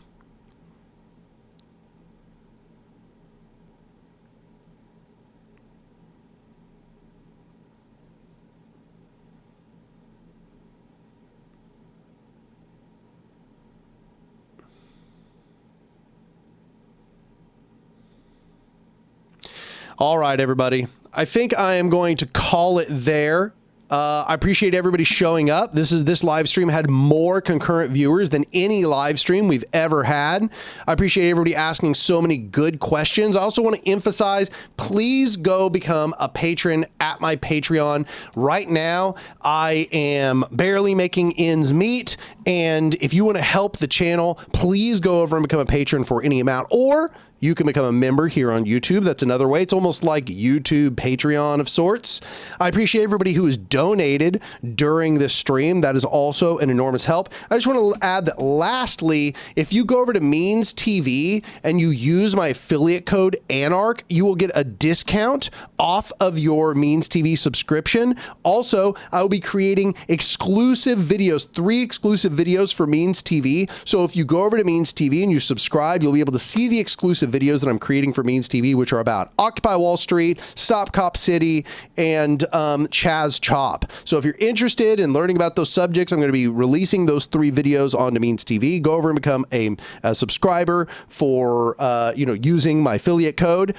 All right, everybody. I think I am going to call it there. I appreciate everybody showing up. This live stream had more concurrent viewers than any live stream we've ever had. I appreciate everybody asking so many good questions. I also want to emphasize, please go become a patron at my Patreon. Right now, I am barely making ends meet. And if you want to help the channel, please go over and become a patron for any amount, or you can become a member here on YouTube. That's another way. It's almost like YouTube Patreon of sorts. I appreciate everybody who has donated during this stream. That is also an enormous help. I just want to add that lastly, if you go over to Means TV and you use my affiliate code Anark, you will get a discount off of your Means TV subscription. Also, I will be creating exclusive videos, 3 exclusive videos for Means TV. So if you go over to Means TV and you subscribe, you'll be able to see the exclusive videos that I'm creating for Means TV, which are about Occupy Wall Street, Stop Cop City, and Chaz Chop. So if you're interested in learning about those subjects, I'm going to be releasing those 3 videos onto Means TV. Go over and become a subscriber for using my affiliate code.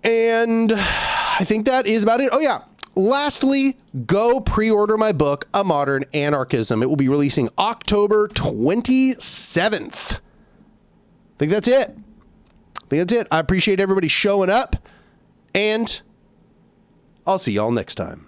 And I think that is about it. Oh yeah. Lastly, go pre-order my book, A Modern Anarchism. It will be releasing October 27th. I think that's it. I appreciate everybody showing up, and I'll see y'all next time.